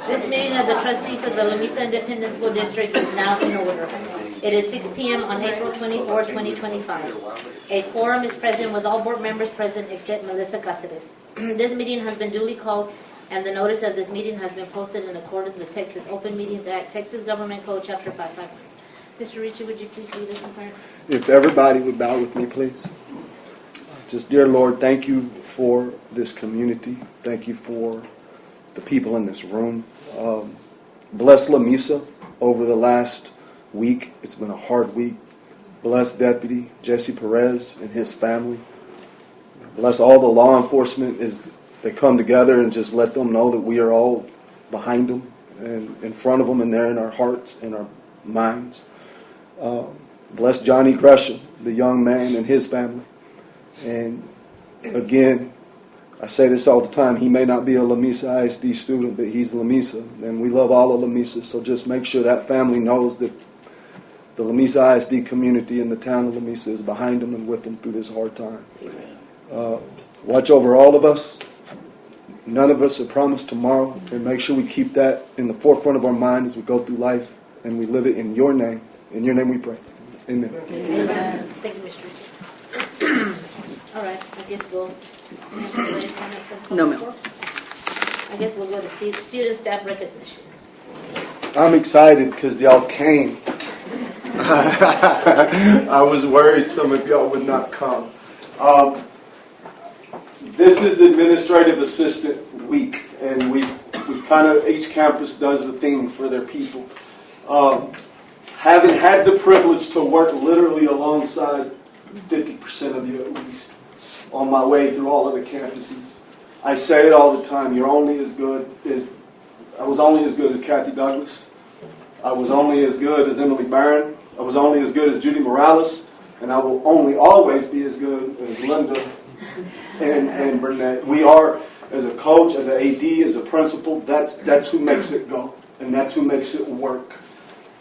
This meeting of the trustees of the Lamesa Independent School District is now in order. It is 6 p.m. on April 24, 2025. A quorum is present with all board members present except Melissa Cáceres. This meeting has been duly called and the notice of this meeting has been posted in accordance with Texas Open Meetings Act, Texas Government Code, Chapter 551. Mr. Ritchie, would you please lead us in prayer? If everybody would bow with me, please. Just, dear Lord, thank you for this community. Thank you for the people in this room. Bless Lamesa over the last week. It's been a hard week. Bless Deputy Jesse Perez and his family. Bless all the law enforcement as they come together, and just let them know that we are all behind them and in front of them, and they're in our hearts and our minds. Bless Johnny Gresham, the young man, and his family. And again, I say this all the time, he may not be a Lamesa ISD student, but he's Lamesa, and we love all of Lamesa. So just make sure that family knows that the Lamesa ISD community and the town of Lamesa is behind them and with them through this hard time. Watch over all of us. None of us are promised tomorrow, and make sure we keep that in the forefront of our mind as we go through life, and we live it in your name. In your name we pray. Amen. Amen. Thank you, Mr. Ritchie. All right, I guess we'll... No, ma'am. I guess we'll go to student staff recognition. I'm excited because y'all came. I was worried some of y'all would not come. This is Administrative Assistant Week, and we kind of, each campus does a thing for their people. Having had the privilege to work literally alongside 50% of you at least on my way through all of the campuses, I say it all the time, I was only as good as Kathy Douglas. I was only as good as Emily Barron. I was only as good as Judy Morales. And I will only always be as good as Linda and Burnett. We are, as a coach, as an AD, as a principal, that's who makes it go. And that's who makes it work.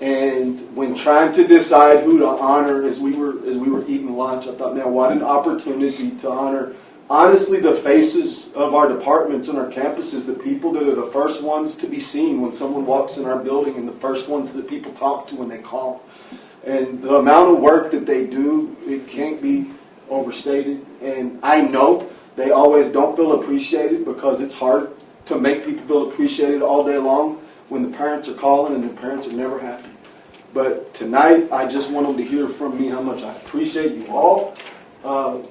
And when trying to decide who to honor as we were eating lunch, I thought, man, what an opportunity to honor, honestly, the faces of our departments and our campuses, the people that are the first ones to be seen when someone walks in our building, and the first ones that people talk to when they call. And the amount of work that they do, it can't be overstated. And I know they always don't feel appreciated, because it's hard to make people feel appreciated all day long when the parents are calling and the parents are never happy. But tonight, I just want them to hear from me how much I appreciate you all.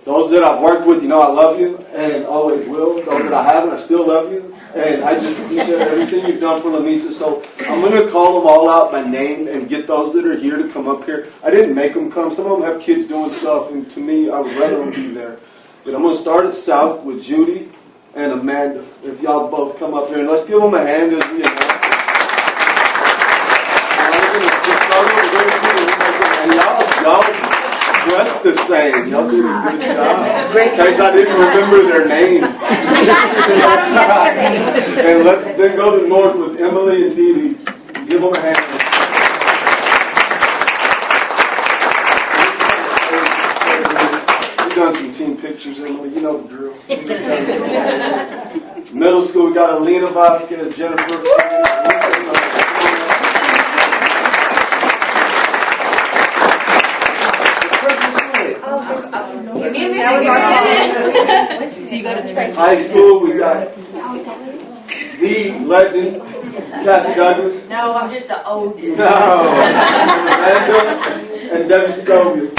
Those that I've worked with, you know I love you and always will. Those that I haven't, I still love you. And I just appreciate everything you've done for Lamesa. So I'm going to call them all out by name and get those that are here to come up here. I didn't make them come. Some of them have kids doing stuff, and to me, I would rather them be there. But I'm going to start at South with Judy and Amanda. If y'all both come up here, and let's give them a hand as we announce. And y'all dressed the same. Y'all did a good job. In case I didn't remember their name. And let's then go to North with Emily and Dee Dee. Give them a hand. We've done some team pictures, Emily. You know the drill. Middle school, we got Alina Vasquez, Jennifer. That was our so you go to high school, we got the legend, Kathy Douglas. No, I'm just the oldest. No. Amanda and Debbie Segovia.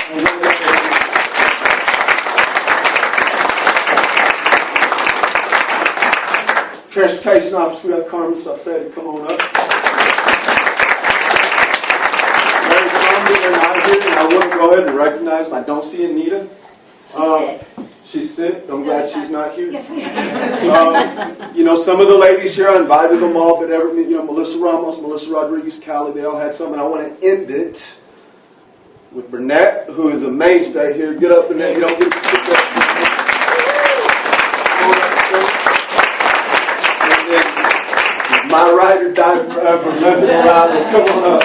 Transportation Office, we got Carmen Saucedo. Come on up. I want to go ahead and recognize them. I don't see Anita. She's sick. I'm glad she's not here. Some of the ladies here, I invited them all, but Melissa Ramos, Melissa Rodriguez, Callie, they all had something. I want to end it with Burnett, who is a mainstay here. Get up, Burnett. You don't get to sit there. And then, my ride or die forever, Linda Morales. Come on up.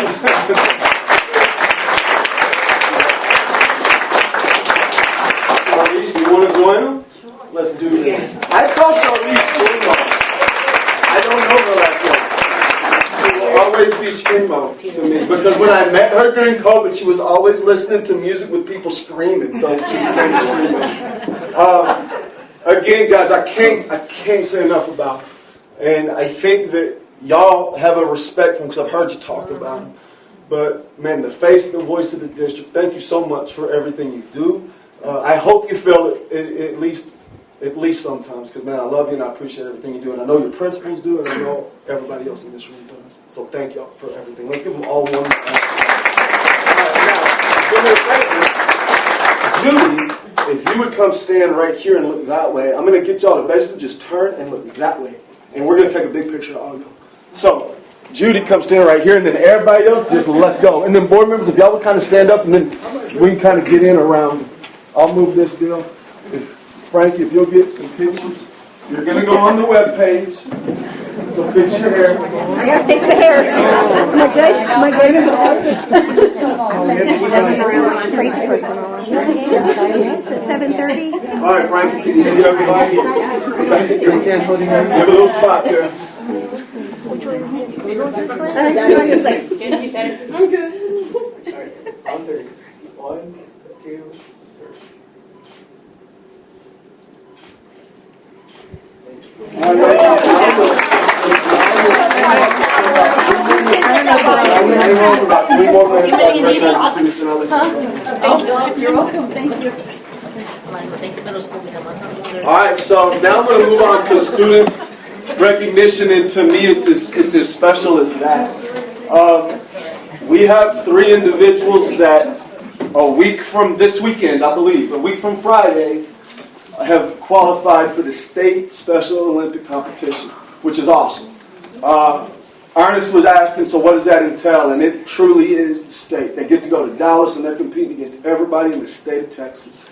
Want to join them? Let's do this. I thought Charlize school. I don't know her last name. always be screamo to me because when I met her during COVID, she was always listening to music with people screaming. So she became screamo. Again, guys, I can't say enough about her. And I think that y'all have a respect for him because I've heard you talk about him. But, man, the face and the voice of the district, thank you so much for everything you do. I hope you feel it at least sometimes because, man, I love you and I appreciate everything you do. And I know your principals do and I know everybody else in this room does. So thank y'all for everything. Let's give them all one. Judy, if you would come stand right here and look that way, I'm going to get y'all to basically just turn and look that way. And we're going to take a big picture of all of you. So, Judy, come stand right here, and then everybody else, just let's go. And then board members, if y'all would kind of stand up, and then we can kind of get in around. I'll move this deal. Frankie, if you'll get some pictures. You're going to go on the web page. So fix your hair. I gotta fix the hair. My good. Crazy person on. It's at 7:30. All right, Frankie, can you see everybody? Give a little spot there. I'm good. On 30. 1, 2, 3. All right. About 3 more minutes. You're welcome. Thank you. All right, so now I'm going to move on to student recognition, and to me it's as special as that. We have 3 individuals that a week from this weekend, I believe, a week from Friday, have qualified for the state Special Olympic competition, which is awesome. Ernest was asking, so what does that entail? And it truly is the state. They get to go to Dallas and they're competing against everybody in the state of Texas.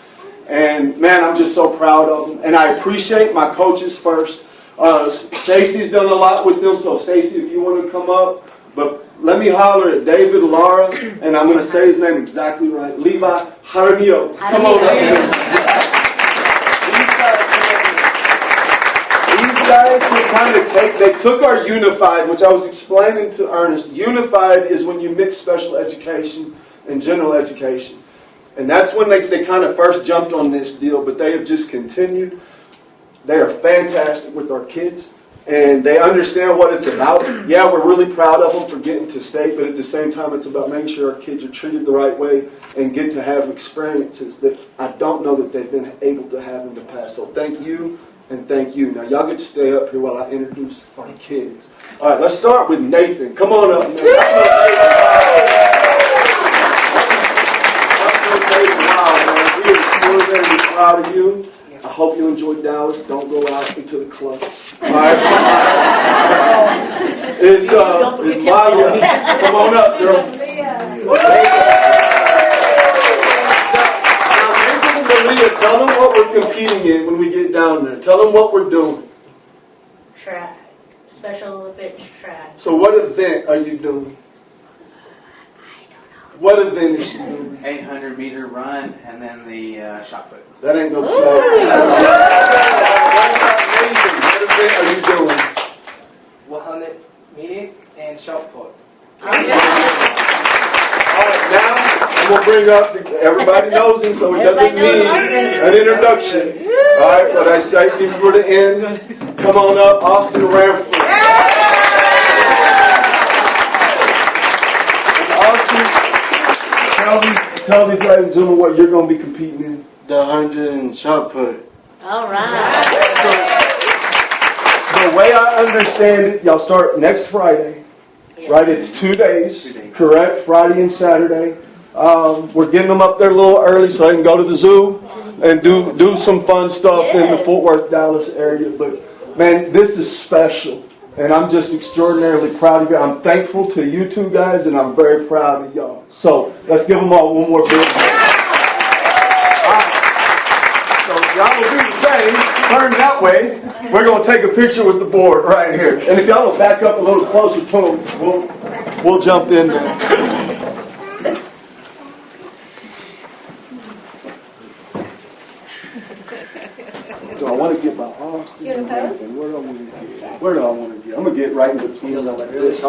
And man, I'm just so proud of them. And I appreciate my coaches first. Stacy's done a lot with them, so Stacy, if you want to come up. But let me holler at David Lara, and I'm going to say his name exactly right. Levi Jaramillo. Come on up here. These guys who kind of they took our Unified, which I was explaining to Ernest. Unified is when you mix special education and general education. And that's when they kind of first jumped on this deal, but they have just continued. They are fantastic with our kids, and they understand what it's about. Yeah, we're really proud of them for getting to state, but at the same time, it's about making sure our kids are treated the right way and get to have experiences that I don't know that they've been able to have in the past. So thank you, and thank you. Now, y'all get to stay up here while I introduce our kids. All right, let's start with Nathan. Come on up, man. We're very proud of you. I hope you enjoyed Dallas. Don't go out into the clubs. All right? It's Maya. Come on up, girl. Now, Malia, tell them what we're competing in when we get down there. Tell them what we're doing. Track. Special Olympics track. So what event are you doing? What event is she doing? 800-meter run and then the shot put. That ain't no joke. What event are you doing? 100 meter and shot put. All right, now I'm going to bring up, everybody knows him, so it doesn't need an introduction. All right, but I saved him for the end. Come on up, Austin Ramford. Tell these ladies and gentlemen what you're going to be competing in. The 100 and shot put. All right. The way I understand it, y'all start next Friday, right? It's 2 days, 2 days. Correct? Friday and Saturday. We're getting them up there a little early so they can go to the zoo and do some fun stuff in the Fort Worth, Dallas area. But man, this is special. And I'm just extraordinarily proud of you. I'm thankful to you two guys, and I'm very proud of y'all. So let's give them all one more big hand. All right. So if y'all will do the same, turn that way. We're going to take a picture with the board right here. And if y'all will back up a little closer to them, we'll jump in there. Do I want to get by Austin? You want to pose? Where do I want to get? I'm I'm gonna get right in between them like this.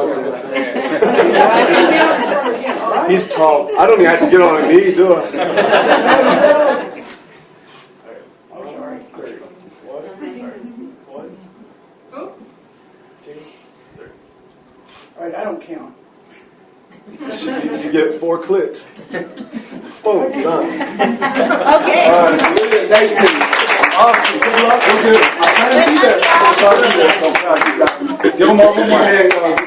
He's tall. I don't even have to get on a knee, do I? All right, I don't count. You get 4 clicks. Boom, done. Okay. All right, thank you. Awesome. Good luck. We're good. I'm trying to do that. I'm trying to do that. Give them all one more hand, guys.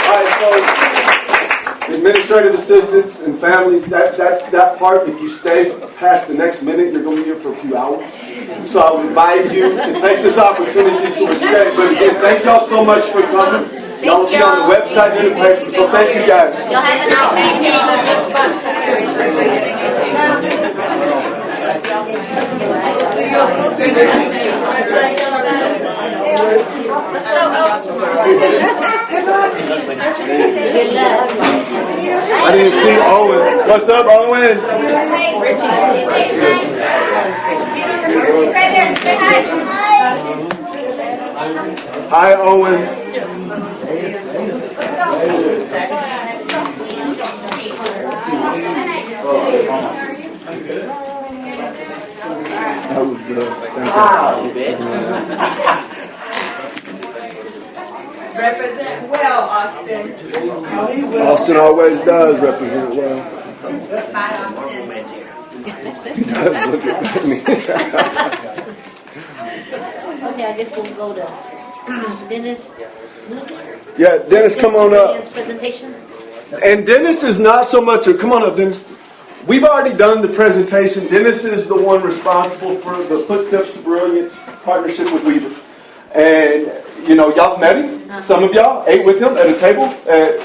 All right, so administrative assistants and families, that's that part. If you stay past the next minute, you're going to be here for a few hours. So I would advise you to take this opportunity to stay. But again, thank y'all so much for coming. Y'all will be on the website and the paper. So thank you guys. Y'all have an I didn't see Owen. What's up, Owen? Hi, Owen. That was good. Represent well, Austin. Austin always does represent well. He does look at me. Okay, I guess we'll go to Dennis Lucy. Yeah, Dennis, come on up. His presentation. And Dennis is not so much come on up, Dennis. We've already done the presentation. Dennis is the one responsible for the Footsteps to Brilliance partnership with Weaver. And, you know, y'all met him. Some of y'all ate with him at a table at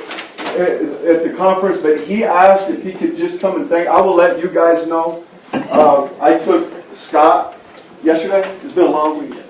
the conference. But he asked if he could just come and thank. I will let you guys know. I took Scott yesterday. It's been a long week.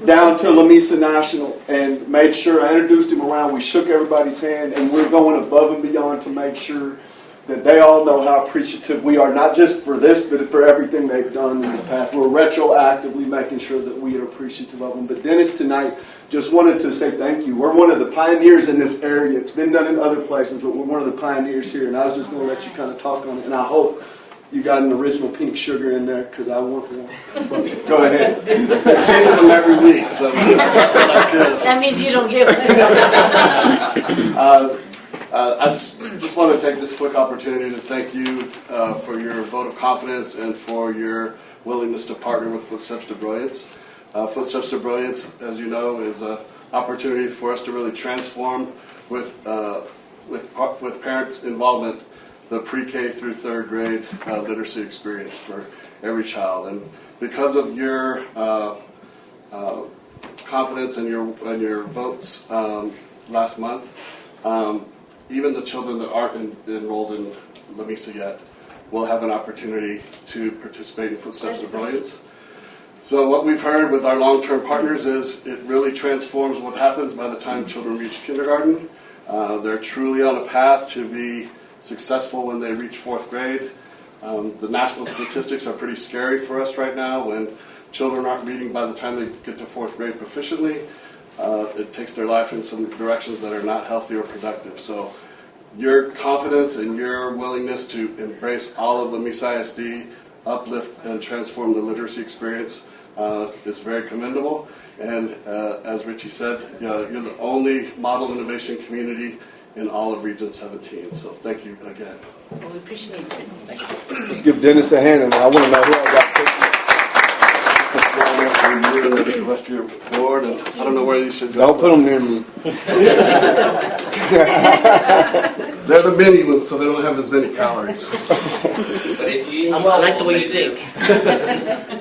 Down to Lamesa National and made sure I introduced him around. We shook everybody's hand, and we're going above and beyond to make sure that they all know how appreciative we are, not just for this, but for everything they've done in the past. We're retroactively making sure that we are appreciative of them. But Dennis, tonight, just wanted to say thank you. We're one of the pioneers in this area. It's been done in other places, but we're one of the pioneers here, and I was just going to let you kind of talk on it, and I hope you got an original pink sugar in there, because I want one. But go ahead. I change them every week, so like this. That means you don't give it. I just want to take this quick opportunity to thank you for your vote of confidence and for your willingness to partner with Footsteps to Brilliance. Footsteps to Brilliance, as you know, is an opportunity for us to really transform with parent involvement the pre-K through third grade literacy experience for every child. And because of your confidence and your votes last month, even the children that aren't enrolled in Lamesa yet will have an opportunity to participate in Footsteps to Brilliance. So what we've heard with our long-term partners is it really transforms what happens by the time children reach kindergarten. They're truly on a path to be successful when they reach fourth grade. The national statistics are pretty scary for us right now. When children aren't reading by the time they get to fourth grade proficiently, it takes their life in some directions that are not healthy or productive. So your confidence and your willingness to embrace all of Lamesa ISD, uplift and transform the literacy experience is very commendable. And as Richie said, you're the only model innovation community in all of Region 17. So thank you again. Well, we appreciate it. Thank you. Let's give Dennis a hand, and I want to know who I got picked. The rest of your board, and I don't know where these should go. Don't put them near me. They're the mini ones, so they don't have as many calories. But if you, I like the way you think.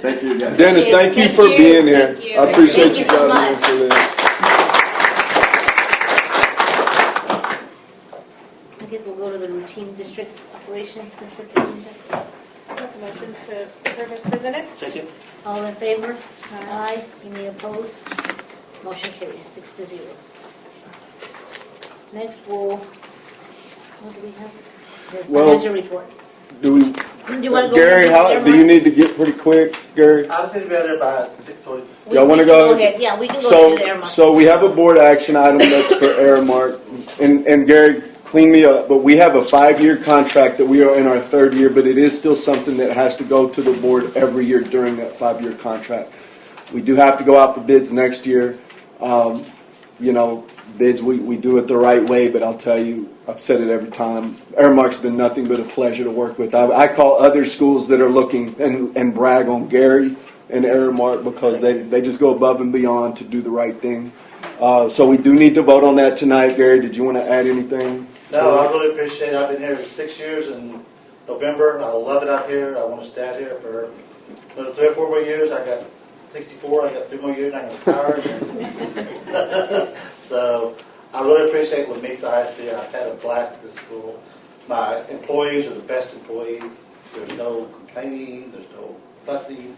Thank you again. Dennis, thank you for being here. I appreciate Thank you you so guys much. for this. I guess we'll go to the routine district operations consent agenda. Motion to approve as presented. Second. All in favor? Aye. Any opposed? Motion carries 6-0. Next, what do we have? The Well, financial report. Do we, Do you want to go? Gary? ahead and How do do you need to get pretty quick, Gary? I'll say better by 6 sorry. Y'all wanna go? ahead. Yeah, we can go ahead there, Mark. So we have a board action item that's for Aramark, and Gary, clean me up, but we have a 5-year contract that we are in our 3rd year, but it is still something that has to go to the board every year during that 5-year contract. We do have to go out for bids next year. Bids, we do it the right way, but I'll tell you, I've said it every time, Aramark's been nothing but a pleasure to work with. I call other schools that are looking and brag on Gary and Aramark because they just go above and beyond to do the right thing. So we do need to vote on that tonight. Gary, did you want to add anything? No, I really appreciate it. I've been here 6 years in November. I love it out here. I want to stay out here for another 3 or 4 more years. I got 64. I got 3 more years. I'm going to retire. So I really appreciate Lamesa ISD. I've had a blast at this school. My employees are the best employees. There's no complaining. There's no fussing.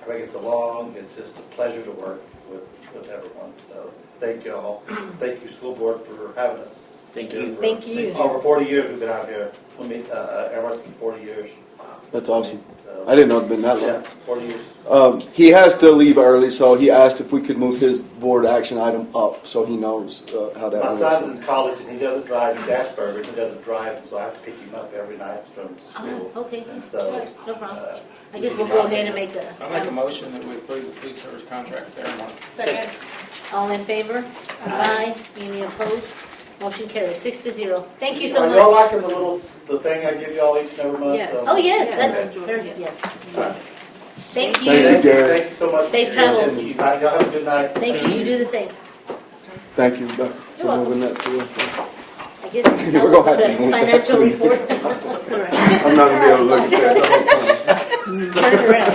Everybody gets along. It's just a pleasure to work with everyone. So thank you all. Thank you, school board, for having us. Thank you. Thank you. Over 40 years we've been out here. Everyone's been 40 years. That's awesome. So, I didn't know it'd been that yeah, long. 40 years. He has to leave early, so he asked if we could move his board action item up so he knows how that My went. son's in college and he doesn't drive. He's Asperger's. He doesn't drive, so I have to pick him up every night from school. Okay, And so, no problem. I guess we'll go ahead and make I make a motion that we approve the food service contract with Aramark. all in favor? Aye. Any opposed? Motion carries 6-0. Thank you so Are y'all much. liking the thing I give y'all each and every month? Yes. Oh, yes, that's Okay. very, yes. Thank Thank you. you, Gary. Thank you so much. Safe travels. Y'all have a good night. Thank you. You do the same. Thank you, Beth, for You're moving that to us. I guess We're now gonna we'll have go to to move financial that. report. I'm not going to be able to look at that the whole time. Turn around.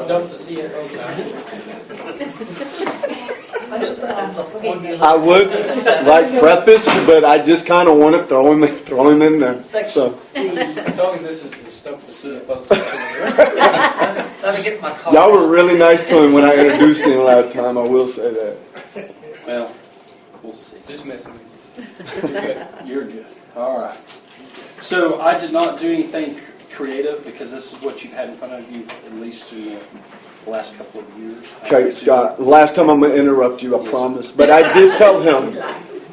Dump the CFO time. I would like preface, but I just kind of want to throw him in there. So, I told him this is the Stump the CFO section. Let me get my car. y'all were really nice to him when I introduced him last time. I will say that. Well, we'll see. Just messing with you. You're good. You're good. All right. So I did not do anything creative because this is what you've had in front of you at least in the last couple of years. Okay, Scott. Last time I'm going to interrupt you, I promise. But I did tell him,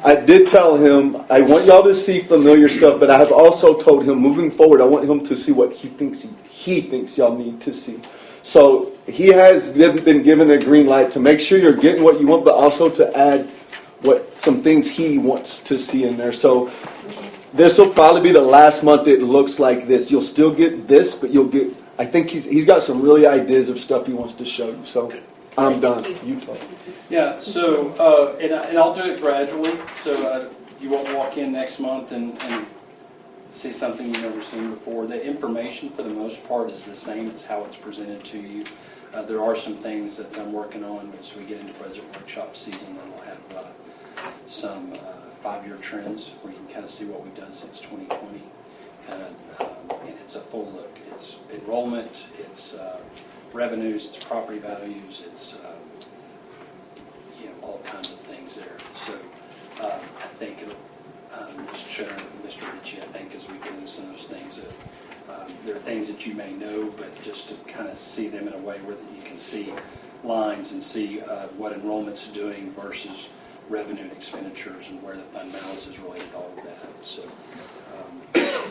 I want y'all to see familiar stuff, but I have also told him, moving forward, I want him to see what he thinks y'all need to see. So he has been given a green light to make sure you're getting what you want, but also to add some things he wants to see in there. So this will probably be the last month it looks like this. You'll still get this, but you'll get, I think he's got some really ideas of stuff he wants to show you. So I'm done. You talk. Yeah, so, and I'll do it gradually, so you won't walk in next month and see something you've never seen before. The information, for the most part, is the same. It's how it's presented to you. There are some things that I'm working on as we get into budget workshop season, and we'll have some 5-year trends where you can kind of see what we've done since 2020. And it's a full look. It's enrollment, it's revenues, it's property values, it's all kinds of things there. So I think Mr. Chairman, Mr. Ritchie, I think as we get into some of those things, that there are things that you may know, but just to kind of see them in a way where you can see lines and see what enrollment's doing versus revenue and expenditures and where the fund balance is related to all of that. So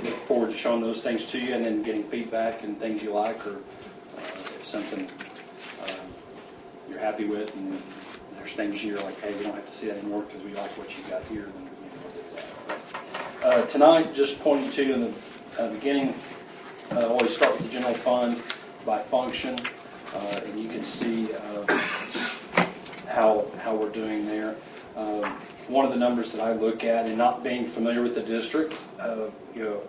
look forward to showing those things to you and then getting feedback and things you like, or if something you're happy with and there's things you're like, hey, we don't have to see that anymore because we like what you got here, then we'll do that. Tonight, just pointing to in the beginning, always start with the general fund by function, and you can see how we're doing there. One of the numbers that I look at, and not being familiar with the district,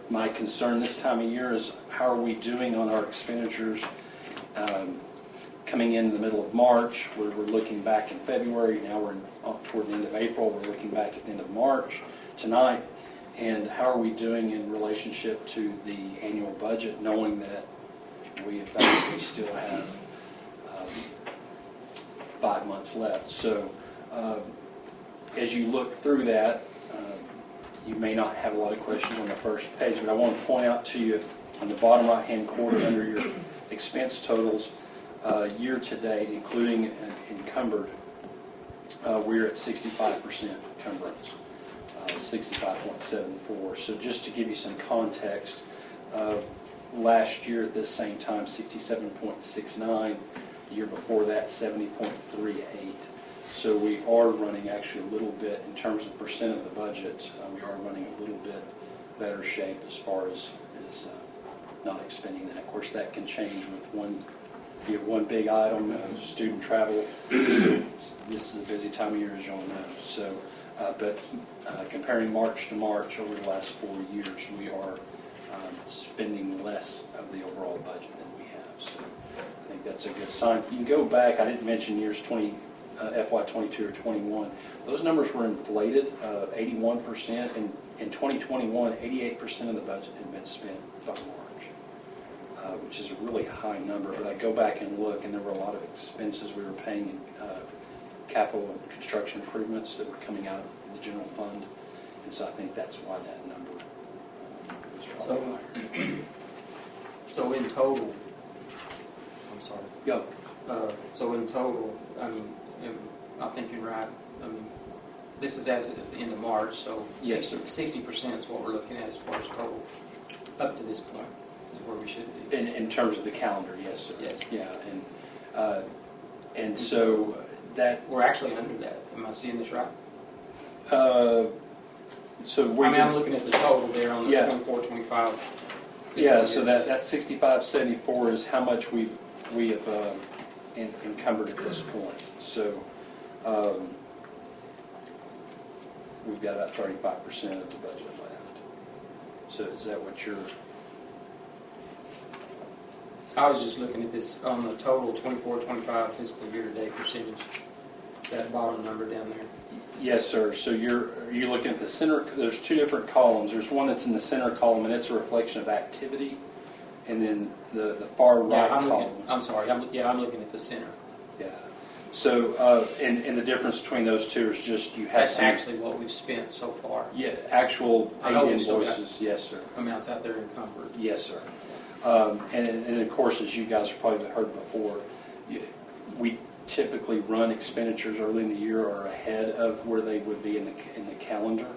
my concern this time of year is how are we doing on our expenditures coming in the middle of March, where we're looking back in February, now we're toward the end of April, we're looking back at the end of March tonight, and how are we doing in relationship to the annual budget, knowing that we effectively still have 5 months left. So as you look through that, you may not have a lot of questions on the first page, but I want to point out to you On the bottom right-hand corner under your expense totals, year-to-date, including encumbered, we're at 65% encumbrance, 65.74. So just to give you some context, last year at this same time, 67.69. The year before that, 70.38. So we are running actually a little bit, in terms of percent of the budget, we are running a little bit better shape as far as not expending that. Of course, that can change with one big item, student travel. This is a busy time of year, as you all know. So, but comparing March to March over the last 4 years, we are spending less of the overall budget than we have. So I think that's a good sign. You can go back. I didn't mention years FY22 or 21. Those numbers were inflated, 81%. And in 2021, 88% of the budget had been spent by March, which is a really high number. But I go back and look, and there were a lot of expenses we were paying in capital and construction improvements that were coming out of the general fund. And so I think that's why that number is probably higher. So in total, I'm sorry. Go. So in total, I mean, I think you're right. I mean, this is as of the end of March, so Yes, 60% is what we're looking at as far as total up to this point is where we should be. In terms of the calendar, yes, sir. Yes. Yeah, and so that. We're actually under that. Am I seeing this right? So we're. I mean, I'm looking at the total there on the Yeah. 24, 25. Yeah, so that 6574 is how much we have encumbered at this point. So we've got about 35% of the budget left. So is that what you're? I was just looking at this on the total 24, 25 fiscal year-to-date percentage. That bottom number down there. Yes, sir. So you're looking at the center. There's two different columns. There's one that's in the center column, and it's a reflection of activity, and then the far right column. I'm sorry. I'm looking at the center. Yeah. So and the difference between those two is just you have That's some, actually what we've spent so far. yeah, actual I know paid we still got- invoices. Yes, sir. Amounts out there encumbered. Yes, sir. And of course, as you guys have probably heard before, we typically run expenditures early in the year or ahead of where they would be in the calendar,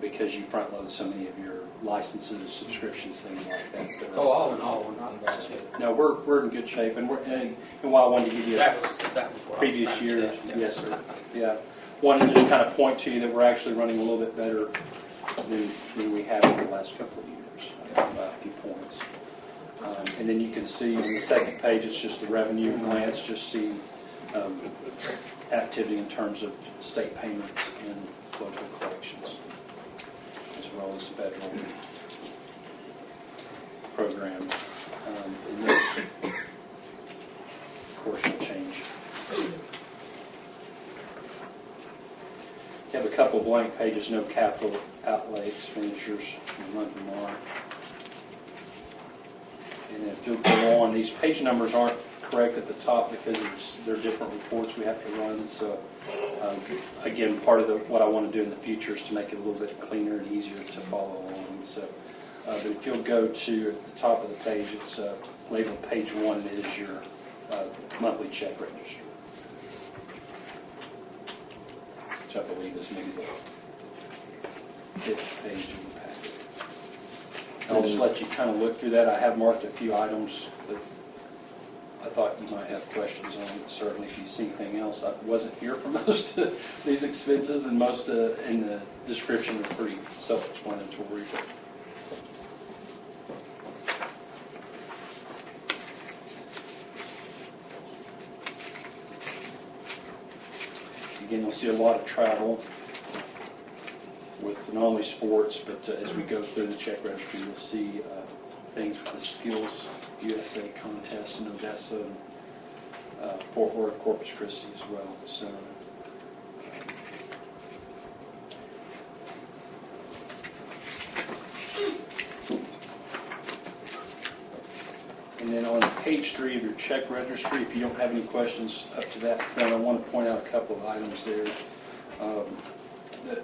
because you front load so many of your licenses, subscriptions, things like that. So all in all, we're not in bad shape. No, we're in good shape, and while I wanted to give you That was what I was previous trying to year, get at, yeah. yes, sir. Yeah, wanted to just kind of point to you that we're actually running a little bit better than we have in the last couple of years. By a few points. And then you can see on the second page, it's just the revenue glance, just see activity in terms of state payments and local collections, as well as federal programs. And those, of course, will change. You have a couple of blank pages, no capital outlay expenditures in the month of March. And if you'll go on, these page numbers aren't correct at the top because they're different reports we have to run. So, again, part of what I want to do in the future is to make it a little bit cleaner and easier to follow along. So, but if you'll go to at the top of the page, it's labeled page 1, and it is your monthly check register, which I believe is maybe the 5th page of the packet. I'll just let you kind of look through that. I have marked a few items that I thought you might have questions on, but certainly if you see anything else. I wasn't here for most of these expenses, and most in the description are pretty self-explanatory. But again, you'll see a lot of travel with not only sports, but as we go through the check registry, you'll see things with the Skills USA contest in Odessa and Fort Worth, Corpus Christi as well. So, and then on page 3 of your check registry, if you don't have any questions up to that point, I want to point out a couple of items there.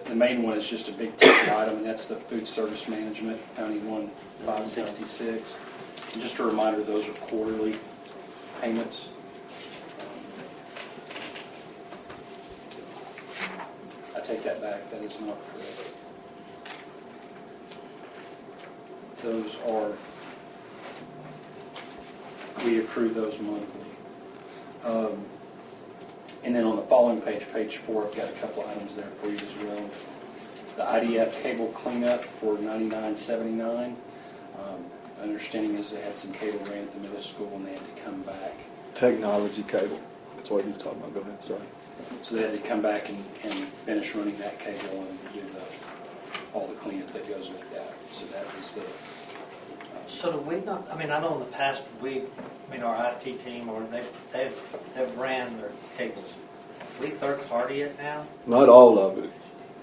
The main one is just a big ticket item, and that's the food service management, County 1566. Just a reminder, those are quarterly payments. I take that back, that is not correct. Those are, we accrue those monthly. And then on the following page, page 4, I've got a couple items there for you as well. The IDF cable cleanup for $99.79. Understanding is they had some cable ran at the middle school and they had to come back. Technology cable. That's what he's talking about. Go ahead. Sorry. So they had to come back and finish running that cable and do all the cleanup that goes with that. So that was the... So do we not, I mean, I know in the past, our IT team, or they've ran their cables. We third party it now? Not all of it.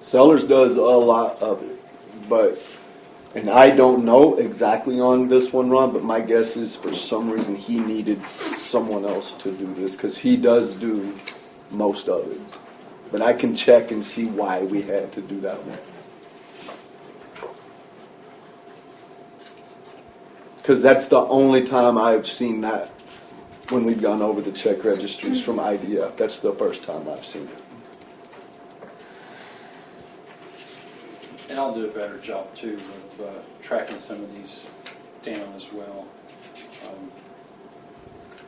Sellers does a lot of it, but, and I don't know exactly on this one, Ron, but my guess is for some reason he needed someone else to do this because he does do most of it. But I can check and see why we had to do that one. Because that's the only time I've seen that when we've gone over the check registries from IDF. That's the first time I've seen it. And I'll do a better job, too, of tracking some of these down as well.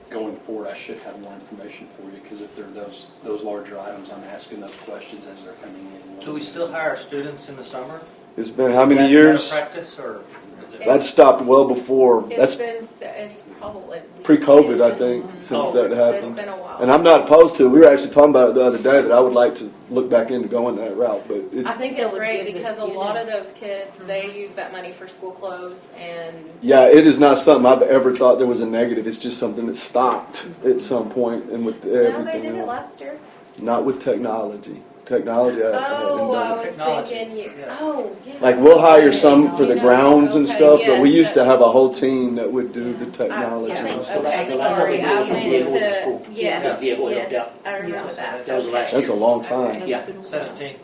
Going forward, I should have more information for you, because if they're those larger items, I'm asking those questions as they're coming in. Do we still hire students in the summer? It's been how many years? Practice, or is it... That stopped well before. It's probably Pre-COVID, I think, since that It's happened. been a while. And I'm not opposed to it. We were actually talking about it the other day that I would like to look back into going that route. But I think it's It would great give the because a lot of students- those kids, they use that money for school clothes and yeah, it is not something I've ever thought there was a negative. It's just something that stopped at some point, and with no, they everything did it else. last year. Not with technology. Technology, I haven't Oh, I done it. was Technology. thinking you. Yeah. Oh, yeah. Like we'll hire some for the Okay, grounds and stuff, but we yes, used to that's- have a whole team that would do the technology Yeah, and stuff. okay, The last time we sorry. did I was went when we went to to school. yes, Yeah, yeah, yes. I remember Yeah. that. That was the last That's a year. long time. Yeah. 17,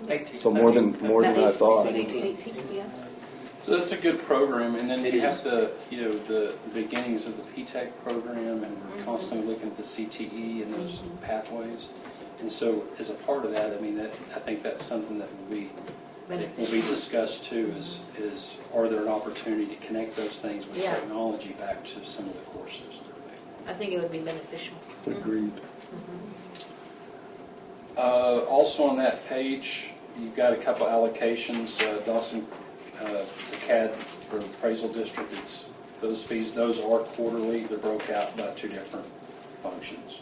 18. So more than I thought. 18. Yeah. So that's a good program, and then It you is. have the beginnings of the PTEC program, and we're constantly looking at the CTE and those pathways. And so, as a part of that, I think that's something that will be discussed too. Is are there an opportunity to connect those things with Yeah. technology back to some of the courses? I think it would be beneficial. Agreed. Also on that page, you've got a couple allocations. Dawson, the CAD for appraisal district, those fees. Those are quarterly. They're broke out by two different functions.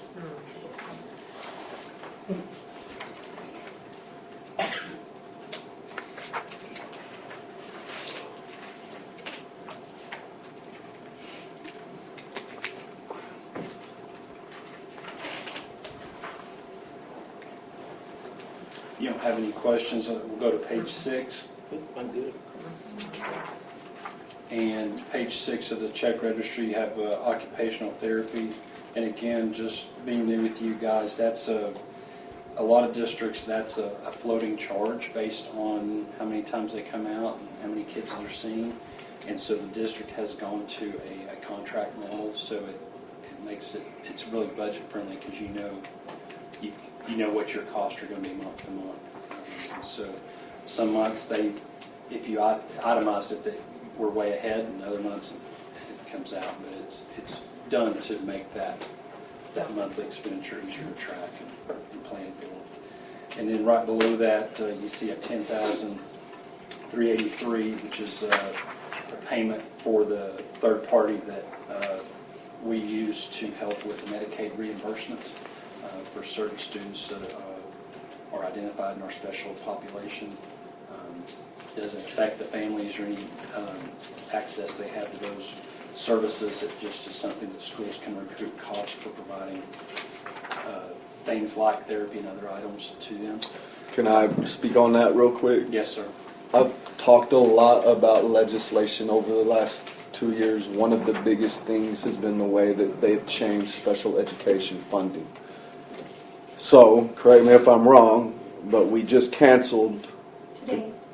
You don't have any questions, we'll go to page 6. I'm good. And page 6 of the check registry, you have occupational therapy. And again, just being new with you guys, that's a lot of districts, that's a floating charge based on how many times they come out and how many kids they're seeing. And so the district has gone to a contract model, so it makes it's really budget friendly because you know what your costs are going to be month to month. And so some months if you itemized it, that we're way ahead, and other months it comes out, but it's done to make that monthly expenditure easier to track and plan for. And then right below that, you see a $10,383, which is a payment for the third party that we use to help with Medicaid reimbursement for certain students that are identified in our special population. Doesn't affect the families or any access they have to those services. It just is something that schools can recoup costs for providing things like therapy and other items to them. Can I speak on that real quick? Yes, sir. I've talked a lot about legislation over the last 2 years. One of the biggest things has been the way that they've changed special education funding. So, correct me if I'm wrong, but we just canceled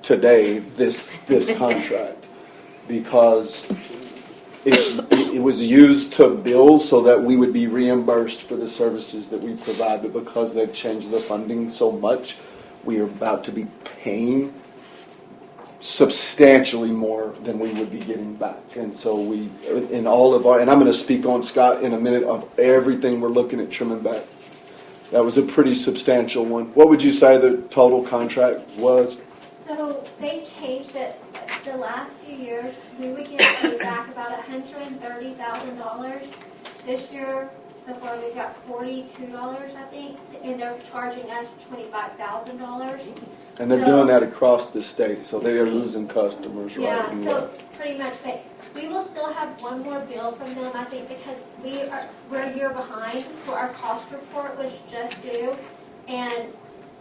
today this contract because it was used to bill so that we would be reimbursed for the services that we provide. But because they've changed the funding so much, we are about to be paying substantially more than we would be getting back. And so we, in all of our, and I'm going to speak on, Scott, in a minute, of everything we're looking at trimming back. That was a pretty substantial one. What would you say the total contract was? So they changed it the last few years. We would get paid back about $130,000. This year, so far, we got $42, I think, and they're charging us $25,000. And they're doing that across the state, so they are losing customers right and so left. pretty much we will still have one more bill from them, I think, because we're a year behind, so our cost report was just due, and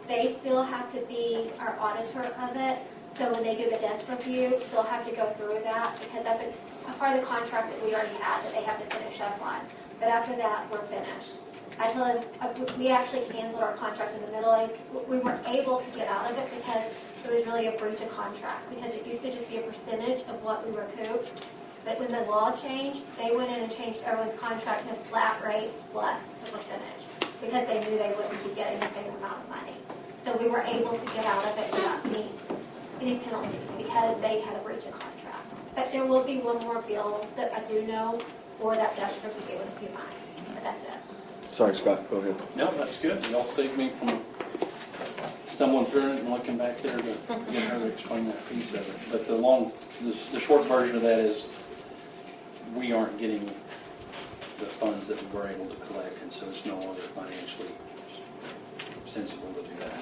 they still have to be our auditor of it. So when they do the desk review, they'll have to go through that, because that's a part of the contract that we already had that they have to finish up on. But after that, we're finished. I tell them, we actually canceled our contract in the middle. We weren't able to get out of it because it was really a breach of contract, because it used to just be a percentage of what we recouped. But when the law changed, they went in and changed everyone's contract to a flat rate plus the percentage, because they knew they wouldn't be getting the same amount of money. So we were able to get out of it without any penalties, because they had a breach of contract. But there will be one more bill that I do know for that desk review in a few months. But that's it. Sorry, Scott, go ahead. No, that's good. Y'all saved me from stumbling through it and looking back there to get her to explain that piece of it. But the short version of that is we aren't getting the funds that we were able to collect, and so it's no longer financially sensible to do that.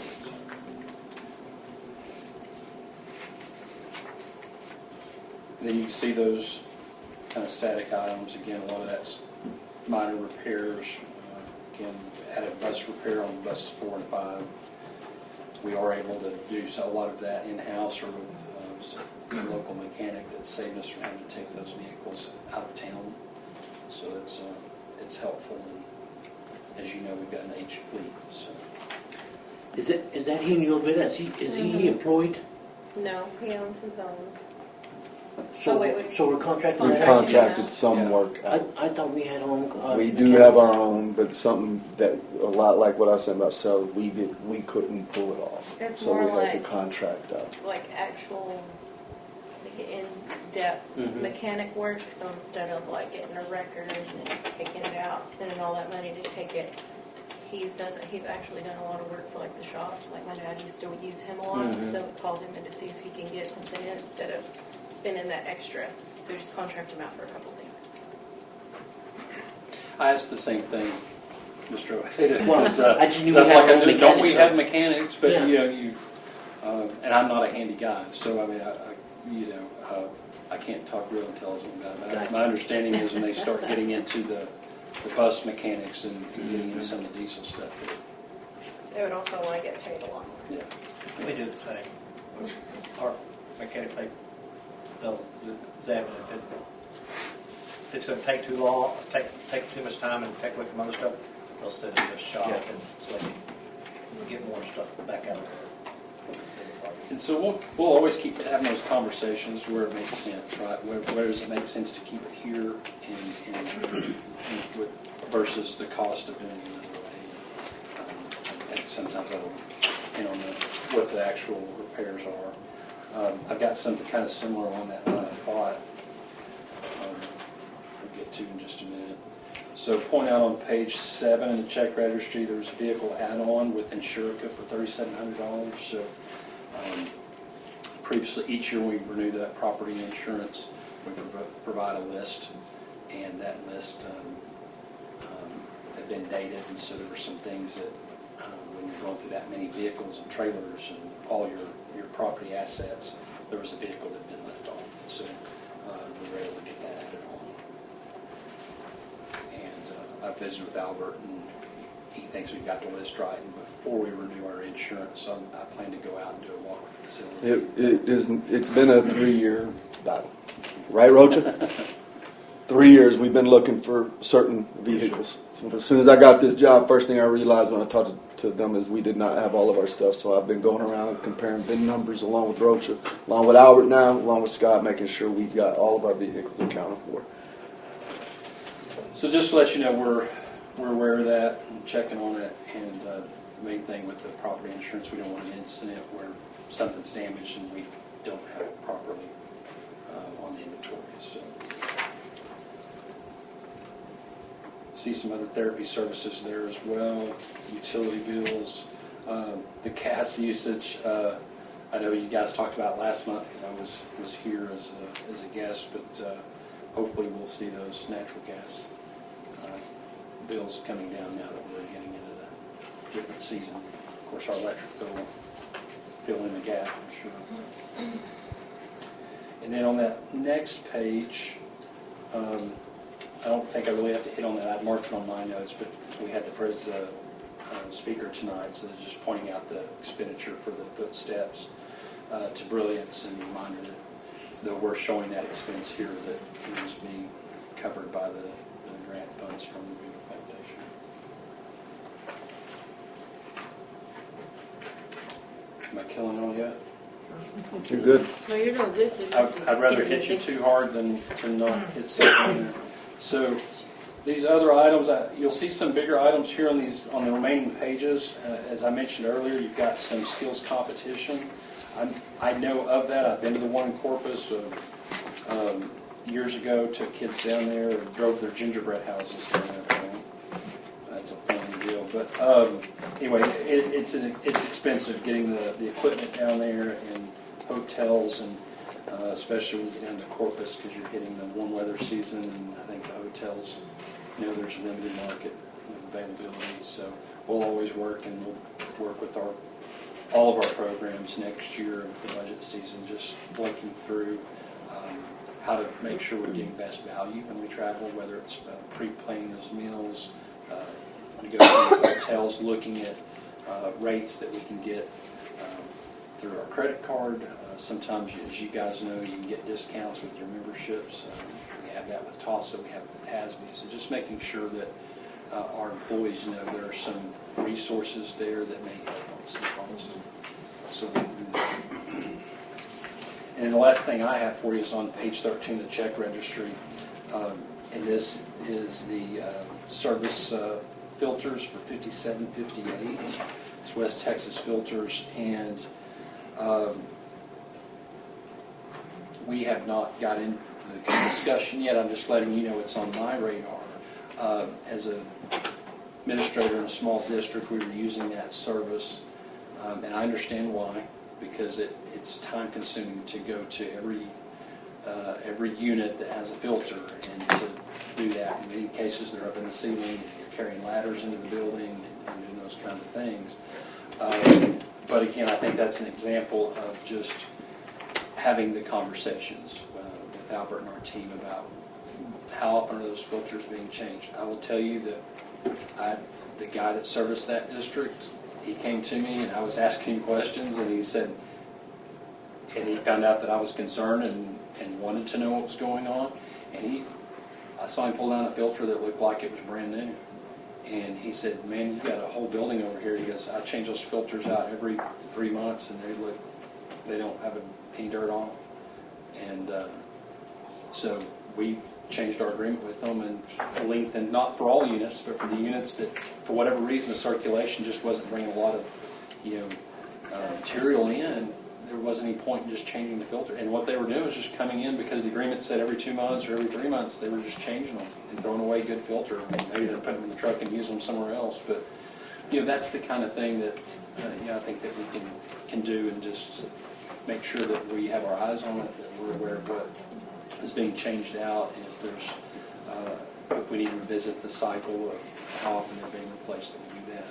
And then you can see those kind of static items. Again, a lot of that's minor repairs. Again, added bus repair on buses 4 and 5. We are able to do a lot of that in-house or with a local mechanic that saved us from having to take those vehicles out of town. So it's helpful. And as you know, we've got an aged fleet. So. Is that he in your bid? Is he employed? No, he owns his own. So, wait. So we're contracted. We Contracted contracted out. some work out. I thought we had our own. We do have our own, but something that a lot like what I said about Sally, we couldn't pull it off. It's so more we had like- to contract out. Like actual, like in-depth mechanic work. So instead of like getting a record and then taking it out, spending all that money to take it, he's actually done a lot of work for like the shop. Like my dad used to use him a lot, so we called him in to see if he can get something in instead of spending that extra. So we just contract him out for a couple things. I asked the same thing, Mr. O'Hara. I just knew That's we had like our own don't we mechanics, have so- mechanics? But Yeah. and I'm not a handy guy, so I mean, I can't talk real intelligent about it. Gotcha. My understanding is when they start getting into the bus mechanics and getting into some of the diesel stuff. They would also want to get paid a lot more. Yeah. We do the same. Our mechanics, they'll examine if it's going to take too long, take too much time and take away from other stuff, they'll send it to the shop and so they can get more stuff back out of there. And so we'll always keep having those conversations where it makes sense, right? Where does it make sense to keep it here and versus the cost of doing it another way? And sometimes that'll depend on what the actual repairs are. I've got something kind of similar on that line of thought. We'll get to in just a minute. So point out on page 7 in the check registry, there's a vehicle add-on with Insurica for $3,700. So previously, each year we renew that property insurance, we provide a list, and that list had been dated, and so there were some things that when you're going through that many vehicles and trailers and all your property assets, there was a vehicle that had been left off. So we were able to get that added on. And I visited with Albert, and he thinks we got the list right. And before we renew our insurance, I plan to go out and do a walk with the facility. It's been a 3-year battle, right, Rocha? 3 years we've been looking for certain vehicles. So as soon as I got this job, first thing I realized when I talked to them is we did not have all of our stuff. So I've been going around and comparing VIN numbers along with Rocha, along with Albert now, along with Scott, making sure we got all of our vehicles accounted for. So just to let you know, we're aware of that and checking on it. And the main thing with the property insurance, we don't want an incident where something's damaged and we don't have it properly on the inventory. So see some other therapy services there as well. Utility bills, the gas usage. I know you guys talked about last month because I was here as a guest, but hopefully we'll see those natural gas bills coming down now that we're getting into the different season. Of course, our electric bill will fill in the gap, I'm sure. And then on that next page, I don't think I really have to hit on that. I'd marked it on my notes, but we had the speaker tonight, so just pointing out the expenditure for the footsteps to Brilliance, and a reminder that though we're showing that expense here, that it is being covered by the grant funds from the Beaver Foundation. Am I killing all yet? You're good. No, you're doing good. I'd rather hit you too hard than to not hit something there. So these other items, you'll see some bigger items here on the remaining pages. As I mentioned earlier, you've got some skills competition. I know of that. I've been to the one in Corpus years ago. Took kids down there and drove their gingerbread houses down there. That's a fun deal. But anyway, it's expensive getting the equipment down there and hotels, and especially when you get down to Corpus because you're hitting the warm weather season, and I think the hotels, there's limited market availability. So we'll always work, and we'll work with all of our programs next year of the budget season, just looking through how to make sure we're getting best value when we travel, whether it's pre-planning those meals, negotiating with hotels, looking at rates that we can get through our credit card. Sometimes, as you guys know, you can get discounts with your memberships. We have that with TASA, we have it with TASB. So just making sure that our employees know there are some resources there that may help on some costs. So we'll do that. And the last thing I have for you is on page 13 of the check registry. And this is the service filters for 5758. It's West Texas Filters, and we have not got into the discussion yet. I'm just letting you know it's on my radar. As an administrator in a small district, we were using that service, and I understand why, because it's time consuming to go to every unit that has a filter, and to do that. In many cases, they're up in the ceiling, you're carrying ladders into the building, and doing those kinds of things. But again, I think that's an example of just having the conversations with Albert and our team about how often are those filters being changed. I will tell you that the guy that serviced that district, he came to me and I was asking him questions, and he said, and he found out that I was concerned and wanted to know what was going on, and I saw him pull down a filter that looked like it was brand new. And he said, "Man, you've got a whole building over here." He goes, "I change those filters out every 3 months, and they don't have any dirt on them." And so we changed our agreement with them and lengthened, not for all units, but for the units that, for whatever reason, the circulation just wasn't bringing a lot of material in. There wasn't any point in just changing the filter. And what they were doing was just coming in because the agreement said every 2 months or every 3 months, they were just changing them and throwing away good filter. Maybe they're putting them in the truck and using them somewhere else. But that's the kind of thing that I think that we can do, and just make sure that we have our eyes on it, that we're aware of what is being changed out, and if we need to revisit the cycle of how often they're being replaced, that we do that.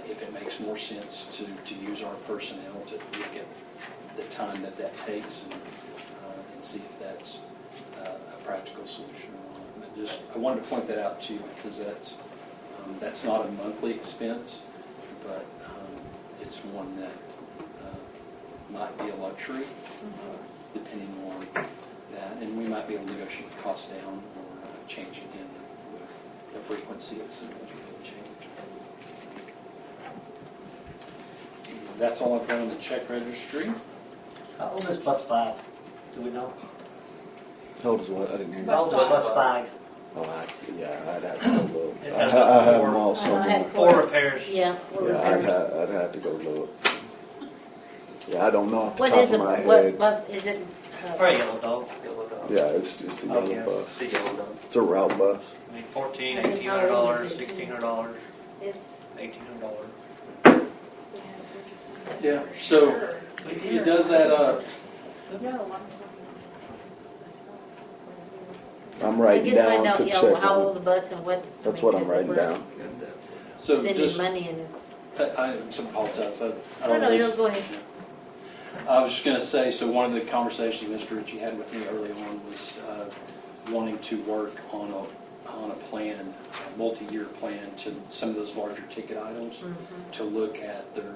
If it makes more sense to use our personnel to look at the time that takes and see if that's a practical solution or not. But I wanted to point that out to you because that's not a monthly expense, but it's one that might be a luxury depending on that, and we might be able to negotiate the cost down or change again with the frequency of some change. That's all I've got on the check registry. How old is +5? Do we know? How old is what? I didn't hear you. How old is +5? I'd have to go look. It I has have four- them all somewhere. Four repairs. Yeah, four Yeah, repairs. I'd have to go look. Yeah, I don't know off the What top is of it, my what, head. what is it? Probably Yellow Dog. Yeah, it's just a yellow Okay. bus. The yellow dog. It's a route bus. I mean, $1,400, I guess how $1,800, old is it? $1,600, It's, $1,800. Yeah, so it does add up. no, I'm I writing guess find down out, to yeah, check how on old it. the bus and what. That's what I'm because writing we're down. So Spending just, money and it's, I apologize. I no, don't no, know. you don't, go ahead. I was just going to say, so one of the conversations Mr. Ritchie had with me early on was wanting to work on a plan, a multi-year plan to some of those larger ticket items, to look at their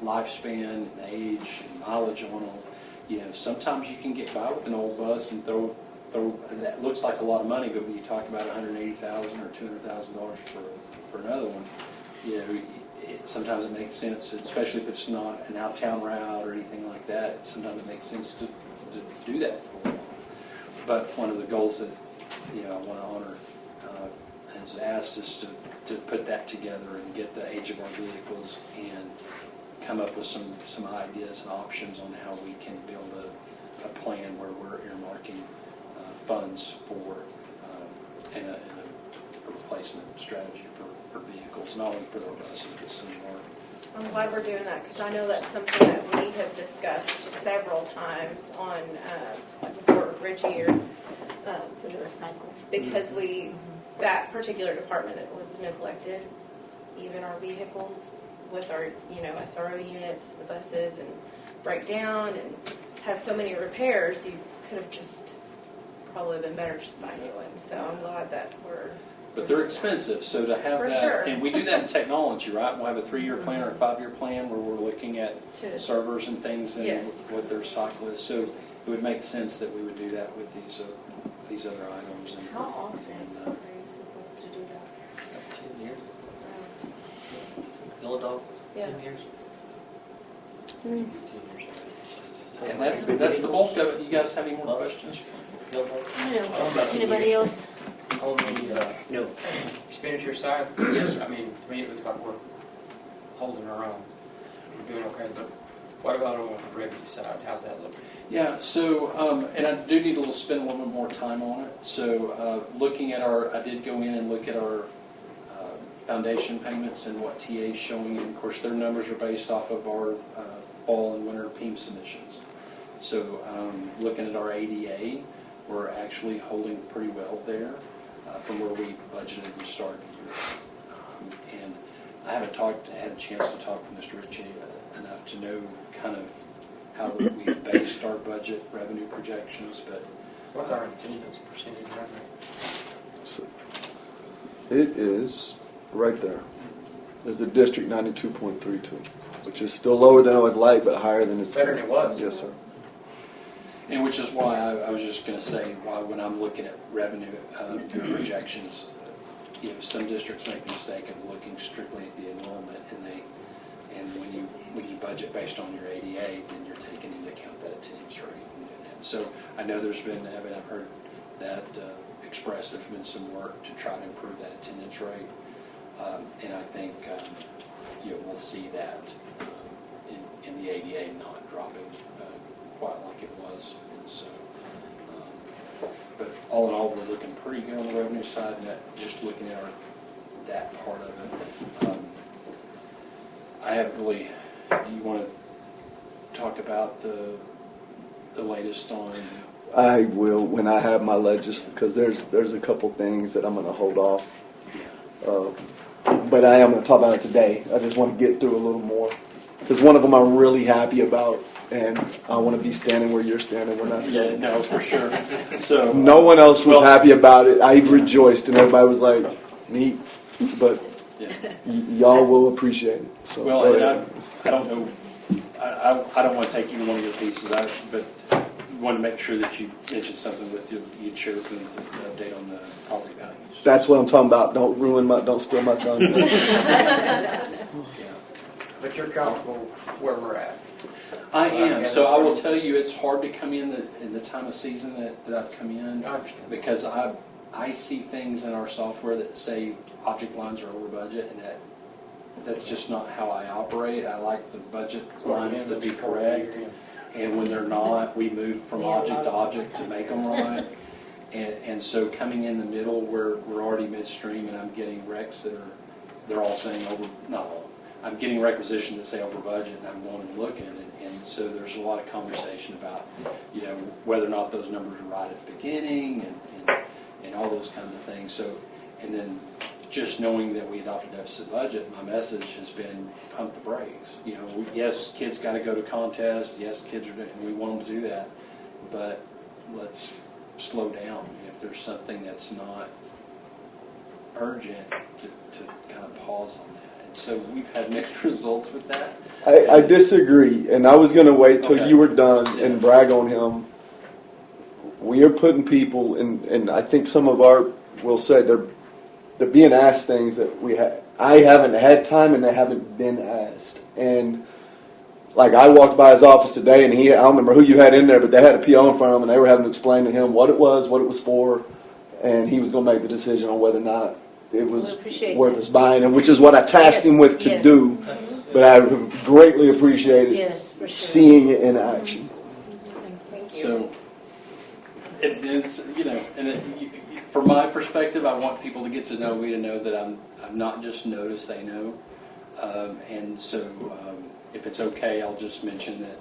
lifespan and age and mileage on them. You know, sometimes you can get by with an old bus and throw that looks like a lot of money, but when you talk about $180,000 or $200,000 for another one, you know, sometimes it makes sense, especially if it's not an out-town route or anything like that. Sometimes it makes sense to do that for a while. But one of the goals that I want to honor has asked us to put that together and get the age of our vehicles and come up with some ideas and options on how we can build a plan where we're earmarking funds for and a replacement strategy for vehicles, not only for their buses, but some more. I'm glad we're doing that because I know that's something that we have discussed several times on, before Richie or, Put it recycle. because that particular department was neglected, even our vehicles with our, SRO units, the buses, and break down and have so many repairs, you could have just probably been better just buy new ones. So I'm glad that we're. But they're expensive, so to have For that, sure. and we do that in technology, right? We'll have a 3-year plan or a 5-year plan where we're looking at servers and things and Yes. what their cycle is. So it would make sense that we would do that with these other items. And, How often and, are you supposed to do that? 10 years. Yellow Dog, Yeah. 10 years. and that's the bulk of it. You guys have any more questions? Yellow Dog. No. Anybody else? On the expenditure side, yes, I mean, to me, it looks like we're holding our own. We're doing okay, but what about on the revenue side? How's that looking? Yeah, so, and I do need to spend a little bit more time on it. So looking at I did go in and look at our foundation payments and what TA is showing. And of course, their numbers are based off of our fall and winter PEEM submissions. So looking at our ADA, we're actually holding pretty well there from where we budgeted and started the year. And I haven't had a chance to talk with Mr. Ritchie enough to know kind of how we've based our budget revenue projections, but What's our attendance percentage right now? It is right there. There's the district 92.32, which is still lower than I would like, but higher than it's Better than it was. Yes, sir. and which is why I was just going to say why when I'm looking at revenue projections, some districts make the mistake of looking strictly at the enrollment, and when you budget based on your ADA, then you're taking into account that attendance rate. So I know there's been, I've heard that expressed, there's been some work to try to improve that attendance rate, and I think we'll see that in the ADA not dropping quite like it was. And so, but all in all, we're looking pretty good on the revenue side, and just looking at that part of it. I haven't really. Do you want to talk about the latest on? I will when I have my because there's a couple things that I'm going to hold off. But I am going to talk about it today. I just want to get through a little more because one of them I'm really happy about, and I want to be standing where you're standing when I say it. No, for sure. So no one else was happy about it. I rejoiced, and everybody was like, "Neat," but y'all will appreciate it. So, well, and I don't know. I don't want to take either one of your pieces, but want to make sure that you mentioned something with you'd share with them the update on the property values. That's what I'm talking about. Don't steal my thunder. Yeah. But you're comfortable where we're at? I am. So I will tell you, it's hard to come in the time of season that I've come in. I understand. Because I I see things in our software that say object lines are over budget, and that's just not how I operate. I like the budget lines to be correct, and when they're not, we move from object to object to make them right. And so coming in the middle where we're already midstream and I'm getting recs they're all saying over, not all, I'm getting requisitions that say over budget, and I'm going and looking, and so there's a lot of conversation about, whether or not those numbers are right at the beginning and all those kinds of things. So, and then just knowing that we adopted a deficit budget, my message has been pump the brakes. Yes, kids got to go to contests. Yes, kids are doing, and we want them to do that, but let's slow down. If there's something that's not urgent, to kind of pause on that. And so we've had mixed results with that. I disagree, and I was going to wait till Okay. you were done and brag on him. We are putting people in, and I think some of our will say they're being asked things that I haven't had time and they haven't been asked. And like I walked by his office today, and I don't remember who you had in there, but they had a PO in front of him, and they were having to explain to him what it was for, and he was going to make the decision on whether or not it was worth us buying, and which is what I tasked him with to do. But I greatly appreciated seeing it in action. So it's from my perspective, I want people to get to know me, to know that I'm not just know to say no, and so if it's okay, I'll just mention that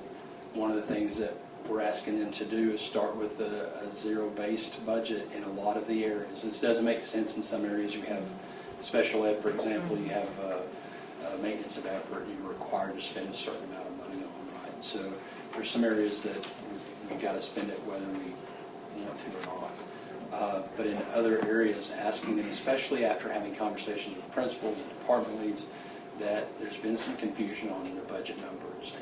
one of the things that we're asking them to do is start with a zero-based budget in a lot of the areas. This doesn't make sense in some areas. You have special ed, for example. You have maintenance of effort. You're required to spend a certain amount of money on, right? So there's some areas that we've got to spend it whether we want to or not. But in other areas, asking them, especially after having conversations with principals and department leads, that there's been some confusion on their budget numbers,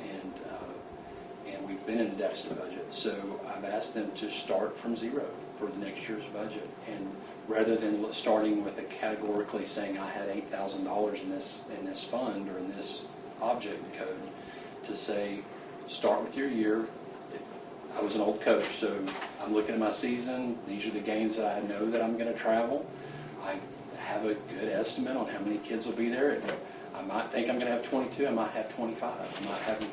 and we've been in a deficit budget. So I've asked them to start from zero for the next year's budget, and rather than starting with a categorically saying I had $8,000 in this fund or in this object code, to say start with your year. I was an old coach, so I'm looking at my season. These are the games that I know that I'm going to travel. I have a good estimate on how many kids will be there. I might think I'm going to have 22. I might have 25. I might have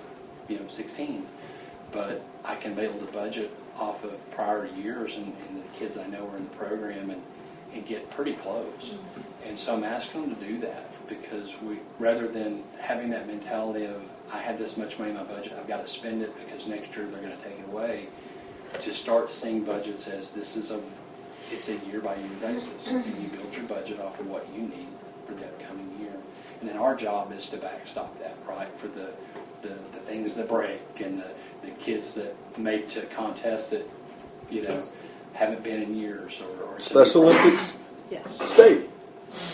16. But I can be able to budget off of prior years and the kids I know are in the program and get pretty close. And so I'm asking them to do that, because rather than having that mentality of I had this much money in my budget, I've got to spend it because next year they're going to take it away, to start seeing budgets as it's a year-by-year basis. And you build your budget off of what you need for the upcoming year. And then our job is to backstop that, right, for the things that break and the kids that made to contests that, haven't been in years or Special Olympics, state.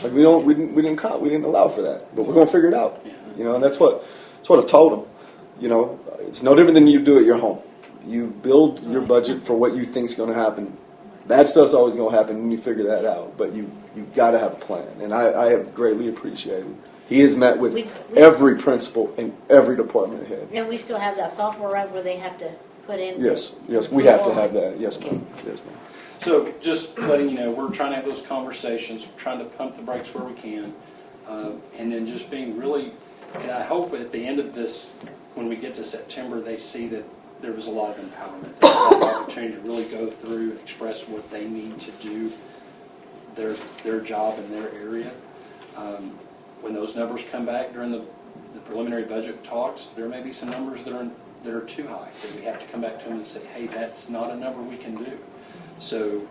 Like we didn't allow for that, but we're gonna figure it out. And that's what I've told them. It's no different than you do at your home. You build your budget for what you think's going to happen. Bad stuff's always going to happen, and you figure that out. But you got to have a plan, and I have greatly appreciated. He has met with every principal and every department head. And we still have that software, right, where they have to put in. Yes, we have to have that. Yes, ma'am. Yes, ma'am. So just letting you know, we're trying to have those conversations, we're trying to pump the brakes where we can, and then just being really, and I hope at the end of this, when we get to September, they see that there was a lot of empowerment, an opportunity to really go through and express what they need to do, their job in their area. When those numbers come back during the preliminary budget talks, there may be some numbers that are too high, that we have to come back to them and say, hey, that's not a number we can do. So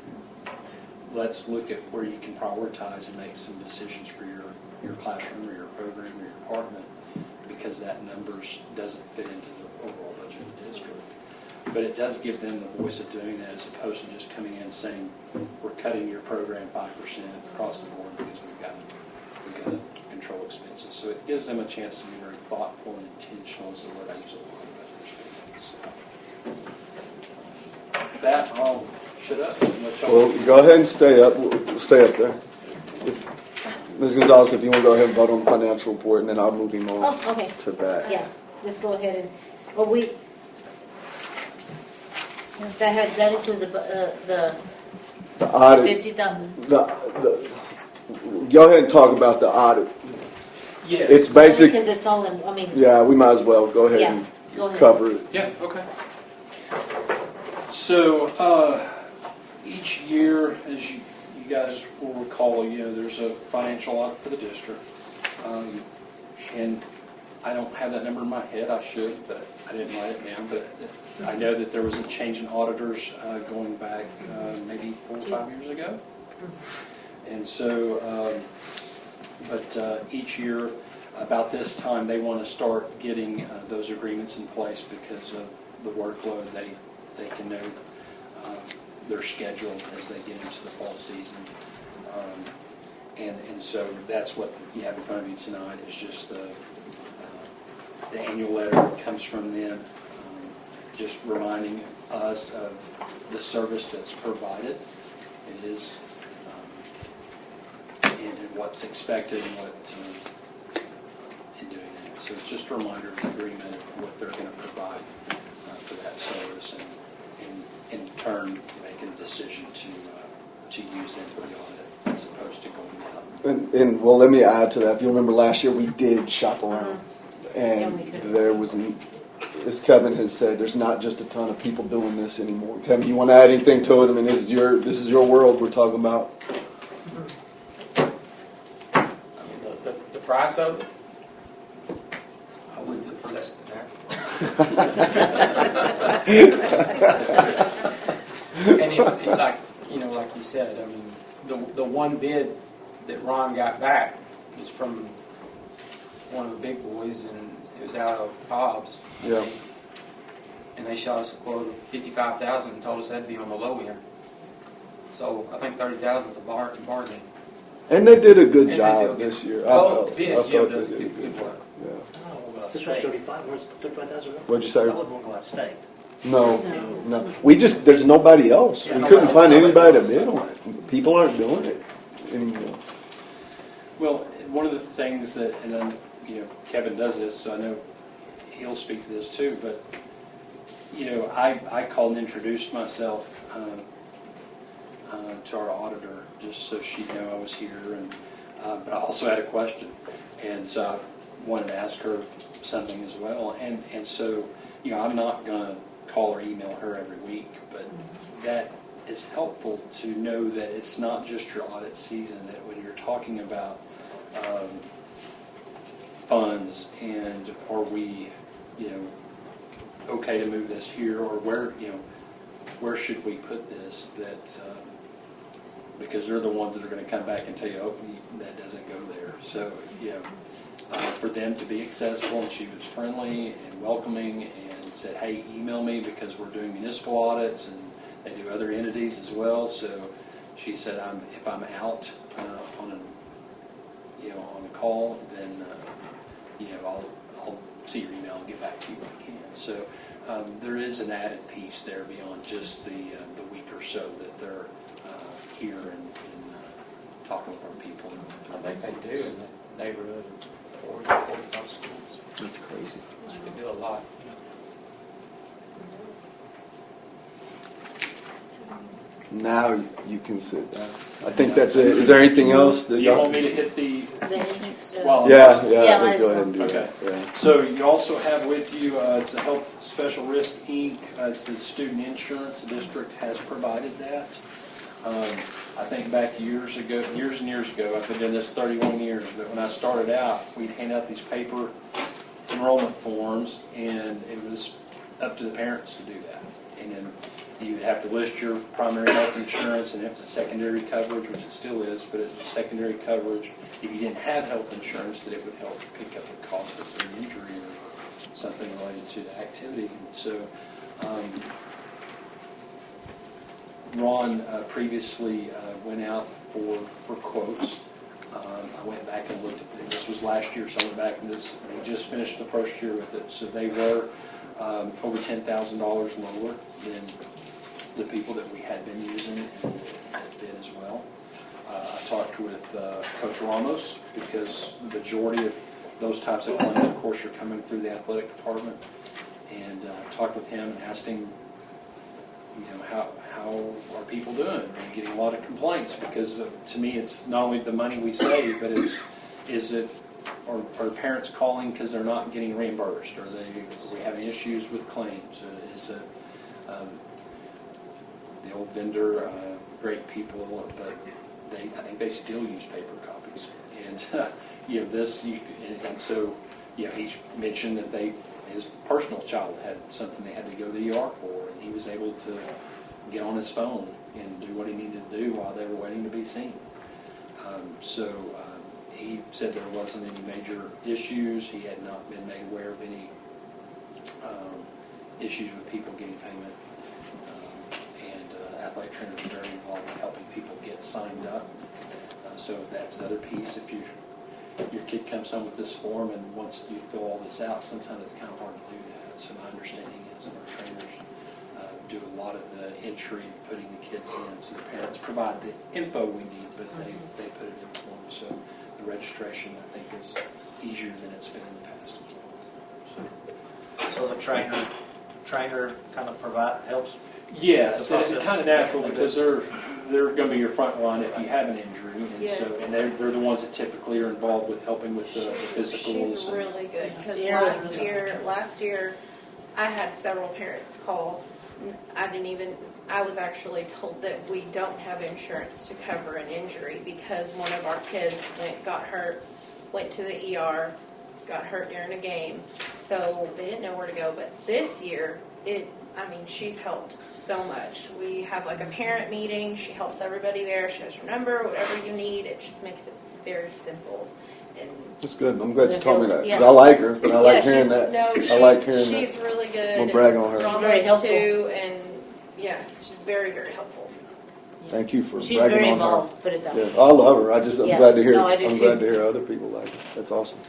let's look at where you can prioritize and make some decisions for your classroom or your program or your department, because that numbers doesn't fit into the overall budget of the district. But it does give them the voice of doing that, as opposed to just coming in and saying, we're cutting your program 5% across the board because we've got to control expenses. So it gives them a chance to be very thoughtful and intentional, is the word I use a lot about this. So with that, I'll shut up. Well, go ahead and stay up. We'll stay up there. Ms. Gonzalez, if you want to go ahead and vote on the financial report, and then I'll move him on to that. Yeah, let's go ahead and, that includes the The audit. 50,000. Go ahead and talk about the audit. Yes. It's basic. Because it's all in, I mean, Yeah, we might as well go ahead Yeah, and go ahead. cover it. Yeah, okay. So, each year, as you guys will recall, there's a financial audit for the district. And I don't have that number in my head, I should, but I didn't write it down. But I know that there was a change in auditors going back maybe 4 or 5 years ago. And so, each year, about this time, they want to start getting those agreements in place because of the workload. They can know their schedule as they get into the fall season. And so that's what you have in front of you tonight is just the annual letter that comes from them, just reminding us of the service that's provided. It is and what's expected and what in doing that. So it's just a reminder of the agreement of what they're going to provide for that service, and in turn make a decision to use them for the audit as opposed to going out. And well, let me add to that. If you remember last year, we did shop around, and Yeah, we did. there was, as Kevin has said, there's not just a ton of people doing this anymore. Kevin, you want to add anything to it? I mean, this is your world we're talking about. I mean, the price of it, I wouldn't do it for less than that. And like you said, I mean, the one bid that Ron got back was from one of the big boys, and it was out of Hobbs. Yeah. And they shot us a quote of $55,000 and told us that'd be on the low end. So I think $30,000 is a bargain. And they did a good And job they do this year. Oh, I VSGO felt does they did good work. Yeah. This was 35. Where's 35,000? What'd you say? I wouldn't want to go out of state. No. There's nobody else. We couldn't find anybody to bid on it. People aren't doing it anymore. Well, one of the things that, and then, Kevin does this, so I know he'll speak to this too, but, I called and introduced myself to our auditor just so she'd know I was here, and but I also had a question, and so I wanted to ask her something as well, and so, I'm not going to call or email her every week, but that is helpful to know that it's not just your audit season, that when you're talking about funds and are we, okay to move this here, or where should we put this, that because they're the ones that are going to come back and tell you, that doesn't go there. So, for them to be accessible, and she was friendly and welcoming and said, hey, email me because we're doing municipal audits and they do other entities as well. So she said, if I'm out on a call, then I'll see your email and get back to you when I can. So there is an added piece there beyond just the week or so that they're here and talking with our people. I think they do in the neighborhood of 40 or 45 schools. That's crazy. They do a lot. Now you can sit down. I think that's it. Is there anything else that You want me to hit the... Well, Yeah, let's go ahead and do okay. that. Yeah. So you also have with you, it's the Health Special Risk Inc. It's the student insurance. The district has provided that. I think back years and years ago, I've been doing this 31 years, but when I started out, we'd hand out these paper enrollment forms, and it was up to the parents to do that. And then you'd have to list your primary health insurance, and if it's a secondary coverage, which it still is, but it's a secondary coverage. If you didn't have health insurance, that it would help pick up the cost of an injury or something related to the activity. And so Ron previously went out for quotes. I went back and looked at this was last year, so I went back and they just finished the first year with it. So they were over $10,000 lower than the people that we had been using and that did as well. I talked with Coach Ramos because the majority of those types of claims, of course, are coming through the athletic department, and talked with him and asked him how are people doing? Are you getting a lot of complaints? Because to me, it's not only the money we save, but are parents calling because they're not getting reimbursed? Are we having issues with claims? Is it the old vendor, great people, but I think they still use paper copies. And so he mentioned that his personal child had something they had to go to the ER for, and he was able to get on his phone and do what he needed to do while they were waiting to be seen. He said there wasn't any major issues. He had not been made aware of any issues with people getting payment. Athletic trainers are very involved in helping people get signed up. So that's the other piece. If your kid comes home with this form and once you fill all this out, sometimes it's kind of hard to do that. So my understanding is our trainers do a lot of the entry, putting the kids in. So the parents provide the info we need, but they put it in the form. So the registration, I think, is easier than it's been in the past. So the trainer kind of helps. Yes, it's kind of natural because they're going to be your front line if you have an injury, and Yes. and they're the ones that typically are involved with helping with the physicals. She's really good because Sierra's last year I had several parents call. I was actually told that we don't have insurance to cover an injury because one of our kids went to the ER, got hurt during a game, so they didn't know where to go. But this year, she's helped so much. We have like a parent meeting. She helps everybody there. She has your number, whatever you need. It just makes it very simple. And That's good. I'm glad you told me that. 'Cause Yeah. I like her, but I like hearing that. No, I like hearing that. she's really good. I'm gonna brag on her. Ramos Very helpful. too, and yes, she's very, very helpful. Thank you for She's bragging very on involved, put it that her. way. Yeah, I love her. I'm Yeah. glad to hear. No, I do I'm too. glad to hear other people like her. That's awesome.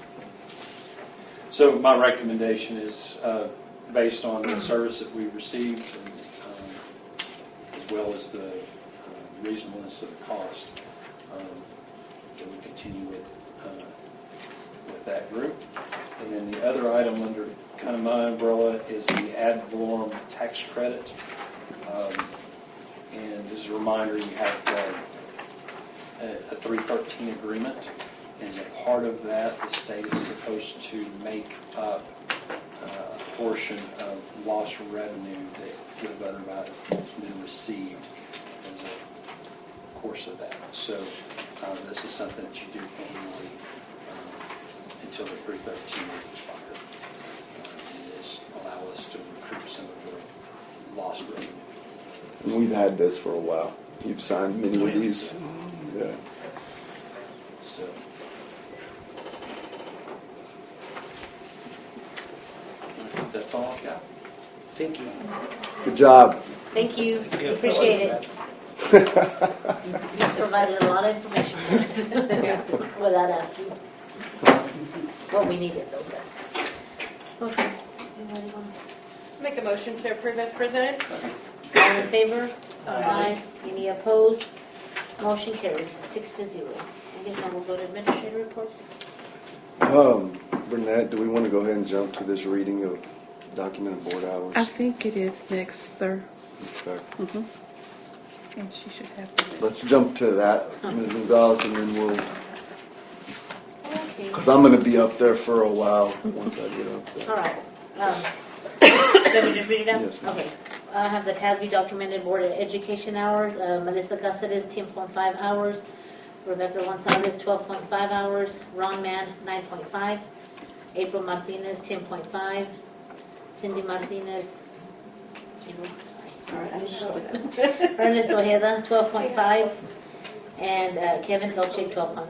So my recommendation is based on the service that we received, and, as well as the reasonableness of the cost, that we continue with that group. And then the other item under kind of my umbrella is the ad valorem tax credit. And as a reminder, you have a 313 agreement, and as a part of that, the state is supposed to make up a portion of lost revenue that would have otherwise been received as a course of that. So this is something that you do annually until the 313 is expired. And it allow us to recoup some of the lost revenue. And we've had this for a while. You've signed many of these. Yeah. So I think that's all I've got. Thank you. Good job. Thank you. Yeah. Appreciate it. You provided a lot of information for us without asking. Well, we need it though. Okay. Anybody want Make a motion to approve as presented. All in favor? Aye. Any opposed? Motion carries 6-0. I guess now we'll go to administrator reports. Burnett, do we want to go ahead and jump to this reading of documented board hours? I think it is next, sir. Okay. And she should have the list. Let's jump to that, Ms. Gonzalez, and then we'll, Okay. because I'm going to be up there for a while once I get up there. All right. Let me just read it out? Yes, ma'am. Okay. I have the TASB documented board of education hours. Melissa Caceres, 10.5 hours. Rebecca Gonzalez, 12.5 hours. Ron Mann, 9.5. April Martinez, 10.5. Cindy Martinez, 0. Sorry. Ernest Ojeda, 12.5. And Kevin Dolce, 12.5.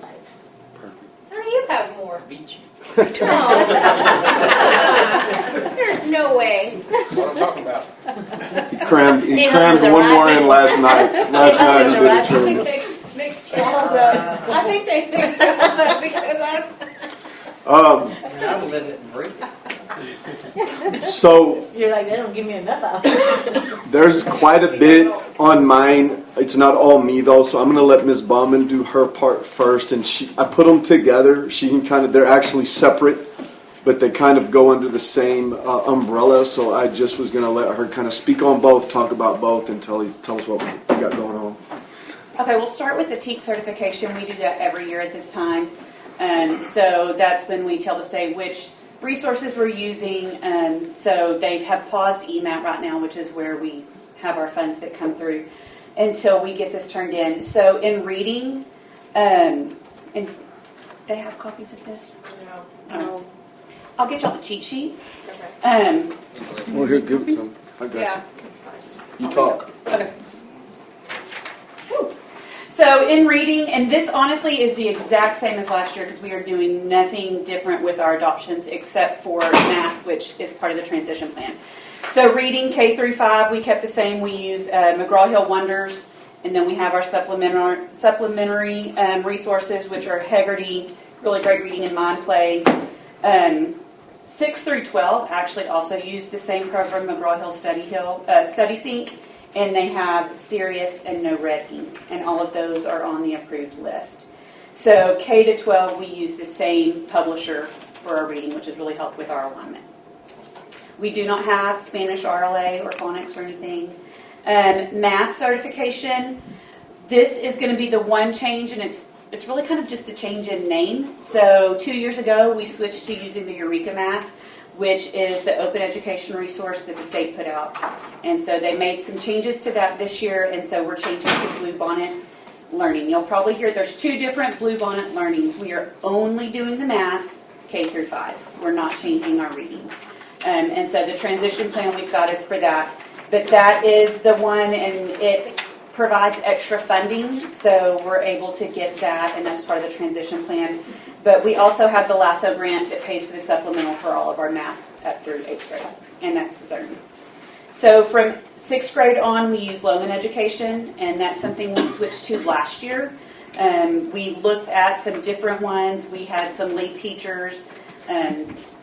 How do you have more? Beat you. No. There's no way. That's what I'm talking about. He crammed He one hung with the more in rabbit. last night. Last night he did I it think too. they mixed y'all up. I think they mixed y'all up because I'm living it and breathing. So You're like, they don't give me enough hours. there's quite a bit on mine. It's not all me though, so I'm going to let Ms. Bauman do her part first, and I put them together. She can they're actually separate but they kind of go under the same umbrella. So I just was going to let her kind of speak on both, talk about both, and tell us what we got going on. Okay, we'll start with the TEAC certification. We do that every year at this time. So that's when we tell the state which resources we're using. So they have paused EMAT right now, which is where we have our funds that come through, until we get this turned in. So in reading, and they have copies of this? No. I'll get y'all the cheat sheet. Okay. Well, here, give it some. I got Yeah. you. You talk. Okay. Whew. So in reading, and this honestly is the exact same as last year because we are doing nothing different with our adoptions except for math, which is part of the transition plan. So reading K through 5, we kept the same. We use McGraw-Hill Wonders, and then we have our supplementary resources, which are Hegarty, really great reading and mind play. 6 through 12 actually also use the same program, McGraw-Hill Study Sync, and they have Serious and No Red Ink, and all of those are on the approved list. So K to 12, we use the same publisher for our reading, which has really helped with our alignment. We do not have Spanish RLA or phonics or anything. Math certification, this is going to be the one change, and it's really kind of just a change in name. So 2 years ago, we switched to using the Eureka Math, which is the open education resource that the state put out. And so they made some changes to that this year, and so we're changing to Bluebonnet Learning. You'll probably hear there's 2 different Bluebonnet Learnings. We are only doing the math K through 5. We're not changing our reading. And so the transition plan we've got is for that. But that is the one, and it provides extra funding, so we're able to get that, and that's part of the transition plan. But we also have the LASSO grant that pays for the supplemental for all of our math up through 8th grade, and that's certain. So from 6th grade on, we use Loman Education, and that's something we switched to last year. We looked at some different ones. We had some lead teachers.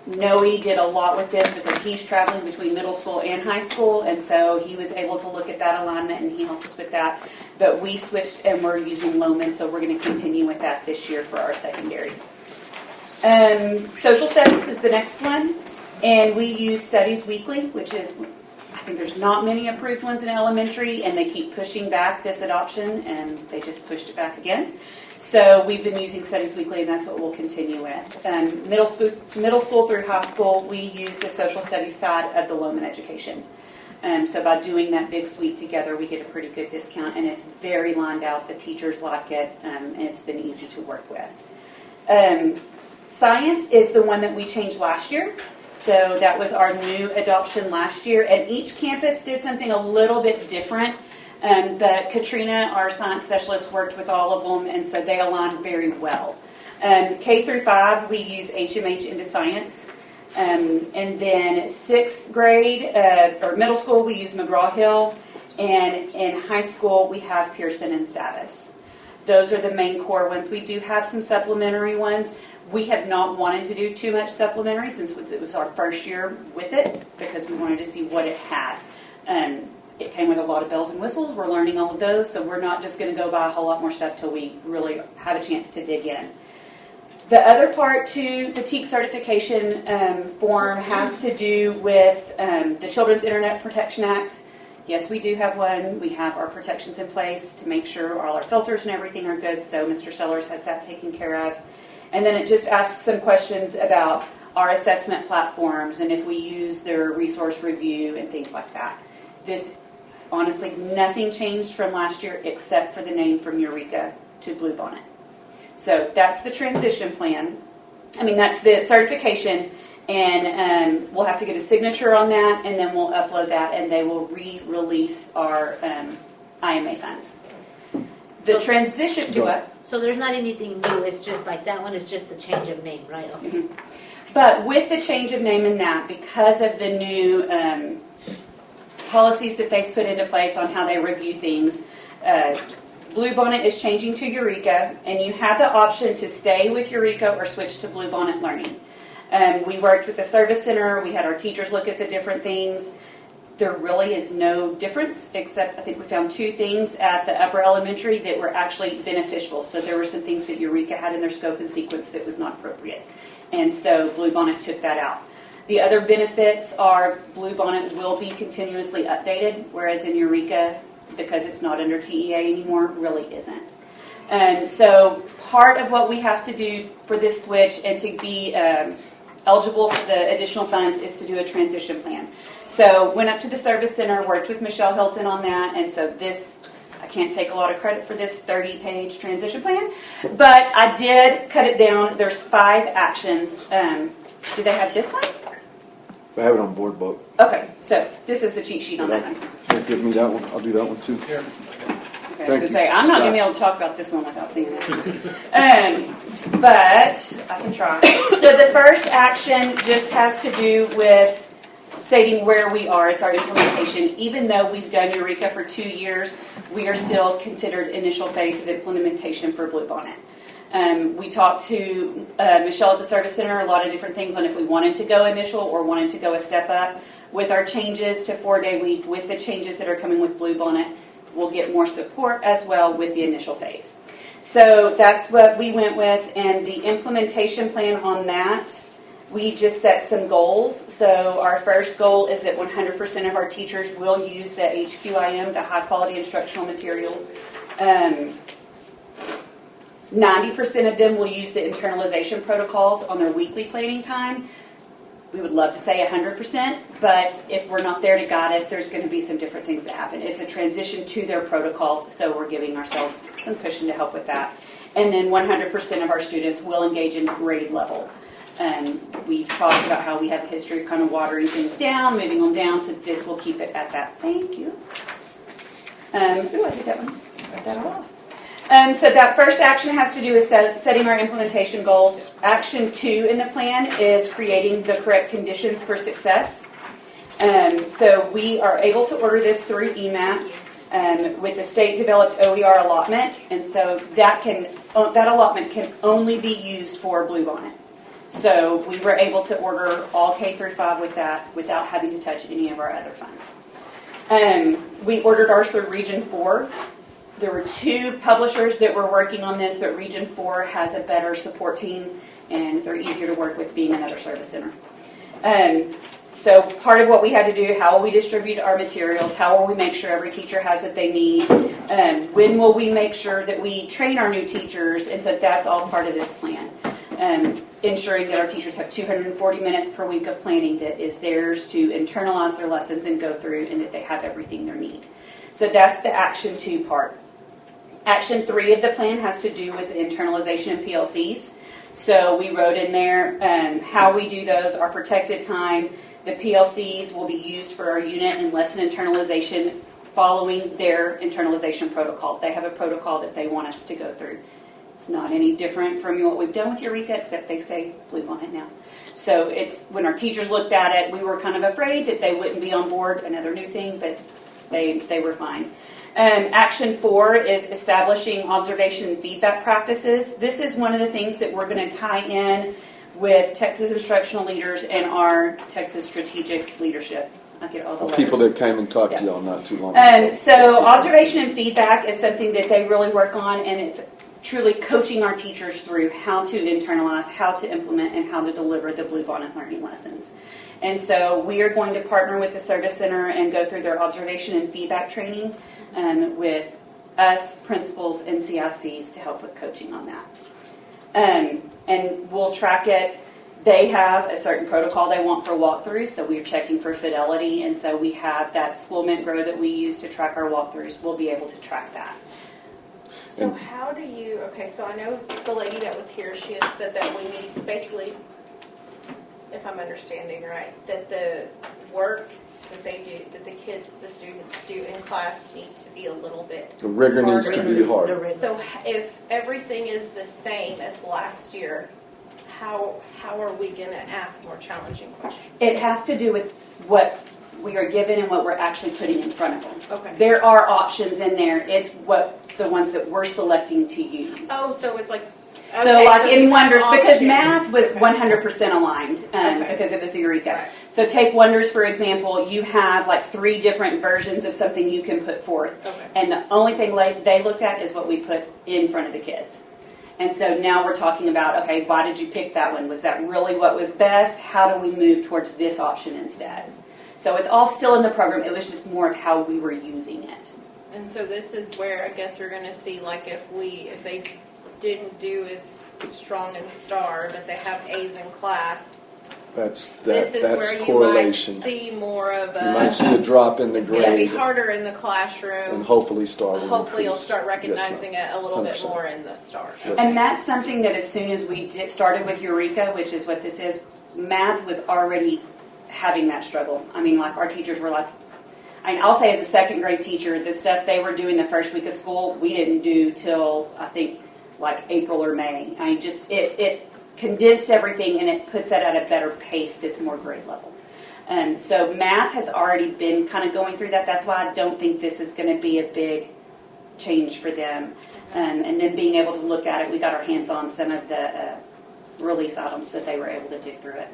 Noe did a lot with this because he's traveling between middle school and high school, and so he was able to look at that alignment, and he helped us with that. But we switched, and we're using Loman, so we're going to continue with that this year for our secondary. Social studies is the next one, and we use Studies Weekly, which is, I think there's not many approved ones in elementary, and they keep pushing back this adoption, and they just pushed it back again. So we've been using Studies Weekly, and that's what we'll continue with. Middle school through high school, we use the social studies side of the Loman Education. So by doing that big suite together, we get a pretty good discount, and it's very lined out. The teachers like it, and it's been easy to work with. Science is the one that we changed last year. So that was our new adoption last year, and each campus did something a little bit different. But Katrina, our science specialist, worked with all of them, and so they aligned very well. K through 5, we use HMH into science. And then 6th grade, or middle school, we use McGraw-Hill. And in high school, we have Pearson and Savvis. Those are the main core ones. We do have some supplementary ones. We have not wanted to do too much supplementary since it was our first year with it, because we wanted to see what it had. It came with a lot of bells and whistles. We're learning all of those, so we're not just going to go buy a whole lot more stuff till we really have a chance to dig in. The other part to the TEAC certification form has to do with the Children's Internet Protection Act. Yes, we do have one. We have our protections in place to make sure all our filters and everything are good, so Mr. Sellers has that taken care of. And then it just asks some questions about our assessment platforms and if we use their resource review and things like that. This, honestly, nothing changed from last year except for the name from Eureka to Bluebonnet. So that's the transition plan. That's the certification, and we'll have to get a signature on that, and then we'll upload that, and they will re-release our IMA funds. The transition to what? So there's not anything new. It's just like that one is just the change of name, right? Okay. Mm-hmm. But with the change of name in that, because of the new policies that they've put into place on how they review things, Bluebonnet is changing to Eureka, and you have the option to stay with Eureka or switch to Bluebonnet Learning. We worked with the service center. We had our teachers look at the different things. there really is no difference, except I think we found 2 things at the upper elementary that were actually beneficial. So there were some things that Eureka had in their scope and sequence that was not appropriate. And so Bluebonnet took that out. The other benefits are Bluebonnet will be continuously updated, whereas in Eureka, because it's not under TEA anymore, really isn't. And so part of what we have to do for this switch and to be eligible for the additional funds is to do a transition plan. So went up to the service center, worked with Michelle Hilton on that, and so this, I can't take a lot of credit for this 30-page transition plan, but I did cut it down. There's 5 actions. Do they have this one? I have it on board book. Okay, so this is the cheat sheet on that one. Can't give me that one. I'll do that one too. Okay, I was Thank going you, to say, I'm not going to be able to talk about this one without seeing it. But I can try. So the first action just has to do with stating where we are. It's our implementation. Even though we've done Eureka for 2 years, we are still considered initial phase of implementation for Bluebonnet. We talked to Michelle at the Service Center a lot of different things on if we wanted to go initial or wanted to go a step up. With our changes to 4-day week, with the changes that are coming with Bluebonnet, we'll get more support as well with the initial phase. So that's what we went with, and the implementation plan on that, we just set some goals. So our first goal is that 100% of our teachers will use the HQIM, the high quality instructional material. 90% of them will use the internalization protocols on their weekly planning time. We would love to say 100%, but if we're not there to guide it, there's going to be some different things that happen. It's a transition to their protocols, so we're giving ourselves some cushion to help with that. And then 100% of our students will engage in grade level. We've talked about how we have a history of kind of watering things down, moving them down, so this will keep it at that. Thank you. I did that one. Write that all off. So that first action has to do with setting our implementation goals. Action 2 in the plan is creating the correct conditions for success. So we are able to order this through EMAT with the state-developed OER allotment, and so that allotment can only be used for Bluebonnet. So we were able to order all K through 5 with that without having to touch any of our other funds. We ordered ours through Region 4. There were 2 publishers that were working on this, but Region 4 has a better support team, and they're easier to work with being another service center. So part of what we had to do, how will we distribute our materials? How will we make sure every teacher has what they need? When will we make sure that we train our new teachers? And so that's all part of this plan. Ensuring that our teachers have 240 minutes per week of planning that is theirs to internalize their lessons and go through, and that they have everything they need. So that's the Action 2 part. Action 3 of the plan has to do with internalization and PLCs. So we wrote in there how we do those, our protected time. The PLCs will be used for our unit and lesson internalization following their internalization protocol. They have a protocol that they want us to go through. It's not any different from what we've done with Eureka, except they say Bluebonnet now. So it's when our teachers looked at it, we were kind of afraid that they wouldn't be on board, another new thing, but they were fine. Action 4 is establishing observation and feedback practices. This is one of the things that we're going to tie in with Texas Instructional Leaders and our Texas Strategic Leadership. I get all the letters. People that came and talked to y'all not too long ago. So observation and feedback is something that they really work on, and it's truly coaching our teachers through how to internalize, how to implement, and how to deliver the Bluebonnet learning lessons. And so we are going to partner with the Service Center and go through their observation and feedback training with us, principals, and CICs to help with coaching on that. And we'll track it. They have a certain protocol they want for walkthroughs, so we're checking for fidelity, and so we have that Schoolmint Grow that we use to track our walkthroughs. We'll be able to track that. So how do you, okay, so I know the lady that was here, she had said that we need, basically, if I'm understanding right, that the work that they do, that the kids, the students do in class need to be a little bit The rigor needs to be hard. So if everything is the same as last year, how are we going to ask more challenging questions? It has to do with what we are given and what we're actually putting in front of them. Okay. There are options in there. It's the ones that we're selecting to use. Oh, so it's like So Okay, like so in you have Wonders, because options. math was Okay. 100% aligned Okay. because it was the Eureka. Right. So take Wonders, for example, you have like 3 different versions of something you can put forth. Okay. And the only thing they looked at is what we put in front of the kids. And so now we're talking about, okay, why did you pick that one? Was that really what was best? How do we move towards this option instead? So it's all still in the program. It was just more of how we were using it. And so this is where I guess we're going to see, like, if they didn't do as strong in STAR, but they have A's in class. That's This is where you correlation. might see more of You might see a. a drop in the It's going to be grade, harder in the and classroom. hopefully STAR will Hopefully, you'll increase. start Yes, recognizing ma'am. it a little bit 100%. more in the STAR. Yes. And that's something that as soon as we started with Eureka, which is what this is, math was already having that struggle. I mean, like our teachers were like, I'll say as a second grade teacher, the stuff they were doing the first week of school, we didn't do till I think like April or May. I mean, just it condensed everything and it puts it at a better pace that's more grade level. And so math has already been kind of going through that. That's why I don't think this is going to be a big change for them. And then being able to look at it, we got our hands on some of the release items so they were able to dig through it.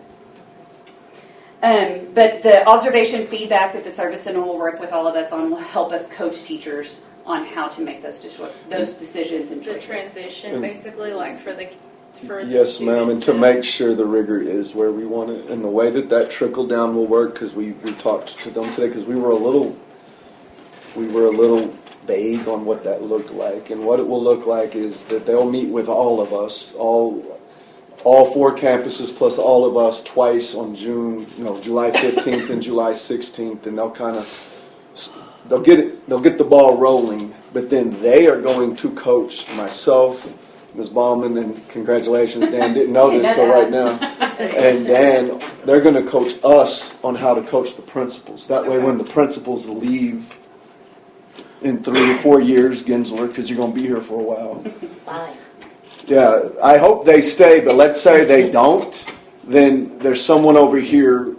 But the observation feedback that the service center will work with all of us on will help us coach teachers on how to make those decisions and The choices. transition, basically, like for the Yes, ma'am, and students to make sure the rigor is where we want it, and the way that trickle down will work, because we talked to them today, because we were a little vague on what that looked like, and what it will look like is that they'll meet with all of us, all 4 campuses plus all of us twice on July 15th and July 16th, and they'll get the ball rolling, but then they are going to coach myself, Ms. Ballman, and congratulations, Dan didn't know this till right now, and Dan, they're going to coach us on how to coach the principals. That way when the principals leave in 3 or 4 years, Gensler, because you're going to be here for a while. Fine. Yeah, I hope they stay, but let's say they don't, then there's someone over here.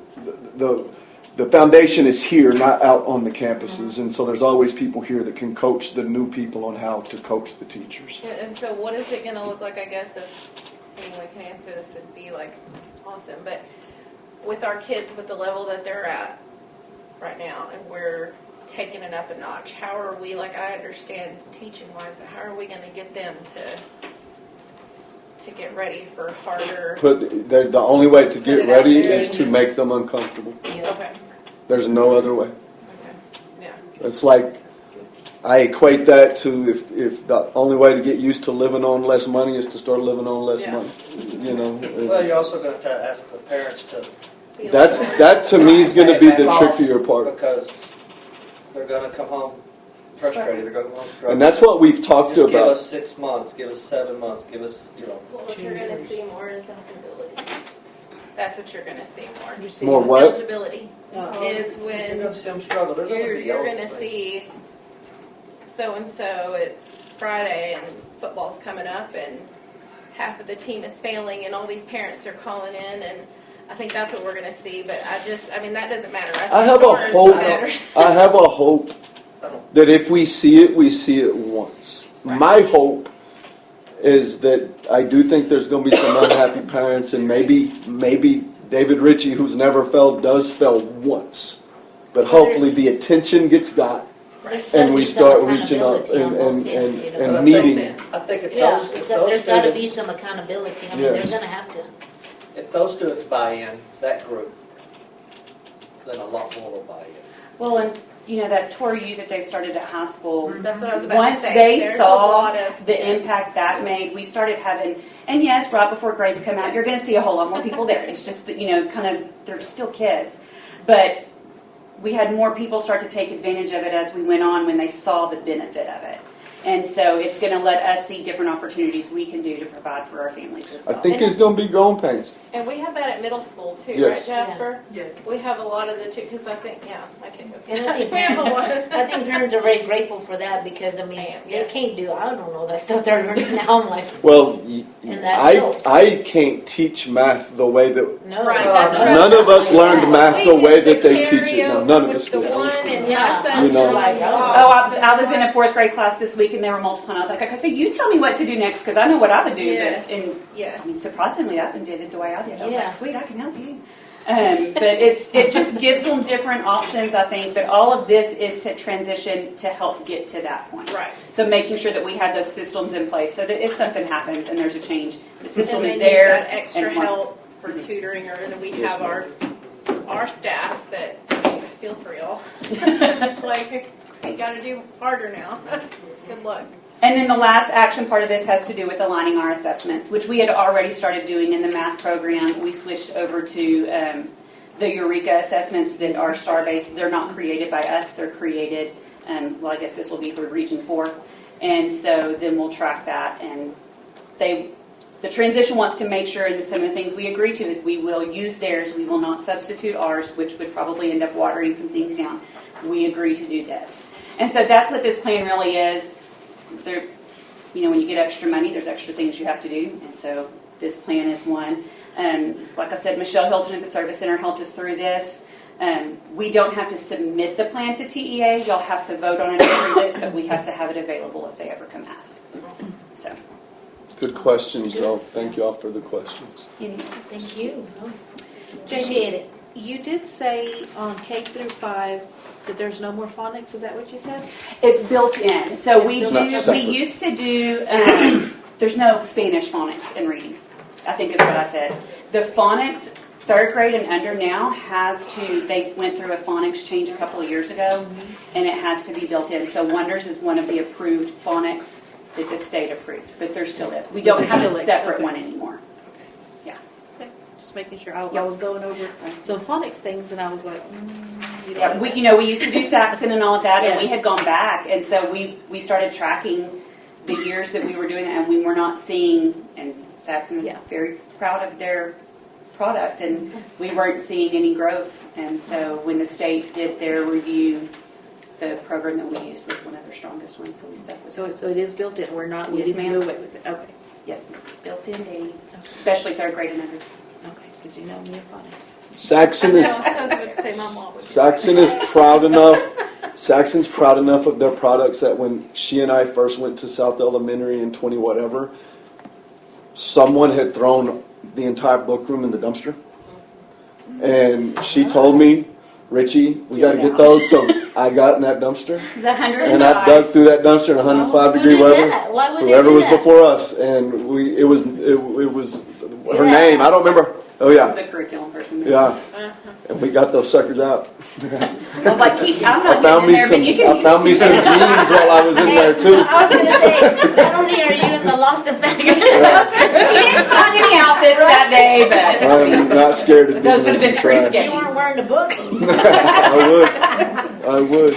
The foundation is here, not out on the campuses, and so there's always people here that can coach the new people on how to coach the teachers. And so what is it going to look like, I guess, if anyone can answer this, would be like awesome. But with our kids, with the level that they're at right now, and we're taking it up a notch, how are we, like I understand teaching-wise, but how are we going to get them to get ready for harder? The only way to Put get it ready out there is and to just- make them uncomfortable. Okay. There's no other way. Okay. Yeah. It's like, I equate that to if the only way to get used to living on less money is to start living on less Yeah. money. Well, you're also going to ask the parents to. That to me is going to be the back off, trickier part. Because they're going to come home frustrated. They're going to come home struggling. And that's what we've talked Just give about. us 6 months. Give us 7 months. Give us, Well, what you're going to see more is eligibility. That's what you're going to see more. More what? Eligibility is They're when going to see them struggle. They're going to be you're going to eligible. see so-and-so, it's Friday and football's coming up and half of the team is failing and all these parents are calling in, and I think that's what we're going to see. But that doesn't matter. I have a hope that if we see it once. Right. My hope is that I do think there's going to be some unhappy parents, and maybe David Ritchie, who's never failed, does fail once. But hopefully the attention gets got, and we start reaching up and meeting. I think if Yeah, those there's got to be students, some accountability. I mean, Yes. they're going to have to. if those students buy in, that group, then a lot more will buy in. Well, and that tour you that they started at high school, That's what I was about once to say. they There's saw a lot of the yes. impact that made, we started having, and yes, right before grades come out, Yes. you're going to see a whole lot more people there. It's just that, kind of, they're still kids. But we had more people start to take advantage of it as we went on when they saw the benefit of it. And so it's going to let us see different opportunities we can do to provide for our families as I well. think it's going to be growing pains. And we have that at at middle school too, Yes. right, Jasper? Yes. We have a lot of the two, because I think, yeah, my kid was. And I think We have a lot parents, of. I think parents are very grateful for that because, I mean, I am, they yes. can't do, I don't know, that stuff they're learning now. I'm like, Well, And that helps. I can't teach math the way that no. Right, that's right. none of us learned Yeah. math We the way did that the they teach it now. carryover None of with us the did. one and Yeah. my son's You know. Like, Oh, I was in a 4th grade class this week, and they were multiplying. I was like, okay, so you tell me what to do next, because I know what I would do. Yes, But, and yes. I mean, surprisingly, that one did it the way I did. I was Yeah. like, sweet, I can help you. But it just gives them different options, I think. But all of this is to transition to help get to that point. Right. So making sure that we have those systems in place, so that if something happens and there's a change, the system And is then there. you've got extra and one- help for tutoring, or and we have our staff that, I feel for y'all. It's like, you gotta do harder now. Good luck. And then the last action part of this has to do with aligning our assessments, which we had already started doing in the math program. We switched over to the Eureka assessments that are STAR-based. They're not created by us. They're created, well, I guess this will be through Region 4. And so then we'll track that. And the transition wants to make sure, and some of the things we agree to is we will use theirs. We will not substitute ours, which would probably end up watering some things down. We agree to do this. And so that's what this plan really is. There, when you get extra money, there's extra things you have to do, and so this plan is one. Like I said, Michelle Hilton at the Service Center helped us through this. We don't have to submit the plan to TEA. Y'all have to vote on it and approve it, but we have to have it available if they ever come ask. So, Good questions, though. Thank you all for the questions. Thank you. Appreciate it. You did say on K through 5 that there's no more phonics. Is that what you said? it's built in. So we It's not we separate. used to do. There's no Spanish phonics in reading, I think is what I said. The phonics, 3rd grade and under now, they went through a phonics change a couple of years ago, and it has to be built in. So Wonders is one of the approved phonics that the state approved, but there still is. We don't have a separate one anymore. Just making sure. I was going over some phonics things, and I was like, you Yeah, know. we used to do Saxon and all of that, and we Yes. had gone back, and so we started tracking the years that we were doing that, and we were not seeing, and Saxon is very proud of their product, and we weren't seeing any growth, and so when the state did their review, the program that we used was one of their strongest ones, so we stuck with it. So it is built in. We're not. We Yes, didn't ma'am. do away with it. Okay. Yes, built in daily, especially 3rd grade and under. Okay. Because you know me and phonics. Saxon I is was about to say my mom would. Saxon is proud enough. Saxon's proud enough of their products that when she and I first went to South Elementary in 20 whatever, someone had thrown the entire book room in the dumpster, and she told me, Richie, we got to get those. So I got in that dumpster, It was 105. and I dug through that dumpster in 105 Who degree did weather. that? Why would they Whoever do was that? before us, and it was her Yeah. name. I don't remember. Oh I yeah, was a curriculum person. yeah. And we got those suckers out. I was like, I'm I not found getting me in there, some. but you can. I found me some jeans while I was in there too. I was going to say, not only are you in the lost and found, We didn't find any outfits that day, but I'm not scared to do those would have been pretty trash. sketchy. you weren't wearing the book. I would.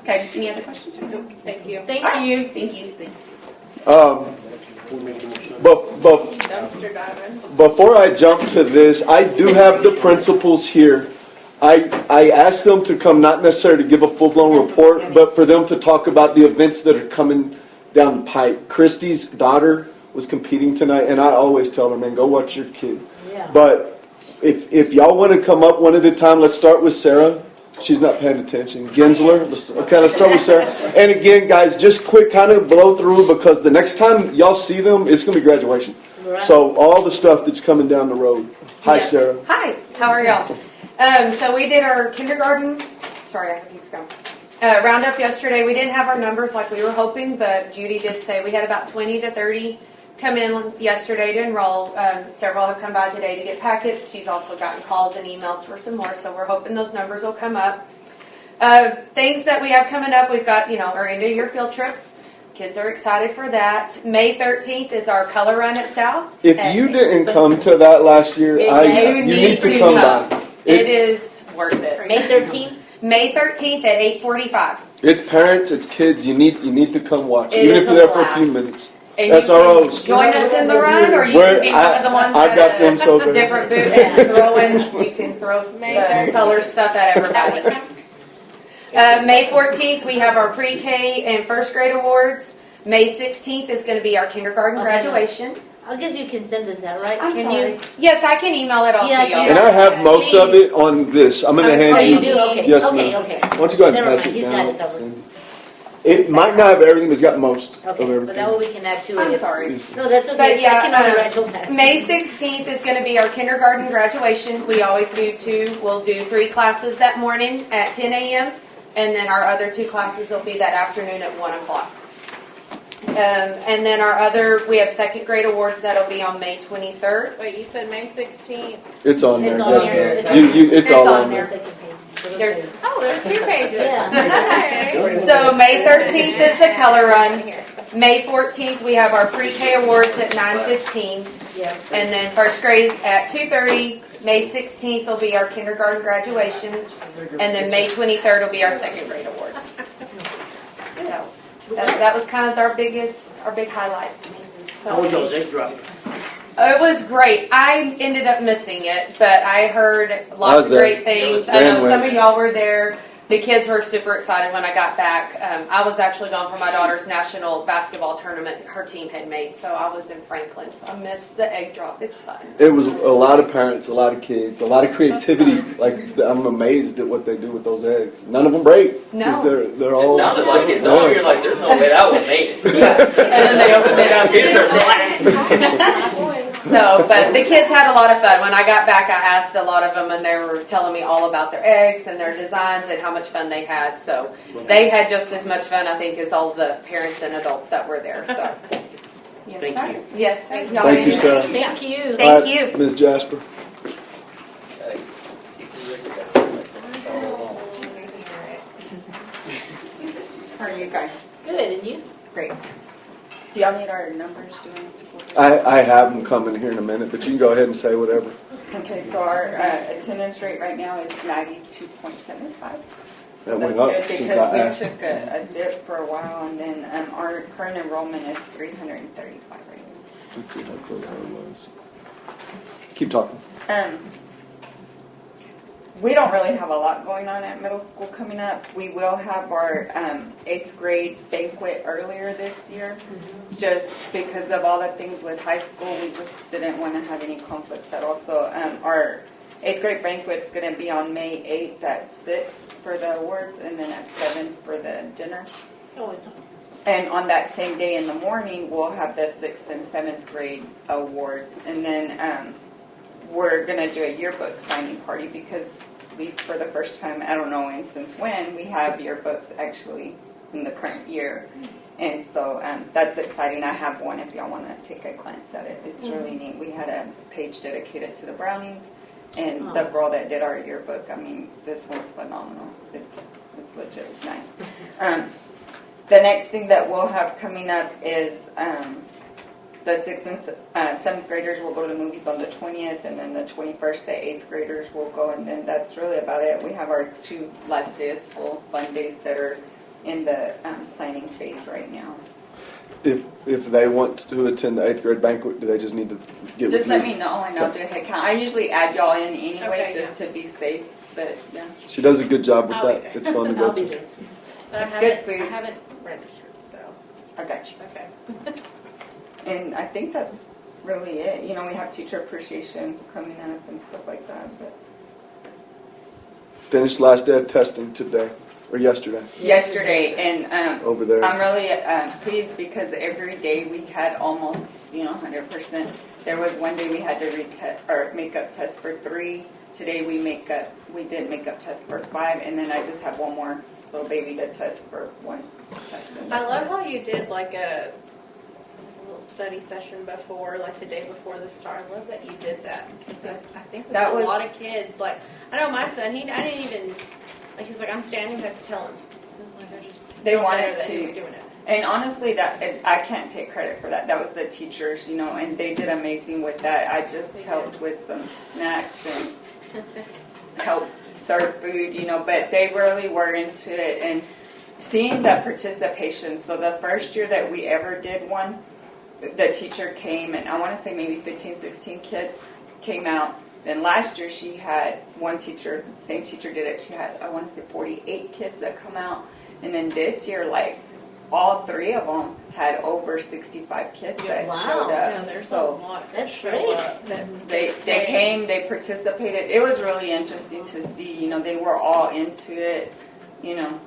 Okay, any other questions? Thank you. Thank you. Thank you. Dumpster diving. Before I jump to this, I do have the principals here. I asked them to come, not necessarily to give a full-blown report, but for them to talk about the events that are coming down the pipe. Christy's daughter was competing tonight, and I always tell her, man, go watch your kid. Yeah. But if y'all want to come up one at a time, let's start with Sarah. She's not paying attention. Gensler. Let's start with Sarah. And again, guys, just quick kind of blow through, because the next time y'all see them, it's going to be graduation. Right. So all the stuff that's coming down the road. Hi, Yes. Sarah. Hi, how are y'all? So we did our kindergarten, sorry, I have these gone. Roundup yesterday. We didn't have our numbers like we were hoping, but Judy did say we had about 20 to 30 come in yesterday to enroll. Several have come by today to get packets. She's also gotten calls and emails for some more, so we're hoping those numbers will come up. Things that we have coming up, we've got, our end of year field trips. Kids are excited for that. May 13th is our color run at South. If you didn't come to that last year, you need to come by. It is worth it. May 13th? May 13th at 8:45. It's parents, it's kids. You need to come watch, It even is if you're a there for a few blast. minutes. And you SROs. can join us in the run, or you Where- can be one of the ones I got them so at a good. different booth and throw in, you can throw the color stuff at everybody. May 14th, we have our pre-K and first grade awards. May 16th is going to be our kindergarten Okay, no. graduation. I guess you can send us that, right? I'm Can sorry. you? Yes, I can email it all Yeah, to y'all. And I have most of it on this. I'm going to Oh, hand you you. do? Okay. Yes, Okay, ma'am. okay. Why don't you go ahead and Never pass mind, it he's down? got it covered. Cindy? It might not have everything, but it's got most of Okay, but everything. that way we can add to it. I'm if- sorry. No, that's okay. But yeah, I can write so fast. May 16th is going to be our kindergarten graduation. We always do two. We'll do 3 classes that morning at 10 a.m. And then our other 2 classes will be that afternoon at 1 o'clock. And then we have second grade awards that'll be on May 23rd. Wait, you said May 16th? It's on there. It's on Yes, there. ma'am. It's all on there. Second page. There's, Oh, there's 2 pages. Yeah. Okay. so May 13th is the color run. May 14th, we have our pre-K awards at 9:15. And then first grade at 2:30. May 16th will be our kindergarten graduations. And then May 23rd will be our second grade awards. So that was kind of our big highlights. How was y'all's egg drop? It was great. I ended up missing it, but I heard I lots was of there. great things. I know Stan some of y'all were there. The kids were super excited when I got back. I was actually gone for my daughter's national basketball tournament her team had made, so I was in Franklin. So I missed the egg drop. It's fun. It was a lot of parents, a lot of kids, a lot of creativity. Like I'm amazed at what they do with those eggs. None of them break. No. 'Cause they're It all. sounded like it. Some of you are like, there's no way that would make it. And then they opened it up. Kids are black. So, but the kids had a lot of fun. When I got back, I asked a lot of them, and they were telling me all about their eggs and their designs and how much fun they had. So they had just as much fun, I think, as all the parents and adults that were there. So, yes, Thank sir. you. Yes, y'all Thank you, may- Sarah. Thank you. Thank you. Ms. Jasper. How are you guys? Good, and you? Great. Do y'all need our numbers doing school? I have them coming here in a minute, but you can go ahead and say whatever. Okay, so our attendance rate right now is 92.75. That went That's up good since because I we asked. took a dip for a while, and then our current enrollment is 335 right now. Let's see how close that was. Keep talking. We don't really have a lot going on at middle school coming up. We will have our 8th grade banquet earlier this year. Just because of all the things with high school, we just didn't want to have any conflicts at all. So our 8th grade banquet's going to be on May 8th at 6 for the awards, and then at 7 for the dinner. And on that same day in the morning, we'll have the 6th and 7th grade awards. And then we're going to do a yearbook signing party because we, for the first time, I don't know since when, we have yearbooks actually in the current year. And so that's exciting. I have one if y'all want to take a glance at it. It's really neat. We had a page dedicated to the Brownings. And the girl that did our yearbook, I mean, this one's phenomenal. It's legit. It's nice. The next thing that we'll have coming up is the 6th and 7th graders will go to the movies on the 20th, and then the 21st, the 8th graders will go, and then that's really about it. We have our 2 last days, full fun days that are in the planning phase right now. If they want to attend the 8th grade banquet, do they just need to get Just with let you? me know, and I'll do a head count. I usually add y'all in anyway, Okay, just to be safe, but yeah. She does a good job with I'll be that. there. It's fun to go I'll be to. there. But It's good food. I haven't registered, so. I got you. Okay. And I think that's really it. You know, we have teacher appreciation coming up and stuff like that. But Finished last day of testing today, or yesterday, yesterday, and over there. I'm really pleased because every day we had almost 100%. There was one day we had to makeup test for 3. Today we did makeup test for 5, and then I just have one more little baby to test for 1 test. I love how you did like a little study session before, like the day before the star. I love that you did that. 'Cause I think That with was- a lot of kids, like, I know my son, I didn't even, like, he was like, I'm standing, I have to tell him. I was like, I just They felt wanted better that to- he was doing it. And honestly, I can't take credit for that. That was the teachers, and they did amazing with that. I just helped with some snacks and helped serve food, but they really were into it. And seeing the participation, so the first year that we ever did one, the teacher came, and I want to say maybe 15, 16 kids came out. Then last year she had one teacher, same teacher did it. She had, I want to say 48 kids that come out. And then this year, like all three of them had over 65 kids that Wow. showed up. Yeah, there's so a lot that That's show great. up that they stay. came, they participated. It was really interesting to see. You know, they were all into it. You know.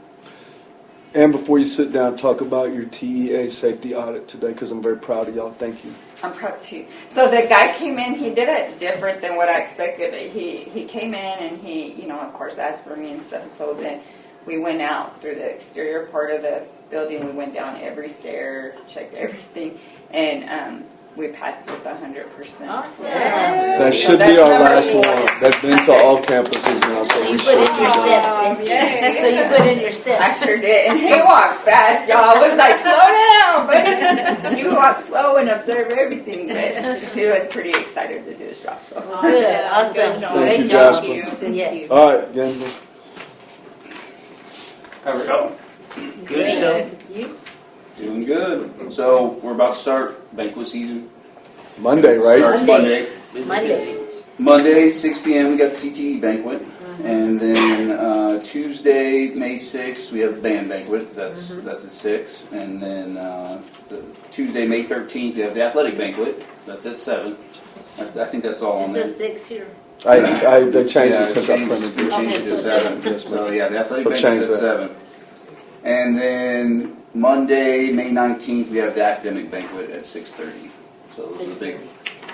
And before you sit down, talk about your TEA safety audit today, because I'm very proud of y'all. Thank you. I'm proud too. So the guy came in, he did it different than what I expected. He came in and he, you know, of course asked for me and stuff. So then we went out through the exterior part of the building. We went down every stair, checked everything, and we passed with 100%. Awesome. That should be our last one. That's been to all campuses now, so So we you should put do in your that. steps. So you put in your steps. I sure did. And he walked fast, y'all. I was like, slow down. But he walked slow and observed everything. But he was pretty excited to do his job. So. Good, awesome. Good job. Thank Great you, job. Jasper. Yes. All right, Gensler. How we go? Great. Good. You? Doing good. So we're about to start banquet season. Monday, right? Starts Monday. Monday. Monday. Monday, 6 p.m. we got the CTE banquet. And then Tuesday, May 6th, we have the band banquet. That's at 6. And then Tuesday, May 13th, we have the athletic banquet. That's at 7. I think that's all on It there. says 6 here. They changed it since I changed- printed they this. changed it to Okay, so 7. Yes, So ma'am. yeah, the athletic So banquet's change at that. 7. And then Monday, May 19th, we have the academic banquet at 6:30. So those are the big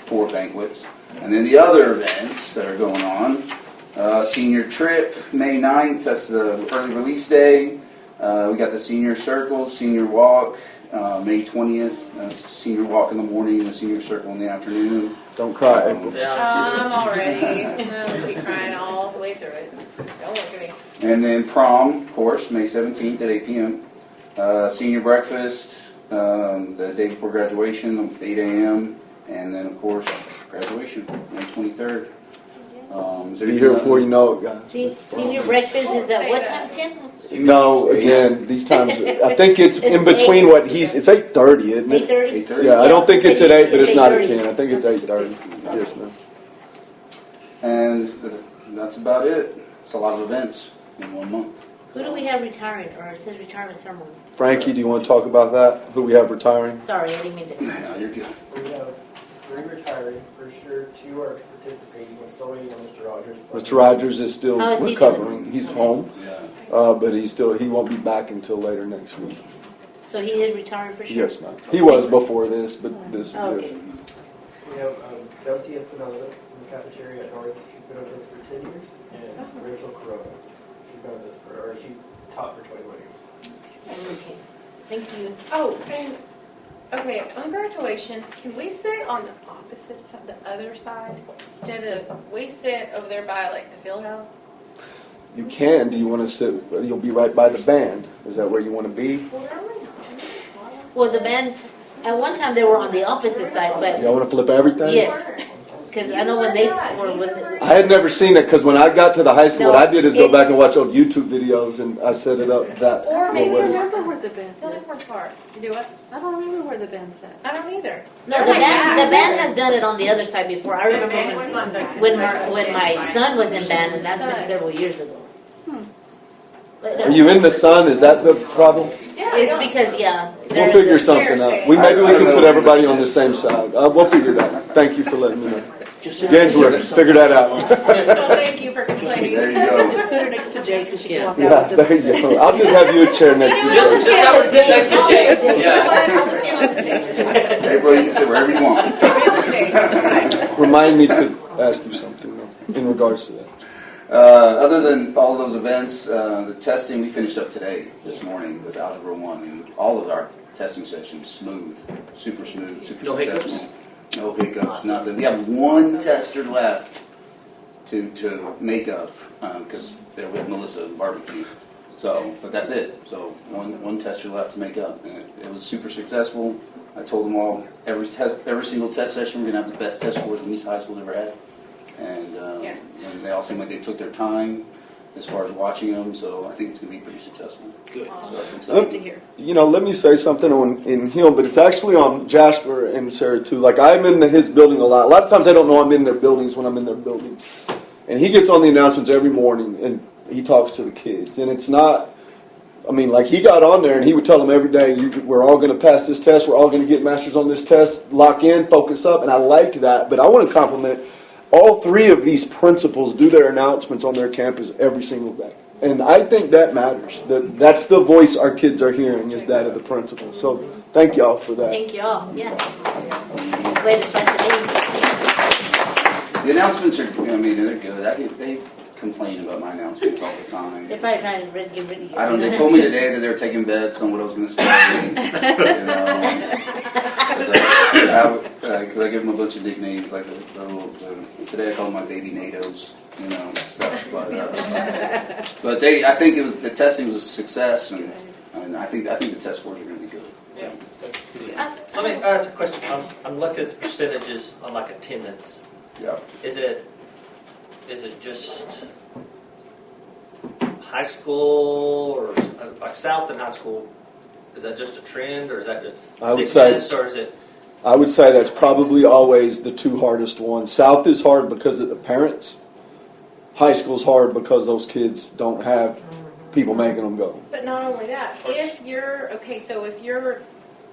4 banquets. And then the other events that are going on, senior trip, May 9th, that's the early release day. We got the senior circle, senior walk, May 20th, senior walk in the morning and the senior circle in the afternoon. Don't cry, April. I'm already. I'll be crying all the way through it. Don't look at me. And then prom, of course, May 17th at 8 p.m. Senior breakfast, the day before graduation, 8 a.m. And then, of course, graduation, May 23rd. Be here before you know it, guys. Senior breakfast is at what time, 10? No, again, these times, I think it's in between what it's 8:30, isn't it? 8:30? 8:30? Yeah, I don't think it's at 8, but it's not at 8:30. 10. I think it's 8:30. Yes, ma'am. And that's about it. It's a lot of events in 1 month. Who do we have retiring, or it says retirement ceremony? Frankie, do you want to talk about that? Who we have retiring? Sorry, I didn't mean to. No, you're good. We have 3 retiring, for sure. 2 are participating. We're still waiting on Mr. Rogers. Mr. Rogers is still How is he recovering. He's home, Yeah. but he won't be back until later next week. So he is retiring for sure? Yes, ma'am. He was before this, but this Oh, is. okay. We have Josie Espinoza in the cafeteria at North. She's been with us for 10 years. And Rachel Corona. She's been with us she's taught for 21 years. Okay. Thank you. Oh, and okay, on graduation, can we sit on the opposite side, the other side, instead of we sit over there by like the field house? You can. Do you want to sit? You'll be right by the band. Is that where you want to be? Well, the band, at one time they were on the opposite side, but Y'all want to flip everything? yes. Because I know when they were with the, I had never seen it because when I got to the high school, No, what I did is go it- back and watch old YouTube videos, and I set it up that Or maybe way. remember where the band Field is. house part. You do what? I don't remember where the band's at. I don't either. no, the band has done it on the other side before. I remember when my son was in band, and that's been several years ago. But, Are you in the sun? Is that the problem? Yeah, It's because, We'll figure something out. Maybe we can put everybody on the same side. We'll figure that out. Thank you for letting me know. Gensler, figure that out. So thank you for complaining. There you go. Just put her next to Jake and she can walk Yeah, out with there you go. I'll just have you a chair next to Just you. have her sit next to Jake. You know what? I'll just stand on the stage. April, you can sit wherever you want. I'll be on the stage. That's fine. Remind me to ask you something though, in regards to that. Other than all those events, the testing we finished up today, this morning, with Algebra 1. And all of our testing sessions smooth, super smooth, super No successful. hiccups? No hiccups, nothing. We have one tester left to make up because they're with Melissa and barbecue. So, but that's it. So one tester left to make up, and it was super successful. I told them all every single test session we're gonna have the best test scores Lemisa High School ever had, and Yes. and they all seemed like they took their time. as far as watching them. So I think it's going to be pretty successful. Good. So that's Good exciting. to hear. Let me say something in him, but it's actually on Jasper and Sarah too. Like, I'm in his building a lot. A lot of times I don't know I'm in their buildings when I'm in their buildings. And he gets on the announcements every morning and he talks to the kids. And it's not, like he got on there and he would tell them every day, we're all going to pass this test. We're all going to get masters on this test. Lock in, focus up. And I liked that. But I want to compliment all 3 of these principals do their announcements on their campus every single day. And I think that matters. That's the voice our kids are hearing, is that of the principal. So thank y'all for that. Thank you all. Yeah. Way to start the day. The announcements are, they're good. They complain about my announcements all the time. They're probably trying to get rid of you. I don't. They told me today that they were taking bets on what I was going to say. Because I give them a bunch of nicknames, like today I called them my baby NATOs, stuff. But I think the testing was a success, and I think the test scores are going to be good. Yeah. Let me ask a question. I'm looking at the percentages on like attendance. Yeah. Is it just high school or like South and high school? Is that just a trend, or is that just sickness, or is it? I would say that's probably always the 2 hardest ones. South is hard because of the parents. High school's hard because those kids don't have people making them go. But not only that, if you're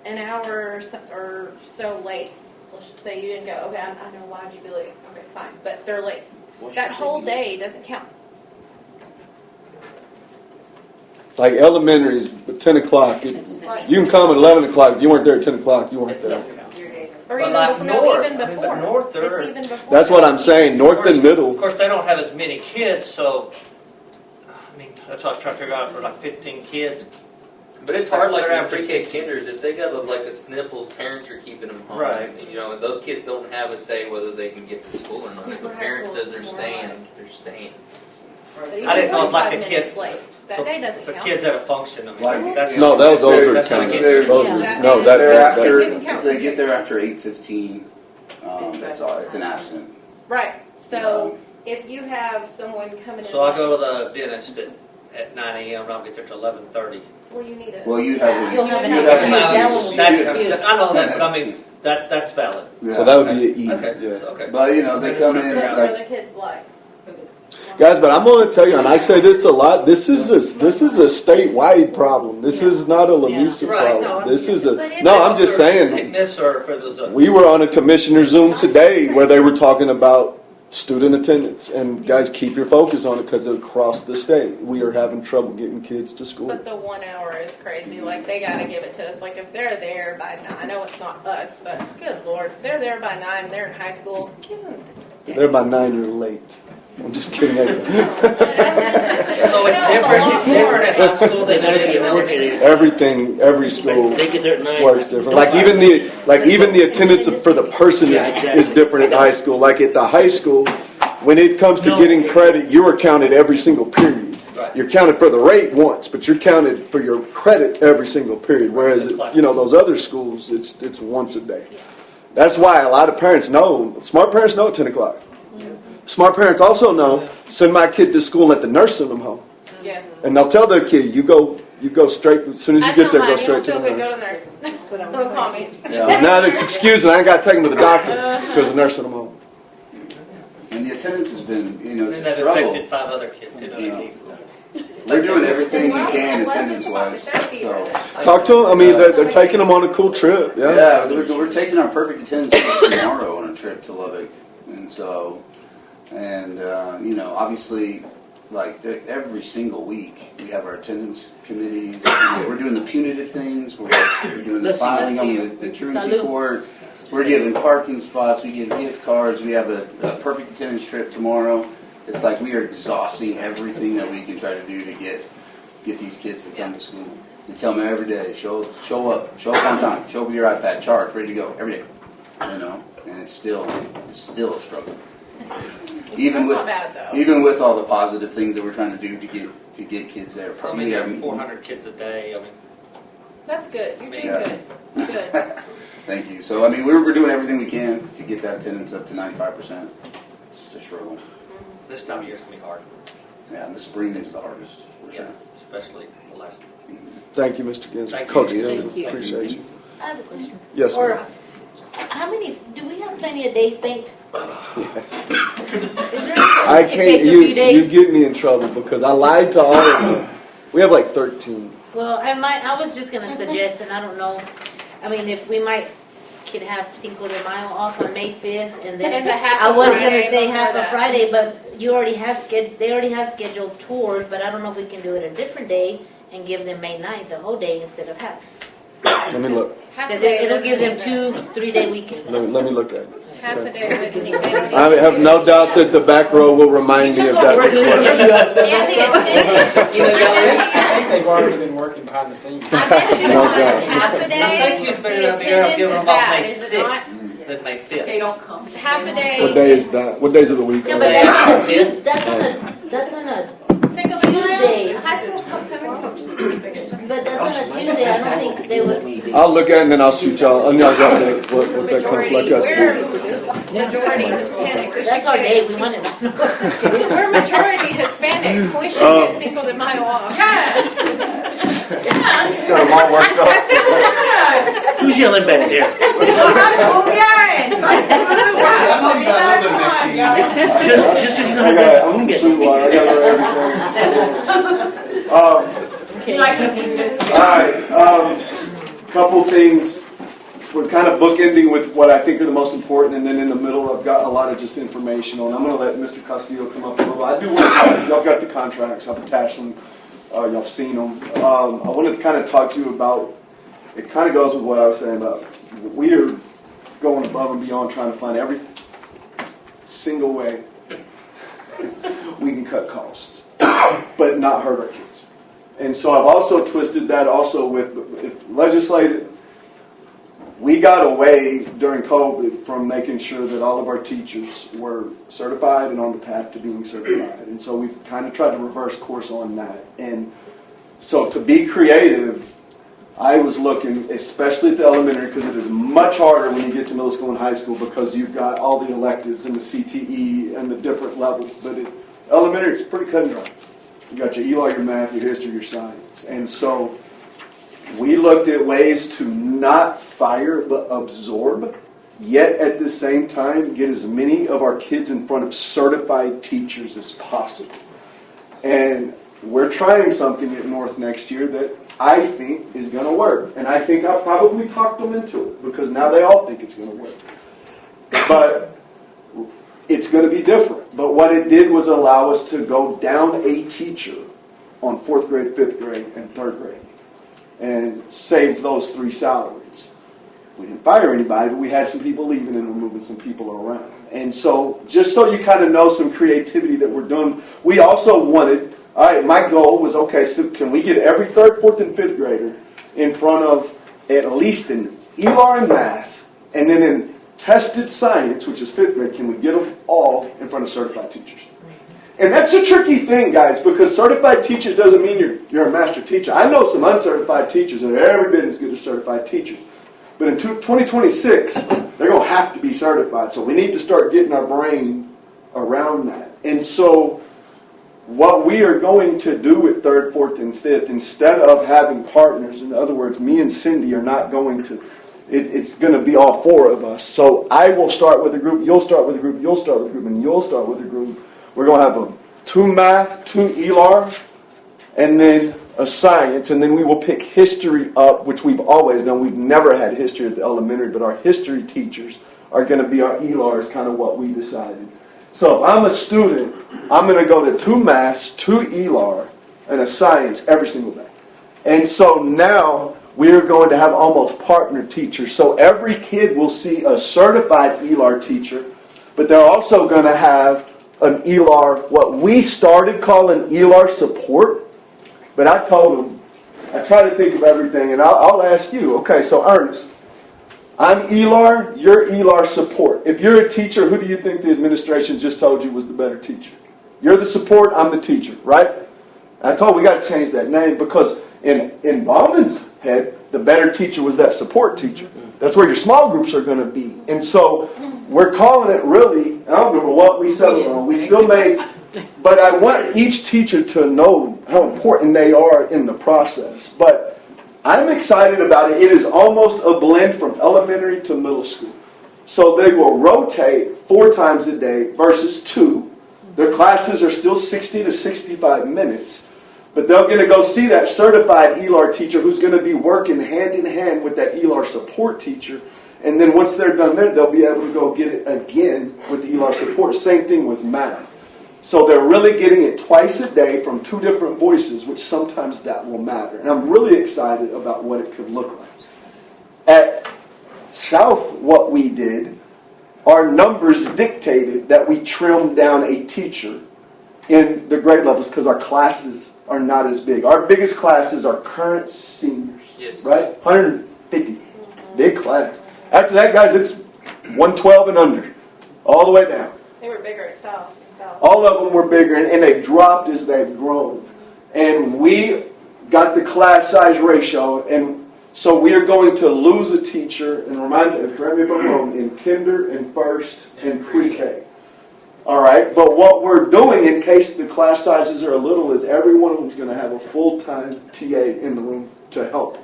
an hour or so late, let's just say you didn't go, okay, I know why'd you be late. Okay, fine, but they're late. That whole day doesn't count. Like elementary is 10 o'clock. You can come at 11 o'clock. If you weren't there at 10 o'clock, you weren't there. Or But even like before. North, No, I even mean, before. but North, It's even before. That's what I'm saying. North and middle. Of course, they don't have as many kids, so that's what I was trying to figure out. Like 15 kids. But it's hard, like They're in after pre-K kinders, if they got like a sniffles, parents are keeping them home. Right. And those kids don't have a say whether they can get to school or not. If the parent says they're staying, they're staying. But I didn't know if like a 45 kid, minutes late. That day doesn't if a count. kid's at a function, that's No, those are that's gonna counted. get you. Those are, no, If they're that if they get there after 8:15, that's all. It's an absent. Right. So if you have someone coming in. So I go to the dentist at 9 a.m. and I'll get there till 11:30. Well, you need a. Well, you have. You'll have an you excuse. have- That one will be That's, excused. I know that, but I mean, that's valid. So that would be an E. Okay. Yes. Okay. But they come in What like are the kids like? Guys, but I'm going to tell you, and I say this a lot. This is a statewide problem. This is not a Lamesa Right. problem. This is a. But No, I'm just saying. Sickness or if it was a. We were on a commissioner Zoom today where they were talking about student attendance, and guys, keep your focus on it because across the state we are having trouble getting kids to school. But the 1 hour is crazy. Like, they got to give it to us. Like, if they're there by 9, I know it's not us, but good Lord. If they're there by 9 and they're in high school, give them the day. They're by 9 years late. I'm just kidding. So it's different. It's different at high school than it is in elementary. Everything, every school They get there at 9. works different. Like even the attendance for the person is different at high school. Like at the high school, when it comes to getting credit, you are counted every single period. Right. You're counted for the rate once, but you're counted for your credit every single period. Whereas those other schools, it's once a day. That's why a lot of parents know. Smart parents know at 10 o'clock. Smart parents also know, send my kid to school and let the nurse send them home. Yes. And they'll tell their kid, you go straight, as soon as you get there, go straight to the Go nurse. to the nurse. That's what I'm They'll call me. Now it's excused and I ain't got to take them to the doctor because the nurse sent them home. And the attendance has been, it's And a that struggle. affected 5 other kids. We're doing everything we can And attendance about the wise. therapy or the- Talk to them. I mean, they're taking them on a cool trip. Yeah. Yeah, we're taking our perfect attendance tomorrow on a trip to Lubbock, and so, obviously, like every single week we have our attendance committees. We're doing the punitive things. We're doing the filing on the truancy court. We're giving parking spots. We give gift cards. We have a perfect attendance trip tomorrow. It's like we are exhausting everything that we can try to do to get these kids to come to school. We tell them every day, show up on time, show up with your iPad, charge, ready to go, every day. And it's still a struggle. Even That's not bad, though. even with all the positive things that we're trying to do to get kids there. I mean, you have 400 kids a day. I mean, That's good. You're doing Yeah. good. It's good. Thank you. So we're doing everything we can to get that attendance up to 95%. It's just a struggle. this time of year is going to be hard. Yeah, and the spring is the hardest, for sure. Especially the last. Thank you, Mr. Ginsburg. Thank you. Coach Thank Ginsburg, you. appreciate you. I have a question. Yes, Or, ma'am. how many, do we have plenty of days banked? Yes. Is there I it can't, take a you few days? get me in trouble because I lied to all of them. We have like 13. Well, I was just gonna suggest, and I don't know, I mean, if we could have Cinco de Mayo off on May 5th, and then And the half I of was Friday gonna say before half of that. Friday, but they already have scheduled tours, but I don't know if we can do it a different day and give them May 9th, the whole day instead of half. Let me look. Because it'll give them 2-3-day weekends. Let me look at it. Half a day wouldn't even. I have no doubt that the back row will remind me of that request. And the attendance. I think they've already been working behind the scenes. I bet you No on doubt. half a I day, think you'd the better be able to attendance give is them off May bad, is it not? 6th than May 5th. They don't come. Half a day. What day is that? What days of the week? Yeah, are but they? that's on a Cinco de Tuesday. Mayo, high school's homecoming. But that's on a Tuesday. I don't think they would. I'll look at it and then I'll shoot y'all. I'll update what that comes like us. We're majority Hispanic. We That's should our get- day. We want it. We're majority Hispanic. We should get Cinco de Mayo off. Yes. Got them all worked up. Who's yelling back there? Just so you know I how got to I'm get Sweetwater. I got everything. All right. Couple things. We're kind of bookending with what I think are the most important, and then in the middle, I've got a lot of just information on. I'm going to let Mr. Castillo come up a little. I do want to. Y'all got the contracts. I've attached them. Y'all have seen them. I wanted to kind of talk to you about. It kind of goes with what I was saying about. We are going above and beyond trying to find every single way we can cut costs, but not hurt our kids. And so I've also twisted that also with if legislative. We got away during COVID from making sure that all of our teachers were certified and on the path to being certified. And so we've kind of tried to reverse course on that. And so to be creative, I was looking, especially at the elementary, because it is much harder when you get to middle school and high school because you've got all the electives and the CTE and the different levels. But elementary, it's pretty cut and dry. You got your ELA, your math, your history, your science. And so we looked at ways to not fire but absorb, yet at the same time get as many of our kids in front of certified teachers as possible. And we're trying something at North next year that I think is going to work. And I think I probably talked them into it because now they all think it's going to work. But it's going to be different. But what it did was allow us to go down a teacher on 4th grade, 5th grade, and 3rd grade. And save those 3 salaries. We didn't fire anybody, but we had some people leaving and we're moving some people around. And so, just so you kind of know some creativity that we're doing, we also wanted, all right, my goal was, okay, so can we get every 3rd, 4th, and 5th grader in front of at least an ELAR in math, and then in tested science, which is 5th grade, can we get them all in front of certified teachers? And that's a tricky thing, guys, because certified teachers doesn't mean you're a master teacher. I know some uncertified teachers that are every bit as good as certified teachers. But in 2026, they're going to have to be certified. So we need to start getting our brain around that. And so what we are going to do with 3rd, 4th, and 5th, instead of having partners, in other words, me and Cindy are not going to, it's going to be all 4 of us. So I will start with a group, you'll start with a group, you'll start with a group, and you'll start with a group. We're going to have 2 math, 2 ELAR, and then a science, and then we will pick history up, which we've always done. We've never had history at the elementary, but our history teachers are going to be our ELARs, kind of what we decided. So if I'm a student, I'm going to go to 2 maths, 2 ELAR, and a science every single day. And so now we're going to have almost partner teachers. So every kid will see a certified ELAR teacher, but they're also going to have an ELAR, what we started calling ELAR support. But I told them, I try to think of everything, and I'll ask you, okay, so Ernest, I'm ELAR, you're ELAR support. If you're a teacher, who do you think the administration just told you was the better teacher? You're the support, I'm the teacher, right? I told we got to change that name because in Bauman's head, the better teacher was that support teacher. That's where your small groups are going to be. And so we're calling it really, I don't remember what we settled on. We still made but I want each teacher to know how important they are in the process. But I'm excited about it. It is almost a blend from elementary to middle school. So they will rotate 4 times a day versus 2. Their classes are still 60 to 65 minutes. But they're going to go see that certified ELAR teacher who's going to be working hand in hand with that ELAR support teacher. And then once they're done there, they'll be able to go get it again with the ELAR support. Same thing with math. So they're really getting it twice a day from 2 different voices, which sometimes that will matter. And I'm really excited about what it could look like. At South, what we did, our numbers dictated that we trimmed down a teacher in the grade levels because our classes are not as big. Our biggest classes are current seniors, Yes. right? 150, big class. After that, guys, it's 112 and under, all the way down. They were bigger at South. All of them were bigger, and they've dropped as they've grown. And we got the class size ratio, and so we are going to lose a teacher, and correct me if I'm wrong, in kinder and first and pre-K. All right, but what we're doing in case the class sizes are little is every one of them is going to have a full-time TA in the room to help.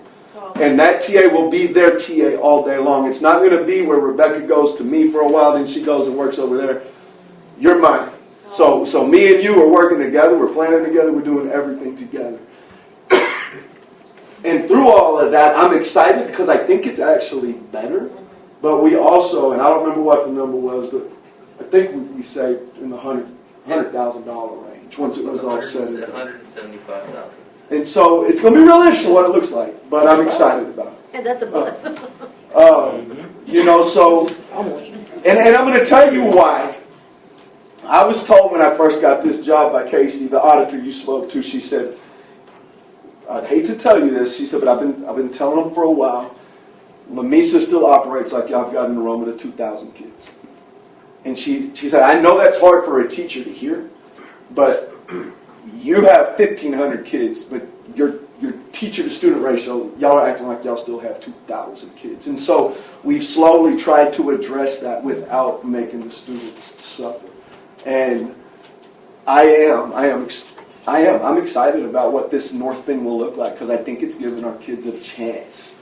And that TA will be their TA all day long. It's not going to be where Rebecca goes to me for a while, then she goes and works over there. You're mine. So me and you are working together. We're planning together. We're doing everything together. And through all of that, I'm excited because I think it's actually better. But we also, and I don't remember what the number was, but I think we saved in the $100,000 range once it was all said and done. $175,000. And so it's going to be real interesting what it looks like. But I'm excited about it. And that's a bus. You know, so, and I'm going to tell you why. I was told when I first got this job by Casey, the auditor you spoke to, she said, I'd hate to tell you this, she said, but I've been telling them for a while, Lamesa still operates like y'all have got an enrollment of 2,000 kids. And she said, I know that's hard for a teacher to hear, but you have 1,500 kids, but your teacher-to-student ratio, y'all are acting like y'all still have 2,000 kids. And so we've slowly tried to address that without making the students suffer. And I'm excited about what this North thing will look like because I think it's giving our kids a chance.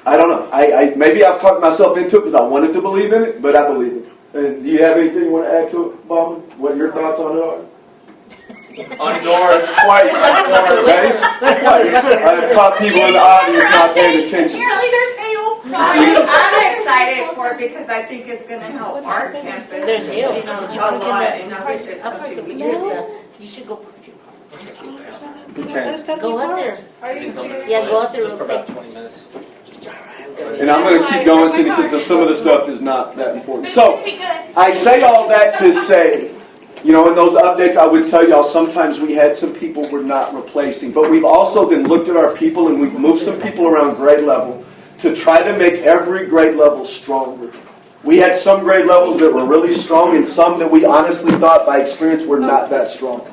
I don't know. Maybe I've talked myself into it because I wanted to believe in it, but I believe it. And do you have anything you want to add to it, Bob? What your thoughts on it are? On Doris, Twice. I have caught people in the audience not paying attention. Apparently there's hail. I'm excited for it because I think it's going to help our campus. There's hail. You know, Did you a park lot, in and the I wish it's something we could do. You should go park your car. You can. Go out there. Yeah, go out there real Just for about quick. 20 minutes. And I'm going to keep going, Cindy, because some of the stuff is not that important. So, I say all that to say, you know, in those updates, I would tell y'all sometimes we had some people we're not replacing. But we've also then looked at our people and we've moved some people around grade level to try to make every grade level stronger. We had some grade levels that were really strong and some that we honestly thought by experience were not that strong.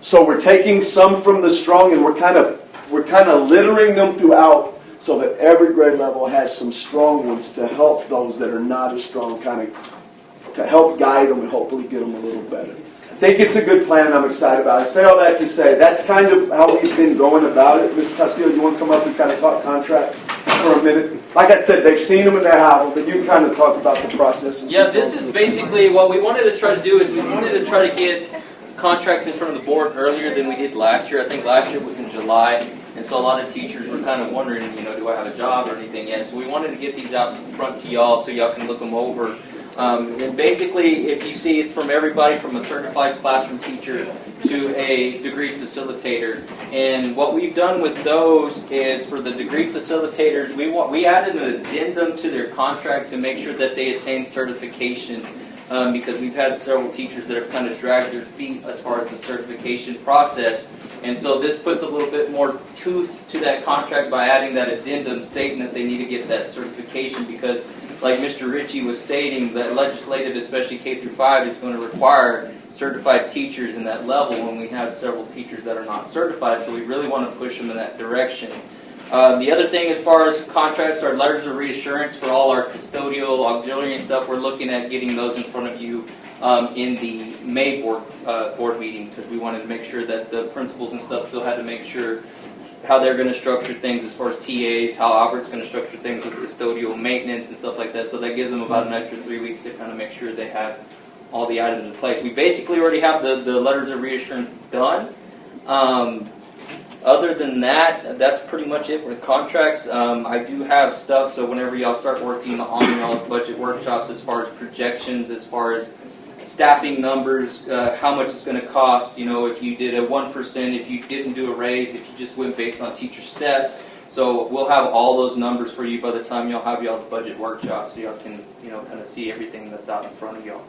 So we're taking some from the strong and we're kind of littering them throughout so that every grade level has some strong ones to help those that are not as strong, kind of to help guide them and hopefully get them a little better. I think it's a good plan and I'm excited about it. I say all that to say that's kind of how we've been going about it. Mr. Castillo, you want to come up and kind of talk contracts for a minute? Like I said, they've seen them in their house, but you can kind of talk about the process. Yeah, this is basically what we wanted to try to do is we wanted to try to get contracts in front of the board earlier than we did last year. I think last year was in July, and so a lot of teachers were kind of wondering, you know, do I have a job or anything yet? So we wanted to get these out in front to y'all so y'all can look them over. And basically, if you see, it's from everybody from a certified classroom teacher to a degree facilitator. And what we've done with those is for the degree facilitators, we added an addendum to their contract to make sure that they attain certification. Because we've had several teachers that have kind of dragged their feet as far as the certification process. And so this puts a little bit more tooth to that contract by adding that addendum stating that they need to get that certification because, like Mr. Ritchie was stating, that legislative, especially K through 5, is going to require certified teachers in that level when we have several teachers that are not certified. So we really want to push them in that direction. The other thing as far as contracts are letters of reassurance for all our custodial, auxiliary and stuff. We're looking at getting those in front of you in the May board meeting, because we wanted to make sure that the principals and stuff still had to make sure how they're going to structure things as far as TAs, how Albert's going to structure things with custodial maintenance and stuff like that. So that gives them about an extra 3 weeks to kind of make sure they have all the items in place. We basically already have the letters of reassurance done. Other than that, that's pretty much it for the contracts. I do have stuff, so whenever y'all start working on y'all's budget workshops, as far as projections, as far as staffing numbers, how much it's going to cost, if you did a 1%, if you didn't do a raise, if you just went based on teacher step. So we'll have all those numbers for you by the time y'all have y'all's budget workshop, so y'all can, kind of see everything that's out in front of y'all.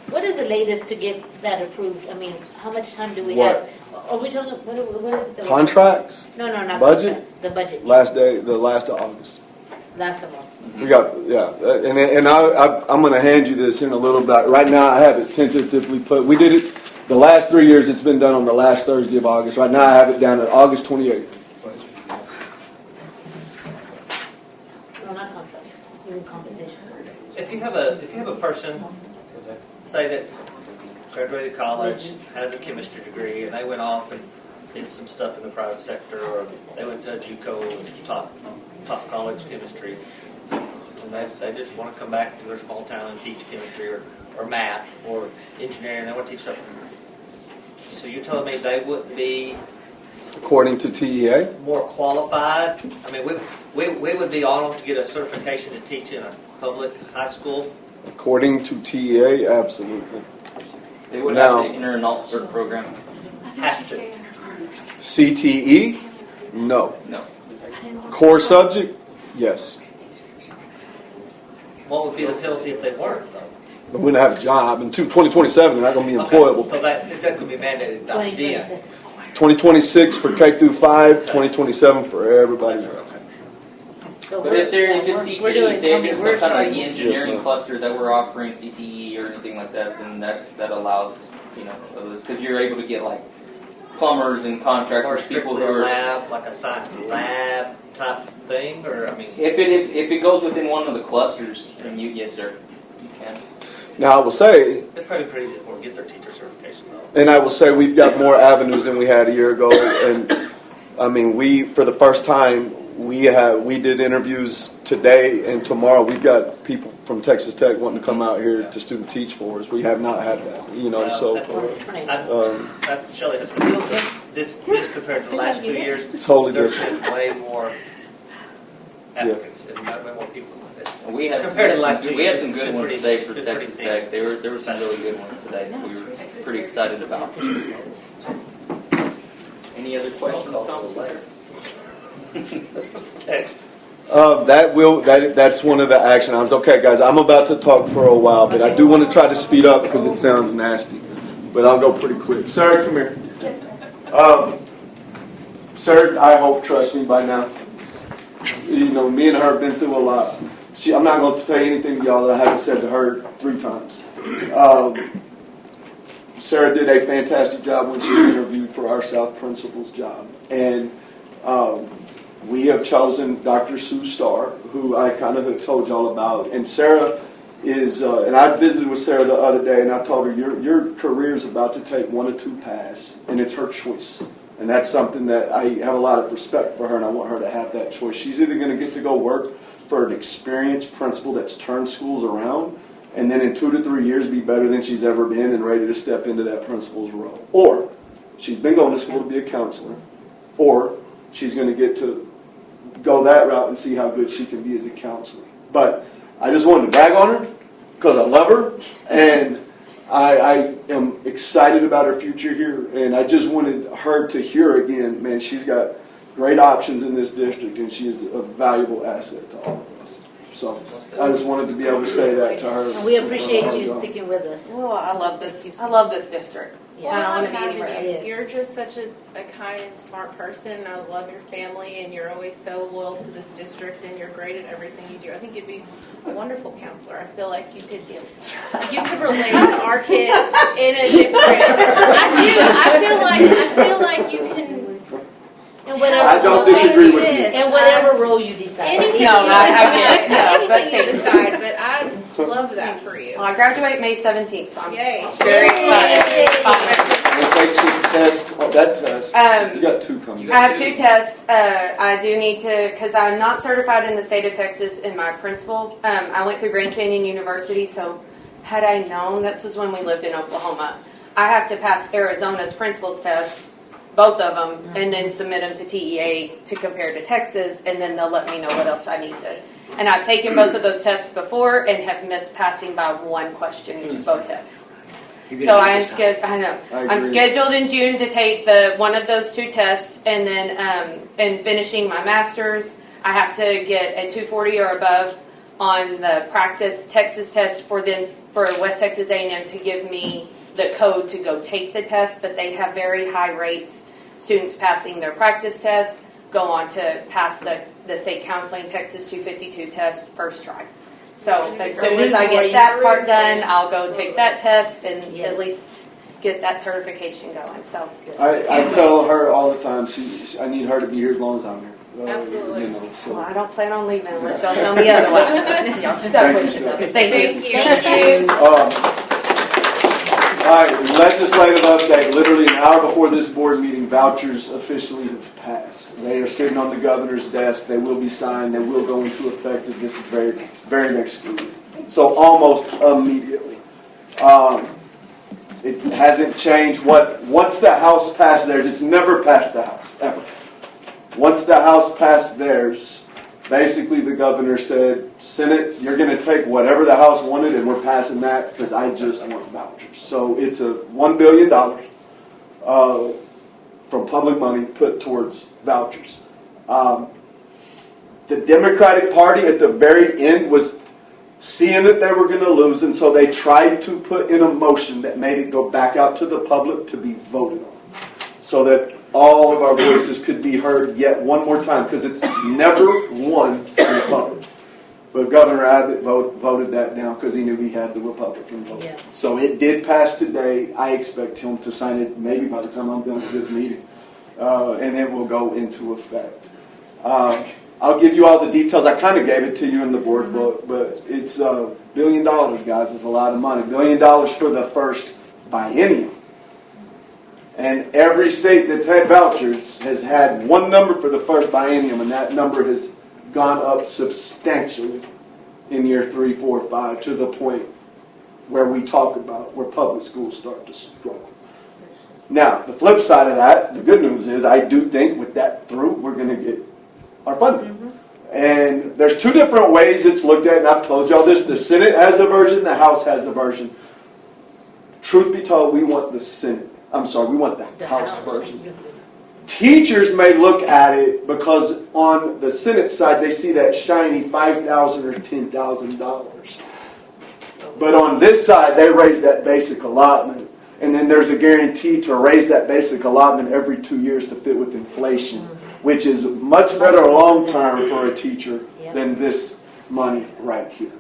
What is the latest to get that approved? I mean, how much time do we What? have? Are we talking, what is it? Contracts? No, not Budget? contracts. The budget. The last of August. Last of all. We got, and I'm going to hand you this in a little bit. Right now, I have it tentatively put. We did it the last 3 years. It's been done on the last Thursday of August. Right now, I have it down at August 28th. No, not contracts. Even compensation. If you have a person, say that graduated college, has a chemistry degree, and they went off and did some stuff in the private sector, or they went to a JUCO and top college chemistry, and they just want to come back to their small town and teach chemistry or math or engineering. They want to teach something. So you're telling me they wouldn't be, According to TEA? more qualified? I mean, we would be on them to get a certification to teach in a public high school. According to TEA, absolutely. They would Now- have to enter an alt-cert program. Have to. CTE? No. No. Core subject? Yes. What would be the penalty if they weren't, though? But we don't have a job. In 2027, they're not going to be employable. So that could be mandated down then. 2026 for K through 5, 2027 for everybody. But if it's CTE, we're doing- say I if mean, it's we're some kind of trying- engineering Yes, cluster that we're offering CTE or anything like that, then that allows, because you're able to get like plumbers and Or contractors, people strictly who a are. lab, like a science lab type thing, or I mean, If it goes within one of the clusters, then yes sir, you can. Now, I will say, it's probably pretty easy for them to get their teacher certification, though. and I will say we've got more avenues than we had a year ago. And I mean, for the first time, we did interviews today and tomorrow. We've got people from Texas Tech wanting to come out here to student teach for us. We have not had that, so. Shelley has said this compared to the last 2 years, Totally there's different. been way more applicants and way more people. We had Compared to the last 2 we had years, some it's good been ones pretty- today for it's Texas pretty Tech. There were some really good ones today that we were pretty excited about. Any other questions, Thomas? Text. That's one of the action items. Okay, guys, I'm about to talk for a while, but I do want to try to speed up because it sounds nasty. But I'll go pretty quick. Sir, come here. Sir, I hope trust me by now. Me and her have been through a lot. I'm not going to say anything to y'all that I haven't said to her 3 times. Sarah did a fantastic job when she interviewed for our South Principal's job. And we have chosen Dr. Sue Starr, who I kind of have told y'all about. And Sarah is, and I visited with Sarah the other day, and I told her, your career is about to take 1 or 2 paths, and it's her choice. And that's something that I have a lot of respect for her, and I want her to have that choice. She's either going to get to go work for an experienced principal that's turned schools around, and then in 2 to 3 years be better than she's ever been and ready to step into that principal's role. Or she's been going to school to be a counselor, or she's going to get to go that route and see how good she can be as a counselor. But I just wanted to brag on her because I love her, and I am excited about her future here, and I just wanted her to hear again, man, she's got great options in this district, and she is a valuable asset to all of us. So I just wanted to be able to say that to her. And we appreciate you sticking with us. Well, I love this. I love this district. Well, I I don't want to be having anywhere you. else. You're just such a kind and smart person, and I love your family, and you're always so loyal to this district, and you're great at everything you do. I think you'd be a wonderful counselor. I feel like you could relate to our kids in a different. I feel like you can. And whatever, I don't disagree with you. And whatever role you decide. Anything No, you I get it. No, decide, but anything you decide, but Love that for you. Well, I graduate May 17th, so I'm Yay. very excited. It takes the test, that test. You got two coming. I have two tests. I do need to, because I'm not certified in the state of Texas in my principal. I went through Grand Canyon University, so had I known, this is when we lived in Oklahoma, I have to pass Arizona's principal's test, both of them, and then submit them to TEA to compare to Texas, and then they'll let me know what else I need to. And I've taken both of those tests before and have missed passing by one question in both tests. So I'm scheduled in June to take one of those two tests, and then in finishing my master's, I have to get a 240 or above on the practice Texas test for West Texas A&M to give me the code to go take the test. But they have very high rates. Students passing their practice test go on to pass the state counseling Texas 252 test first try. So as soon as I get that part done, I'll go take that test and at least get that certification going. So I tell her all the time, I need her to be here as long as I'm here. Absolutely. So. Well, I don't plan on leaving unless y'all tell me otherwise. Y'all stuck with it. Thank you. Thank you. All right, legislative update. Literally an hour before this board meeting, vouchers officially have passed. They are sitting on the governor's desk. They will be signed. They will go into effect at this very next school year. So almost immediately. It hasn't changed. Once the House passed theirs, it's never passed the House, ever. Once the House passed theirs, basically the governor said, Senate, you're going to take whatever the House wanted and we're passing that because I just want vouchers. So it's a $1 billion from public money put towards vouchers. The Democratic Party at the very end was seeing that they were going to lose, and so they tried to put in a motion that made it go back out to the public to be voted on, so that all of our voices could be heard yet one more time, because it's never won in the public. But Governor Abbott voted that down because he knew he had the Republican vote. Yeah. So it did pass today. I expect him to sign it maybe by the time I'm done with this meeting, and it will go into effect. I'll give you all the details. I kind of gave it to you in the board book, but it's $1 billion, guys. It's a lot of money. $1 billion for the first biennium. And every state that's had vouchers has had one number for the first biennium, and that number has gone up substantially in year 3, 4, 5, to the point where we talk about where public schools start to struggle. Now, the flip side of that, the good news is, I do think with that through, we're going to get our funding. Mm-hmm. And there's two different ways it's looked at, and I've told y'all this. The Senate has a version, the House has a version. Truth be told, we want we want the House version. Teachers may look at it because on the Senate side, they see that shiny $5,000 or $10,000. But on this side, they raise that basic allotment. And then there's a guarantee to raise that basic allotment every 2 years to fit with inflation, which is much better long-term for a teacher than this money right here.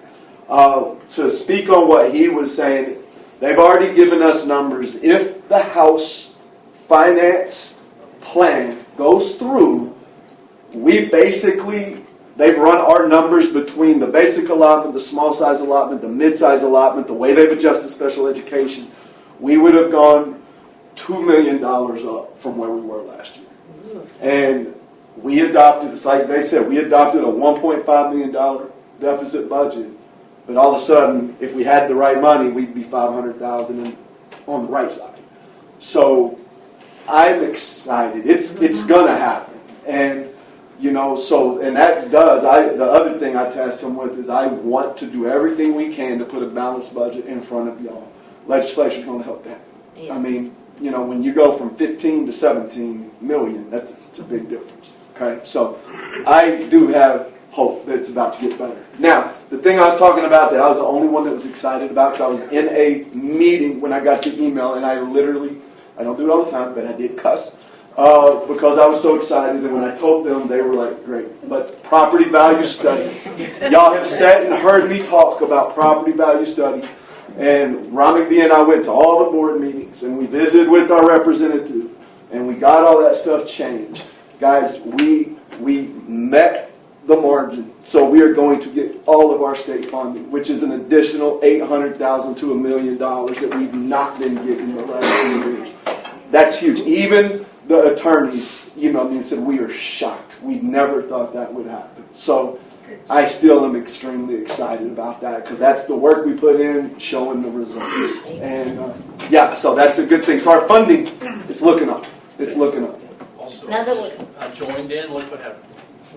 To speak on what he was saying, they've already given us numbers. If the House finance plan goes through, they've run our numbers between the basic allotment, the small size allotment, the mid-size allotment, the way they've adjusted special education. We would have gone $2 million up from where we were last year. And we adopted, it's like they said, we adopted a $1.5 million deficit budget. But all of a sudden, if we had the right money, we'd be $500,000 on the right side. So I'm excited. It's going to happen. And, the other thing I tasked him with is I want to do everything we can to put a balanced budget in front of y'all. Legislature's going to help that. Yeah. I mean, when you go from 15 to 17 million, it's a big difference. Okay? So I do have hope that it's about to get better. Now, the thing I was talking about that I was the only one that was excited about, because I was in a meeting when I got the email, and I don't do it all the time, but I did cuss because I was so excited. And when I told them, they were like, great. But property value study. Y'all have sat and heard me talk about property value study. And Ron McBee and I went to all the board meetings, and we visited with our representative, and we got all that stuff changed. Guys, we met the margin. So we are going to get all of our state funding, which is an additional $800,000 to $1 million that we've not been getting the last few years. That's huge. Even the attorneys, said we are shocked. We never thought that would happen. So I still am extremely excited about that because that's the work we put in, showing the results. And so that's a good thing. So our funding is looking up. It's looking up. Also, Now that I joined in. Look what happened.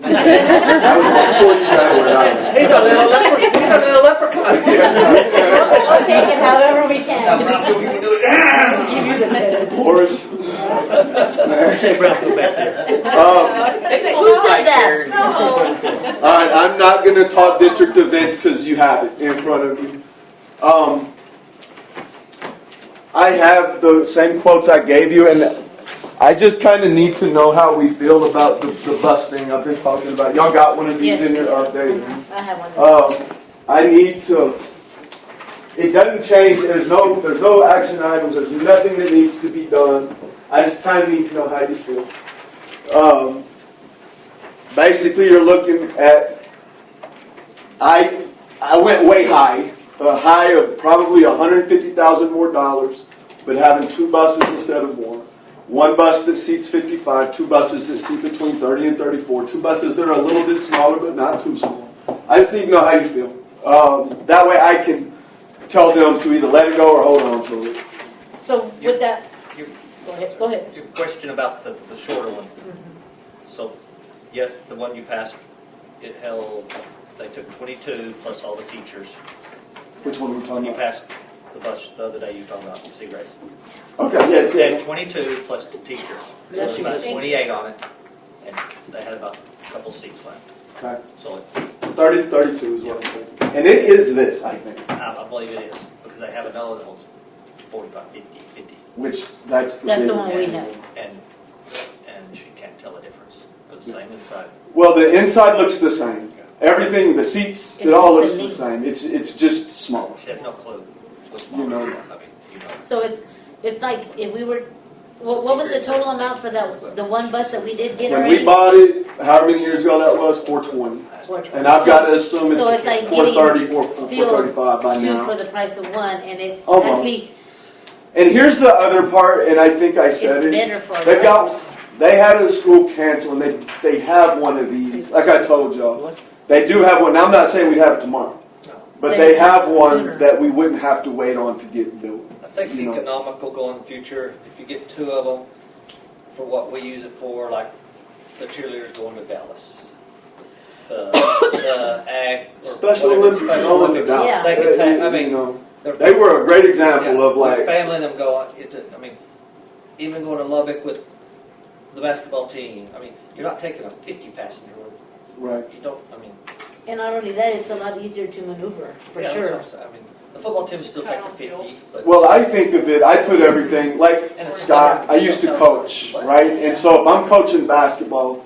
That was before you got where I was. He's a little leprechaun. We'll take it however we can. Boris. Say Brownfield back there. Who said that? All right, I'm not going to talk district events because you have it in front of you. I have the same quotes I gave you, and I just kind of need to know how we feel about the bus thing I've been talking about. Y'all got one of these in your update? I have one. I need to. It doesn't change. There's no action items. There's nothing that needs to be done. I just kind of need to know how you feel. Basically, you're looking at. I went way high. A high of probably $150,000 more dollars, but having 2 buses instead of 1. 1 bus that seats 55, 2 buses that seat between 30 and 34, 2 buses that are a little bit smaller but not too small. I just need to know how you feel. That way I can tell them to either let it go or hold on to it. So with that, Your go ahead. Your question about the shorter one. So, yes, the one you passed, it held, they took 22 plus all the teachers. Which one are we talking You about? passed the bus the other day you were talking about, Sea Race. Okay, yes, They had yeah. 22 plus the teachers. So That's there's about huge. 28 on it, and they had about a couple seats left. Okay. So 30 to 32 is what I'm thinking. And it is this, I think. I believe it is, because they have another that holds 45, 50. Which, that's the That's big the one we And- have. And she can't tell the difference. It's the same inside. Well, the inside looks the same. Everything, the seats, it all looks the same. It's just smaller. She has no clue which You one. know. I mean, So it's like if we were, what was the total amount for the 1 bus that we did get When already? we bought it, however many years ago that was, 420. And I've got to assume So it's it's like getting 430, still 435 by 2 now. for the price of 1, and it's Almost. actually And here's the other part, and I think I said it's it. better for They've got, us. they had a school cancel, and they have one of these. Like I told y'all, they do have one. Now I'm not saying we'd have it tomorrow, but they have one Sooner. that we wouldn't have to wait on to get built. I think the economical going forward, if you get 2 of them, for what we use it for, like the cheerleaders going to Dallas, the ag, or Special whatever, Olympics, Special all of Olympics, it. Yeah. they could take. I You mean, know, they're- they were a great example of my like, family and them go. I mean, even going to Lubbock with the basketball team. I mean, you're not taking a 50 passenger. right. You don't. I mean, And not only that, it's a lot easier to maneuver, for yeah, sure. that's what I'm saying. I mean, the football team still take the 50, but Well, I think of it, I put everything, like And it's Scott, I summer- used to summer. coach, right? And so if I'm coaching basketball,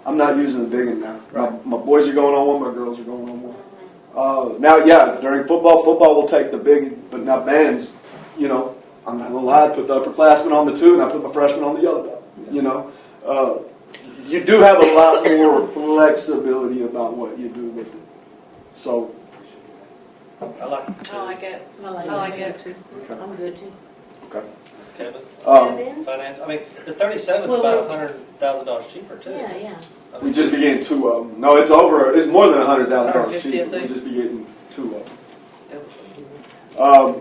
I'm not using the big one now. My boys are going on one, my girls are going on one. Now, yeah, during football will take the big one, but now bands, I'm not going to lie, I put the upperclassmen on the 2 and I put my freshmen on the yellow dot, You do have a lot more flexibility about what you do with it. So, I like I like it. I like I like it. too. I'm good too. okay. Kevin. Finance. I mean, the 37 is Well, about $100,000 cheaper too. Yeah, yeah. I We mean, just be getting 2 of them. No, it's over. It's more than $100,000 150, I cheaper. We think. just be getting 2 of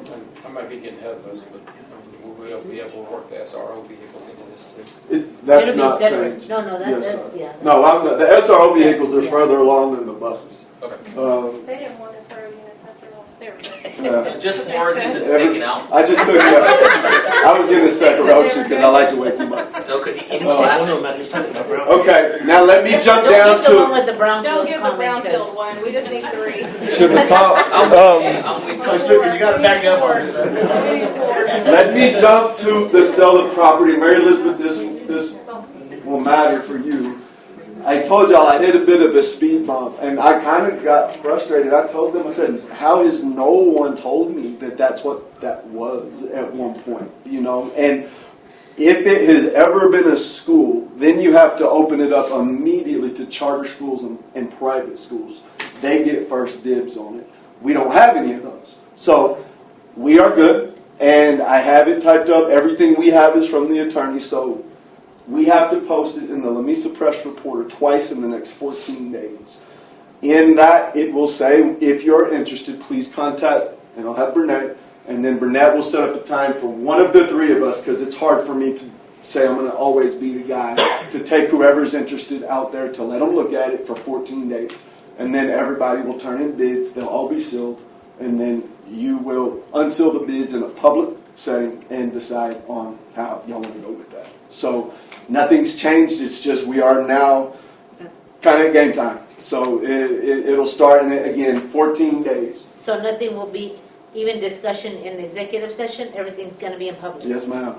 them. I might be getting ahead of us, but we'll be able to work the SRO vehicles into this too. That's It'll be not separate. changed. No, that's, Yes, sir. yeah. No, I'm not. The SRO vehicles are Yeah. further along than the buses. Okay. They didn't want us already units after all. They were good. Just for it, it's Every- taken out. I just took it. I was going to say Roach because I like to wake him up. No, because he keeps Oh. laughing. Okay, now let me jump Don't down get the one to. with the brown Don't give the comment, 'cause- brownfield one. We just need 3. Shouldn't have talked. I'm with Coach Lucas, you got to back up on this. Let me jump to the sale of property. Mary Elizabeth, this will matter for you. I told y'all I hit a bit of a speed bump, and I kind of got frustrated. I told them, I said, how has no one told me that that's what that was at one point, And If it has ever been a school, then you have to open it up immediately to charter schools and private schools. They get first dibs on it. We don't have any of those. So we are good, and I have it typed up. Everything we have is from the attorney, so we have to post it in the Lamesa Press Reporter twice in the next 14 days. In that, it will say, if you're interested, please contact, and I'll have Burnett, and then Burnett will set up a time for one of the three of us, because it's hard for me to say I'm going to always be the guy, to take whoever's interested out there to let them look at it for 14 days. And then everybody will turn in bids, they'll all be sealed, and then you will unseal the bids in a public setting and decide on how y'all want to go with that. So nothing's changed, it's just we are now kind of game time. So it'll start in, again, 14 days. So nothing will be, even discussion in executive session, everything's going to be in public? Yes, ma'am.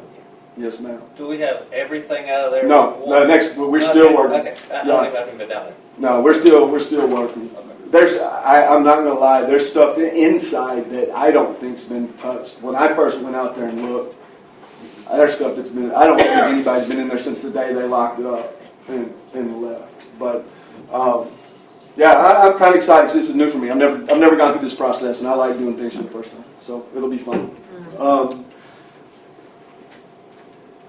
Yes, ma'am. Do we have everything out of there? No, we're still working. Okay, I don't even have to go down there. No, we're still working. I'm not going to lie, there's stuff inside that I don't think's been touched. When I first went out there and looked, there's stuff that's been, I don't think anybody's been in there since the day they locked it up and left. But, yeah, I'm kind of excited because this is new for me. I've never gone through this process, and I like doing things for the first time. So it'll be fun.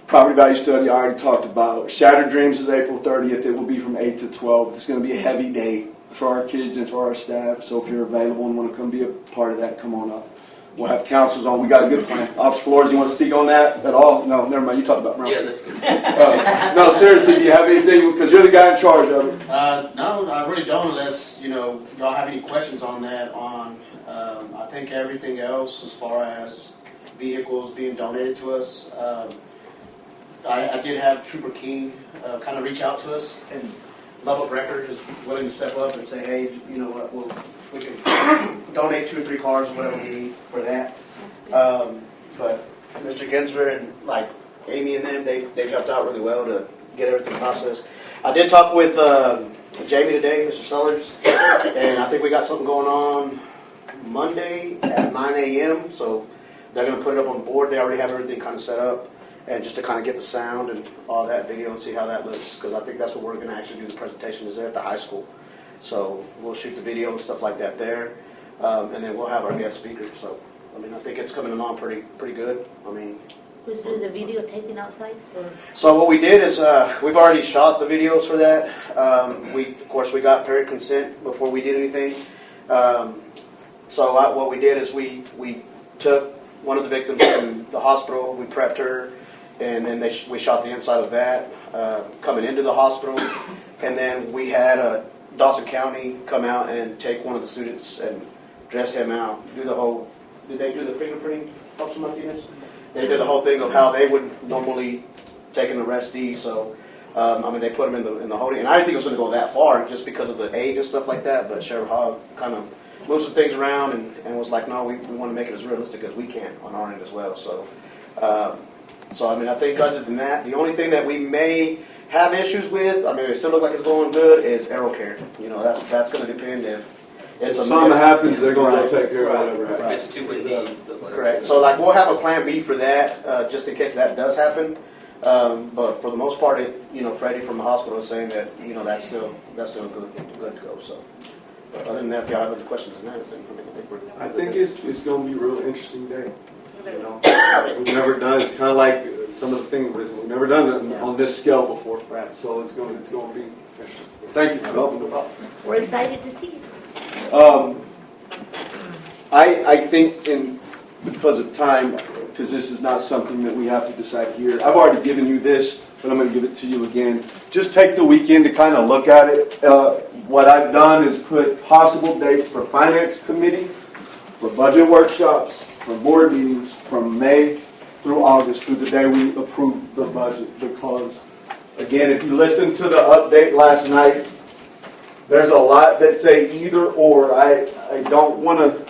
Property value study I already talked about. Shattered Dreams is April 30th. It will be from 8 to 12. It's going to be a heavy day for our kids and for our staff. So if you're available and want to come be a part of that, come on up. We'll have counselors on. We got a good plan. Officer Flores, you want to speak on that at all? No, never mind. You talked about Brown. Yeah, that's good. No, seriously, do you have anything? Because you're the guy in charge of it. No, I really don't, unless y'all have any questions on that. I think everything else, as far as vehicles being donated to us, I did have Trooper King kind of reach out to us, and Lubbock Record is willing to step up and say, hey, you know what, we can donate 2 or 3 cars, whatever we need for that. But Mr. Gensler and like Amy and them, they've helped out really well to get everything processed. I did talk with Jamie today, Mr. Sellers, and I think we got something going on Monday at 9 a.m. So they're going to put it up on the board. They already have everything kind of set up, and just to kind of get the sound and all that video and see how that looks, because I think that's what we're going to actually do the presentation is there at the high school. So we'll shoot the video and stuff like that there, and then we'll have our guest speakers. So I mean, I think it's coming along pretty good. I mean, Who's doing the videotaping outside? so what we did is we've already shot the videos for that. Of course we got parent consent before we did anything. So what we did is we took one of the victims to the hospital. We prepped her, and then we shot the inside of that coming into the hospital, and then we had Dawson County come out and take one of the students and dress him out. Did they do the fingerprinting? Officer Martinez? They did the whole thing of how they would normally take an arrestee. So, I mean, they put him in the holding. And I didn't think it was going to go that far just because of the age and stuff like that. But Sheriff Hogg kind of moved some things around and was like, no, we want to make it as realistic as we can on our end as well. So, I mean, I think other than that, the only thing that we may have issues with, I mean, it still looks like it's going good, is AeroCare. You know, that's going to depend if it's something happens, they're going to take care of whatever. Right. It's too windy. Correct. So, like, we'll have a plan B for that, just in case that does happen. But for the most part, Freddie from the hospital is saying that that's still good to go. So, but other than that, if y'all have any questions on that, then I think it's going to be a real interesting day. We've never done. It's kind of like some of the things we've never done on this scale before. Right. So it's going to be interesting. Thank you for helping. We're excited to see you. I think because of time, because this is not something that we have to decide here. I've already given you this, but I'm going to give it to you again. Just take the weekend to kind of look at it. What I've done is put possible dates for finance committee, for budget workshops, for board meetings from May through August, through the day we approve the budget. Because, again, if you listen to the update last night, there's a lot that say either or. I don't want to.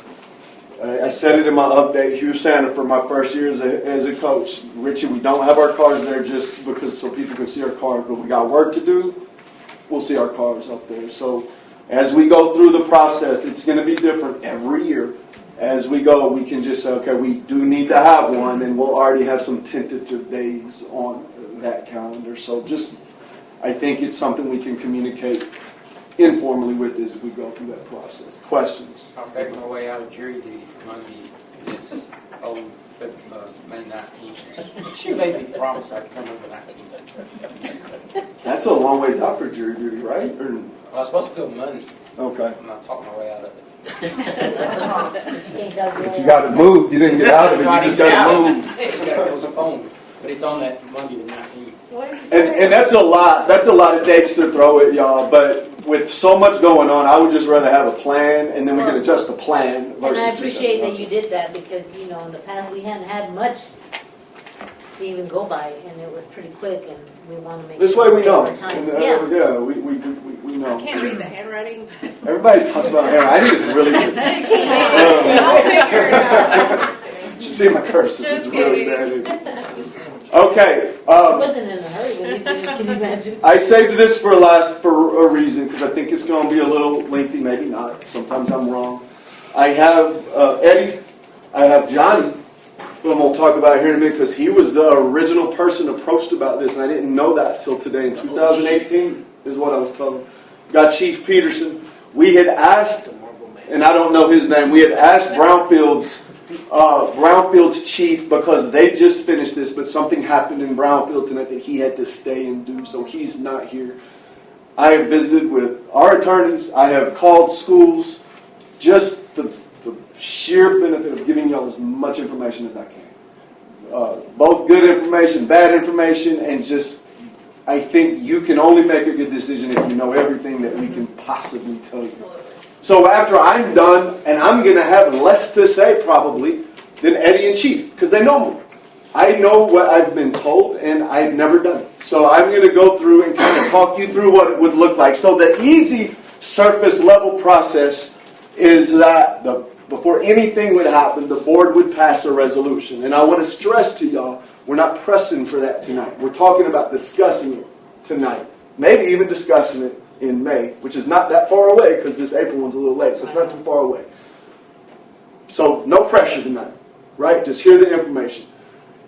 I said it in my update. Hugh Santa for my first year as a coach. Richie, we don't have our cards there just because so people can see our cards, but we got work to do. We'll see our cards up there. So as we go through the process, it's going to be different every year. as we go, we can just say, okay, we do need to have one, and we'll already have some tentative days on that calendar. So just, I think it's something we can communicate informally with as we go through that process. Questions? I'm back my way out of jury duty for Monday. It's May 19th. She made me promise I'd come on the 19th. That's a long ways out for jury duty, right? Or, Well, I was supposed to go Monday. okay. I'm not talking my way out of it. But you got to move. You didn't get out of it. You just got to move. Just got to postpone. But it's on that Monday the 19th. And that's a lot. That's a lot of dates to throw at y'all. But with so much going on, I would just rather have a plan, and then we can adjust the plan. And I appreciate that you did that because, you know, in the past we hadn't had much to even go by, and it was pretty quick, and we want to make this sure way we know. take our time. Yeah, we know. I can't read the handwriting. Everybody talks about hair. I think it's really good. I'll figure it out. You should see my cursive. It's Just really kidding. bad. Okay. I wasn't in a hurry when you did it. Can you imagine? I saved this for last for a reason because I think it's going to be a little lengthy, maybe not. Sometimes I'm wrong. I have Eddie. I have Johnny, who I'm going to talk about here in a minute because he was the original person approached about this, and I didn't know that till today. In 2018 is what I was told. Got Chief Peterson. We had asked, and I don't know his name, we had asked Brownfield's chief because they just finished this, but something happened in Brownfield tonight that he had to stay and do, so he's not here. I have visited with our attorneys. I have called schools just for the sheer benefit of giving y'all as much information as I can. Both good information, bad information, and just, I think you can only make a good decision if you know everything that we can possibly tell you. So after I'm done, and I'm going to have less to say probably than Eddie and Chief, because they know more. I know what I've been told, and I've never done it. So I'm going to go through and kind of talk you through what it would look like. So the easy surface level process is that before anything would happen, the board would pass a resolution. And I want to stress to y'all, we're not pressing for that tonight. We're talking about discussing it tonight. Maybe even discussing it in May, which is not that far away because this April one's a little late, so it's not too far away. So no pressure tonight, right? Just hear the information.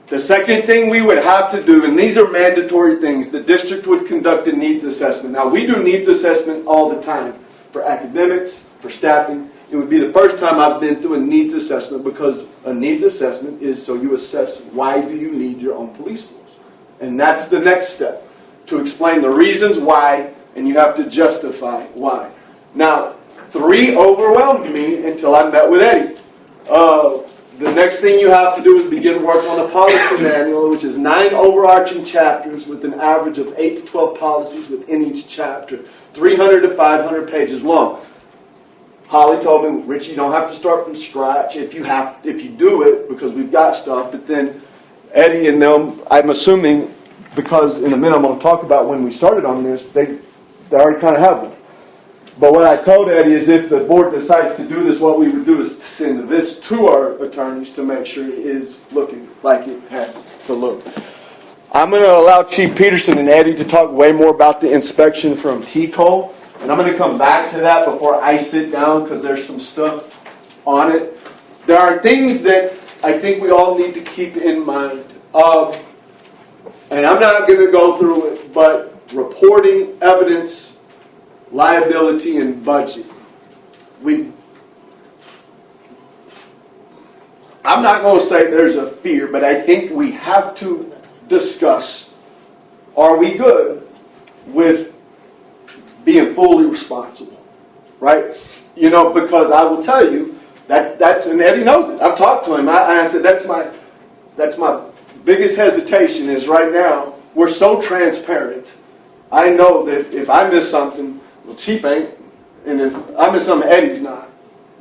The second thing we would have to do, and these are mandatory things, the district would conduct a needs assessment. Now, we do needs assessment all the time for academics, for staffing. It would be the first time I've been through a needs assessment because a needs assessment is so you assess why do you need your own police force. And that's the next step, to explain the reasons why, and you have to justify why. Now, 3 overwhelmed me until I met with Eddie. The next thing you have to do is begin work on a policy manual, which is 9 overarching chapters with an average of 8 to 12 policies within each chapter, 300 to 500 pages long. Holly told me, Rich, you don't have to start from scratch if you do it, because we've got stuff. But then Eddie and them, I'm assuming, because in a minute I'm going to talk about when we started on this, they already kind of have one. But what I told Eddie is if the board decides to do this, what we would do is send this to our attorneys to make sure it is looking like it has to look. I'm going to allow Chief Peterson and Eddie to talk way more about the inspection from TCOL. And I'm going to come back to that before I sit down because there's some stuff on it. There are things that I think we all need to keep in mind. And I'm not going to go through it, but reporting, evidence, liability, and budget. I'm not going to say there's a fear, but I think we have to discuss, are we good with being fully responsible, right? You know, because I will tell you that's and Eddie knows it. I've talked to him. I said that's my biggest hesitation is right now we're so transparent. I know that if I miss something, well, Chief ain't, and if I miss something, Eddie's not,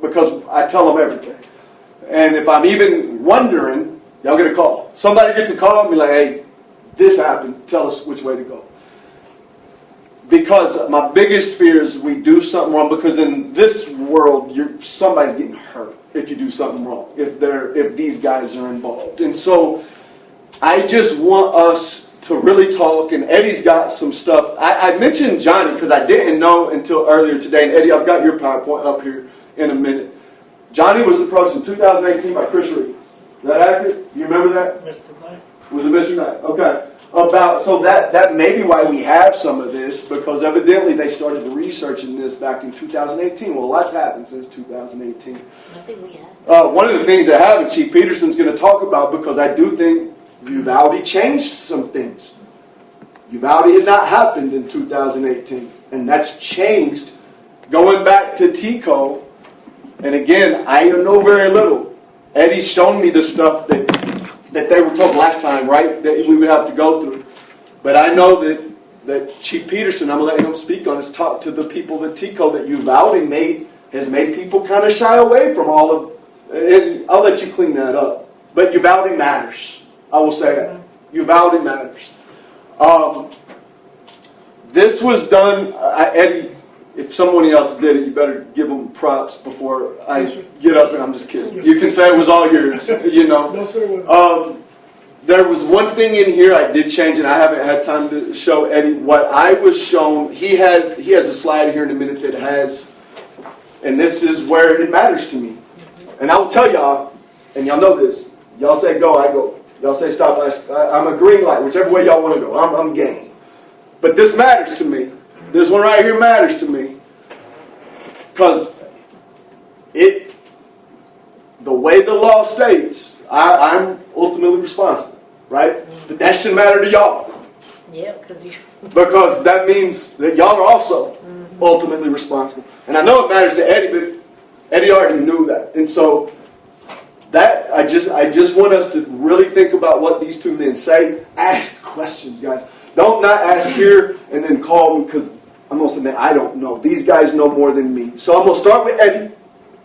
because I tell them everything. And if I'm even wondering, y'all get a call. Somebody gets a call and be like, "Hey, this happened. Tell us which way to go." Because my biggest fear is we do something wrong. Because in this world, somebody's getting hurt if you do something wrong. If these guys are involved, and so I just want us to really talk. And Eddie's got some stuff. I mentioned Johnny because I didn't know until earlier today. And Eddie, I've got your PowerPoint up here in a minute. Johnny was approached in 2018 by Chris Reeves. Is that accurate? Do you remember that? Mr. Knight? Was it Mr. Knight? Okay. So that may be why we have some of this, because evidently they started researching this back in 2018. Well, a lot's happened since 2018. Nothing we asked. One of the things that happened, Chief Peterson's going to talk about, because I do think Uvalde changed some things. Uvalde had not happened in 2018, and that's changed. Going back to TICO, and again, I know very little. Eddie's shown me the stuff that they were told last time, right? That we would have to go through. But I know that Chief Peterson, I'm going to let him speak on this, talk to the people at TICO that Uvalde has made people kind of shy away from all of, and I'll let you clean that up. But Uvalde matters. I will say that. Uvalde matters. This was done, Eddie, if someone else did it, you better give them props before I get up, and I'm just kidding. You can say it was all yours, you know. No, sir, it wasn't. There was one thing in here I did change, and I haven't had time to show Eddie. What I was shown, he has a slide here in a minute that has, and this is where it matters to me. And I will tell y'all, and y'all know this, y'all say go, I go. Y'all say stop, I'm a green light, whichever way y'all want to go. I'm game. But this matters to me. This one right here matters to me. Because the way the law states, I'm ultimately responsible, right? But that should matter to y'all. Yeah, because that means that y'all are also ultimately responsible. And I know it matters to Eddie, but Eddie already knew that. And so that I just want us to really think about what these two men say. Ask questions, guys. Don't not ask here and then call me, because I'm going to say, man, I don't know. These guys know more than me. So I'm going to start with Eddie.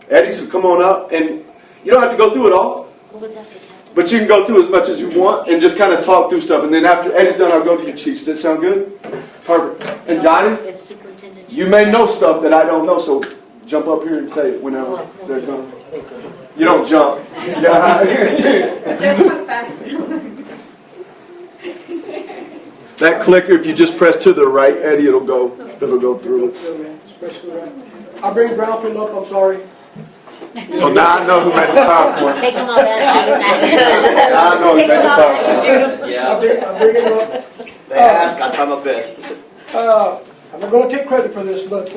Eddie, so come on up. And you don't have to go through it all. What was that? But you can go through as much as you want and just kind of talk through stuff. And then after Eddie's done, I'll go to you, Chief. Does that sound good? Perfect. And Johnny, you may know stuff that I don't know, so jump up here and say it whenever they're done. You don't jump. Just come fast. That clicker, if you just press to the right, Eddie, it'll go through it. Especially right. I'll bring Brownfield up, I'm sorry. So now I know who made the PowerPoint. Take them off Now I know who made the PowerPoint. I'll bring it up. They ask, I'll try my best. I'm not going to take credit for this, but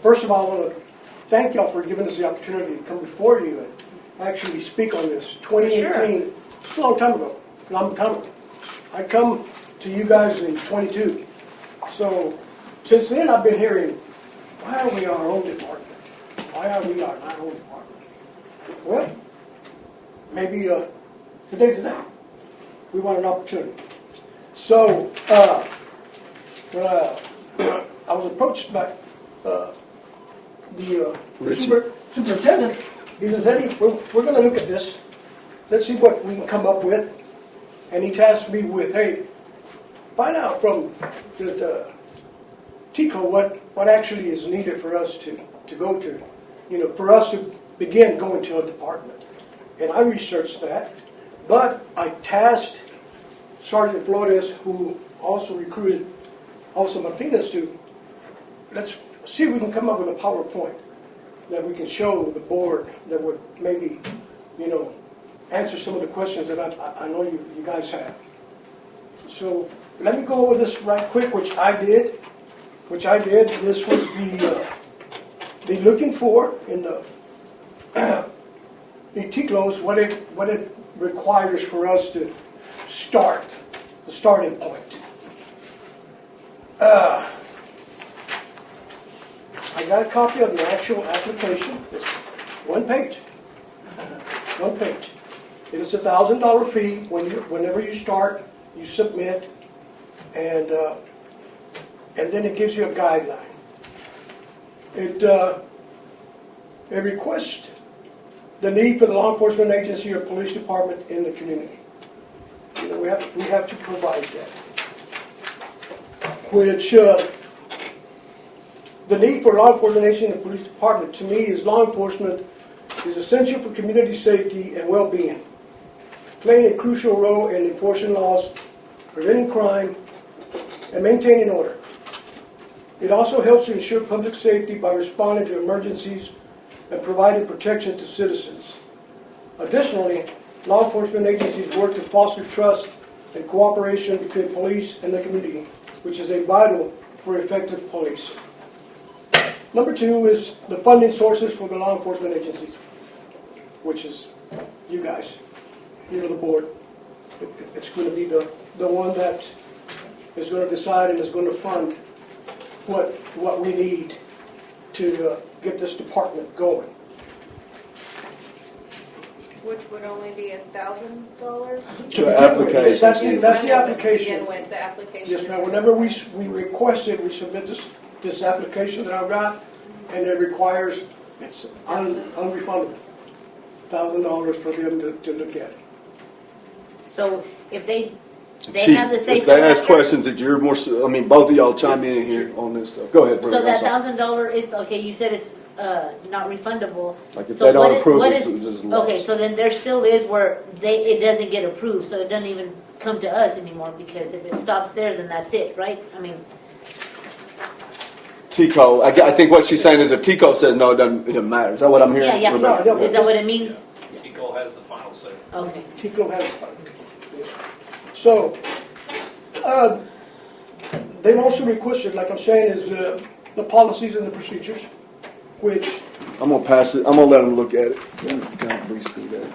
first of all, I want to thank y'all for giving us the opportunity to come before you and actually speak on this. 2018, it's a long time ago, and I'm coming. I come to you guys in 22. So since then, I've been hearing, why are we our own department? Why are we our own department? Well, maybe today's the day. We want an opportunity. So when I was approached by the superintendent, he says, Eddie, we're going to look at this. Let's see what we can come up with. And he tasked me with, hey, find out from the TICO what actually is needed for us to go to, for us to begin going to a department. And I researched that, but I tasked Sergeant Flores, who also recruited Officer Martinez, to let's see if we can come up with a PowerPoint that we can show the board that would maybe, answer some of the questions that I know you guys have. So let me go over this right quick, which I did. This was the looking for in the TICLOS, what it requires for us to start, the starting point. I got a copy of the actual application. It's one page. One page. It is a $1,000 fee whenever you start, you submit, and then it gives you a guideline. It requests the need for the law enforcement agency or police department in the community. We have to provide that. Which the need for law enforcement agency and the police department, to me, is law enforcement is essential for community safety and well-being, playing a crucial role in enforcing laws, preventing crime, and maintaining order. It also helps to ensure public safety by responding to emergencies and providing protection to citizens. Additionally, law enforcement agencies work to foster trust and cooperation between police and the community, which is a vital for effective policing. Number 2 is the funding sources for the law enforcement agencies, which is you guys, the board. It's going to be the one that is going to decide and is going to fund what we need to get this department going. Which would only be $1,000? To application. That's the application. Begin with the application. Yes, ma'am. Whenever we request it, we submit this application that I've got, and it requires, it's unrefundable, $1,000 for them to look at it. So if they Chief, have the say if they ask questions that you're more, both of y'all chime in here on this stuff. Go ahead, Brenda. So that I'm sorry. $1,000 is, okay, you said it's not refundable. Like if So they don't what approve what it, is- so it's just lost. Okay, so then there still is where it doesn't get approved, so it doesn't even come to us anymore, because if it stops there, then that's it, right? I mean, TICO, I think what she's saying is if TICO says no, it doesn't matter. Is that what I'm hearing? yeah, Rebecca? yeah. Is that what it means? TICO has the final say. Okay. TICO has it. So, they've also requested, like I'm saying, is the policies and the procedures, which I'm going to pass it. I'm going to let them look at it. Kind of breeze through that.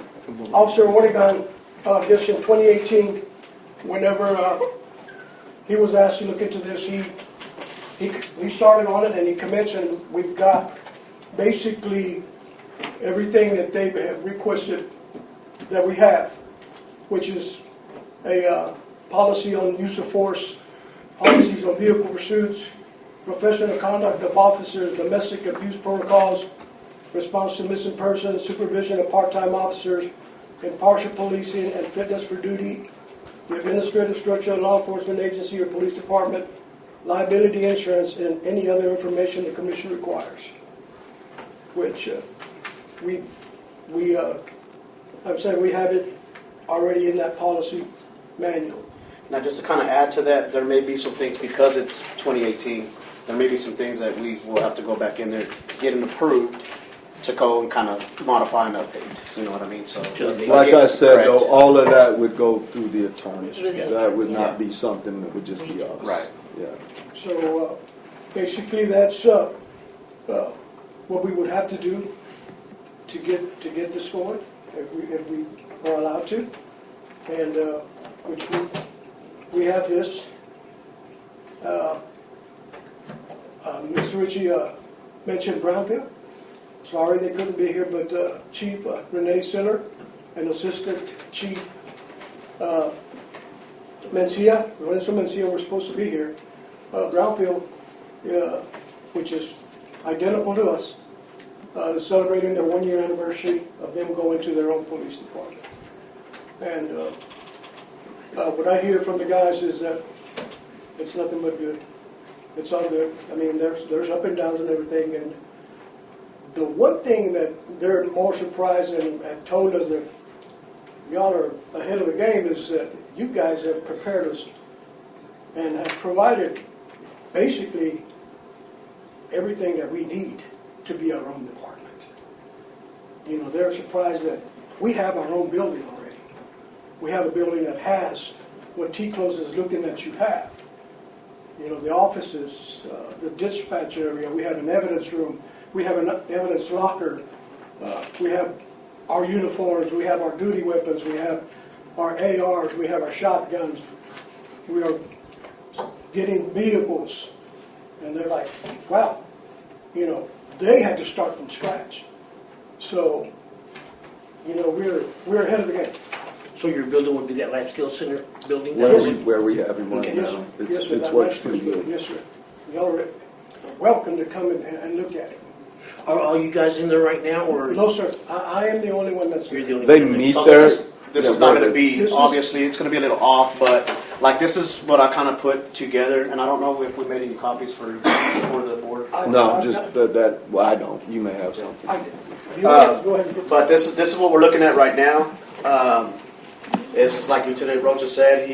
Officer Wanigan, I guess in 2018, whenever he was asked to look into this, he started on it and he commenced, and we've got basically everything that they have requested that we have, which is a policy on use of force, policies on vehicle pursuits, professional conduct of officers, domestic abuse protocols, response to missing persons, supervision of part-time officers, impartial policing and fitness for duty, the administrative structure of law enforcement agency or police department, liability insurance, and any other information the commission requires. Which I've said we have it already in that policy manual. Now, just to kind of add to that, there may be some things, because it's 2018, there may be some things that we will have to go back in there, get it approved, to go and kind of modify and update. You know what I mean? So, Like I said, correct. though, all of that would go through the attorneys. Through the That would not Yeah. be something that would just be us. Right. Yeah. So basically, that's what we would have to do to get this going, if we are allowed to, and which we have this. Mr. Ritchie mentioned Brownfield. Sorry they couldn't be here, but Chief Renee Siller and Assistant Chief Mencia, Lorenzo Mencia, were supposed to be here. Brownfield, which is identical to us, is celebrating their 1-year anniversary of them going to their own police department. And what I hear from the guys is that it's nothing but good. It's all good. I mean, there's up and downs and everything. And the one thing that they're more surprised and told us that y'all are ahead of the game is that you guys have prepared us and have provided basically everything that we need to be our own department. You know, they're surprised that we have our own building already. We have a building that has what T-Close is looking at you have. You know, the offices, the dispatch area, we have an evidence room, we have an evidence locker, we have our uniforms, we have our duty weapons, we have our ARs, we have our shotguns, we are getting vehicles, and they're like, wow, you know, they had to start from scratch. So, you know, we're ahead of the game. So your building would be that life skills center building? Where we have him right Okay. now. Yes, sir. Yes, sir. It's That works life pretty skills good. building. Yes, sir. Y'all are welcome to come and look at it. Are all you guys in there right now, or? No, sir. I am the only one that's You're the only They one that- meet So there. this is not going to be, This is- obviously, it's going to be a little off, but like this is what I kind of put together, and I don't know if we made any copies for the board. No, just that. Well, I don't. You may have something. I did. Go ahead. But this is what we're looking at right now. It's like Lieutenant Rocha said.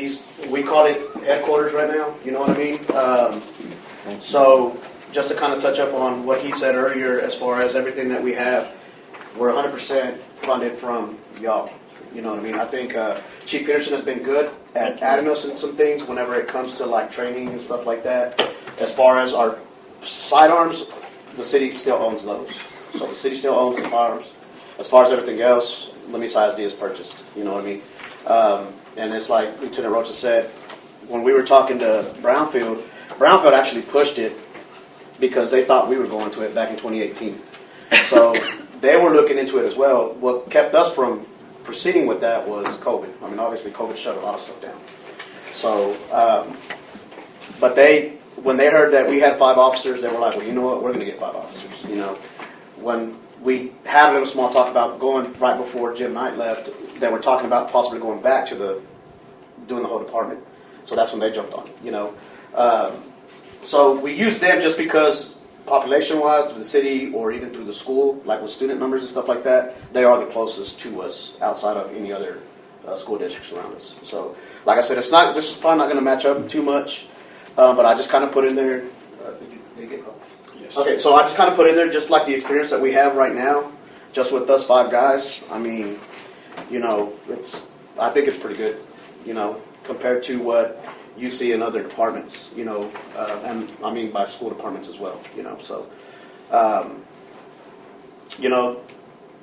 We call it headquarters right now. You know what I mean? So just to kind of touch up on what he said earlier, as far as everything that we have, we're 100% funded from y'all. You know what I mean? I think Chief Peterson has been good at adding us in some things whenever it comes to like training and stuff like that. As far as our sidearms, the city still owns those. So the city still owns the firearms. As far as everything else, Lamesa ISD is purchased. You know what I mean? And it's like Lieutenant Rocha said, when we were talking to Brownfield actually pushed it because they thought we were going to it back in 2018. So they were looking into it as well. What kept us from proceeding with that was COVID. I mean, obviously COVID shut a lot of stuff down. So, but when they heard that we had 5 officers, they were like, well, you know what, we're going to get 5 officers. You know, when we had a little small talk about going right before Jim Knight left, they were talking about possibly going back to doing the whole department. So that's when they jumped on, you know. So we used them just because population-wise to the city or even through the school, like with student numbers and stuff like that, they are the closest to us outside of any other school districts around us. So, like I said, this is probably not going to match up too much, but I just kind of put in there. Did you get called? Yes. Okay, so I just kind of put in there just like the experience that we have right now, just with us 5 guys. I mean, you know, I think it's pretty good, you know, compared to what you see in other departments, you know, and I mean by school departments as well, you know. So, you know,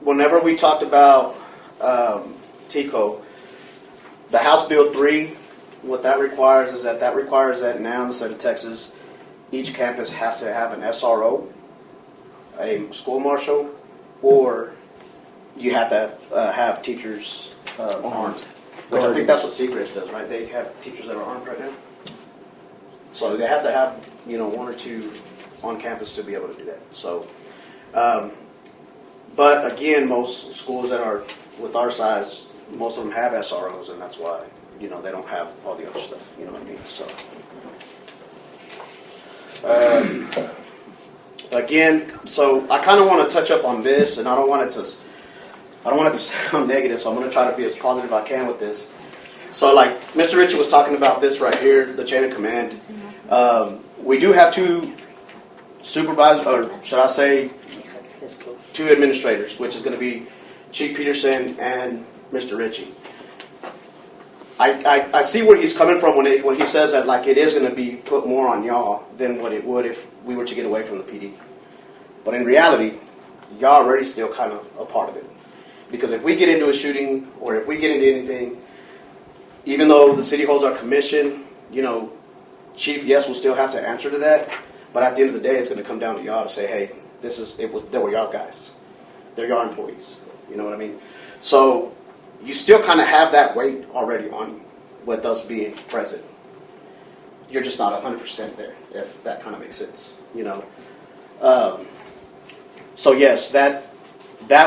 whenever we talked about TICO, the House Bill 3, what that requires is that now in the state of Texas, each campus has to have an SRO, a school marshal, or you have to have teachers armed. Which I think that's what Seacrest does, right? They have teachers that are armed right now. So they have to have, you know, 1 or 2 on campus to be able to do that. So, but again, most schools that are with our size, most of them have SROs, and that's why, you know, they don't have all the other stuff. You know what I mean? So, again, so I kind of want to touch up on this, and I don't want it to sound negative, so I'm going to try to be as positive as I can with this. So, like Mr. Ritchie was talking about this right here, the chain of command. We do have 2 supervisors, or should I say 2 administrators, which is going to be Chief Peterson and Mr. Ritchie. I see where he's coming from when he says that, like, it is going to be put more on y'all than what it would if we were to get away from the PD. But in reality, y'all already still kind of a part of it. Because if we get into a shooting or if we get into anything, even though the city holds our commission, you know, Chief, yes, will still have to answer to that. But at the end of the day, it's going to come down to y'all to say, hey, they were y'all guys. They're y'all employees. You know what I mean? So you still kind of have that weight already on you with us being present. You're just not 100% there, if that kind of makes sense. You know? So yes, that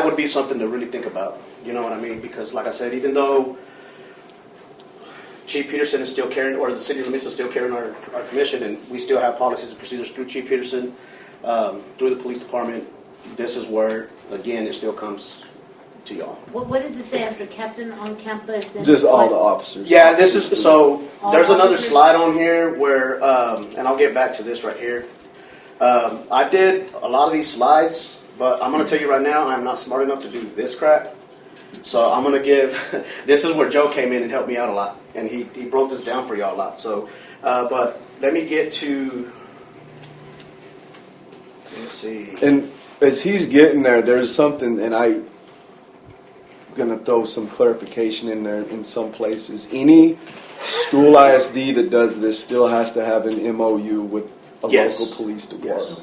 would be something to really think about. You know what I mean? Because like I said, even though Chief Peterson is still carrying, or the city of Lamesa is still carrying our commission, and we still have policies and procedures through Chief Peterson, through the police department, this is where, again, it still comes to y'all. What does it say after captain on campus? Just all the officers. Yeah, this is, so All there's another officers? slide on here where, and I'll get back to this right here. I did a lot of these slides, but I'm going to tell you right now, I'm not smart enough to do this crap. So I'm going to give, this is where Joe came in and helped me out a lot. And he broke this down for y'all a lot. So, but let me get to, let's see. And as he's getting there, there's something, and I'm going to throw some clarification in there in some places. Any school ISD that does this still has to have an MOU with a local police department.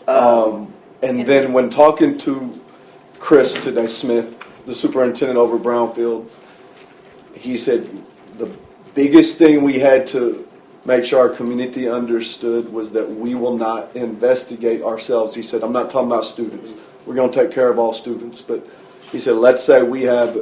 Yes. And then when talking to Chris today, Smith, the superintendent over Brownfield, he said the biggest thing we had to make sure our community understood was that we will not investigate ourselves. He said, I'm not talking about students. We're going to take care of all students. But he said, let's say we have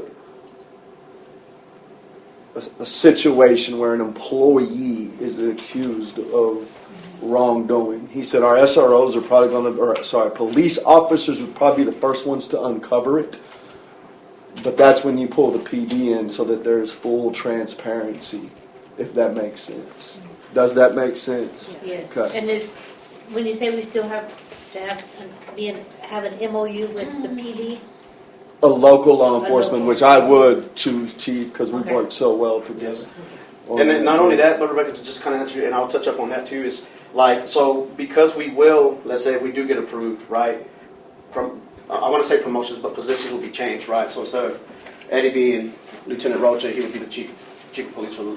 a situation where an employee is accused of wrongdoing. He said our SROs are probably going to, police officers would probably be the first ones to uncover it. But that's when you pull the PD in so that there's full transparency, if that makes sense. Does that make sense? Yes. Okay. And when you say we still have to have an MOU with the PD? A local law enforcement, local. which I would choose chief because we've Okay. worked so well together. And then not only that, but Rebecca, to just kind of answer you, and I'll touch up on that too, is like, so because we will, let's say if we do get approved, right, from, I want to say promotions, but positions will be changed, right? So instead of Eddie being Lieutenant Rocha, he would be the chief of police for,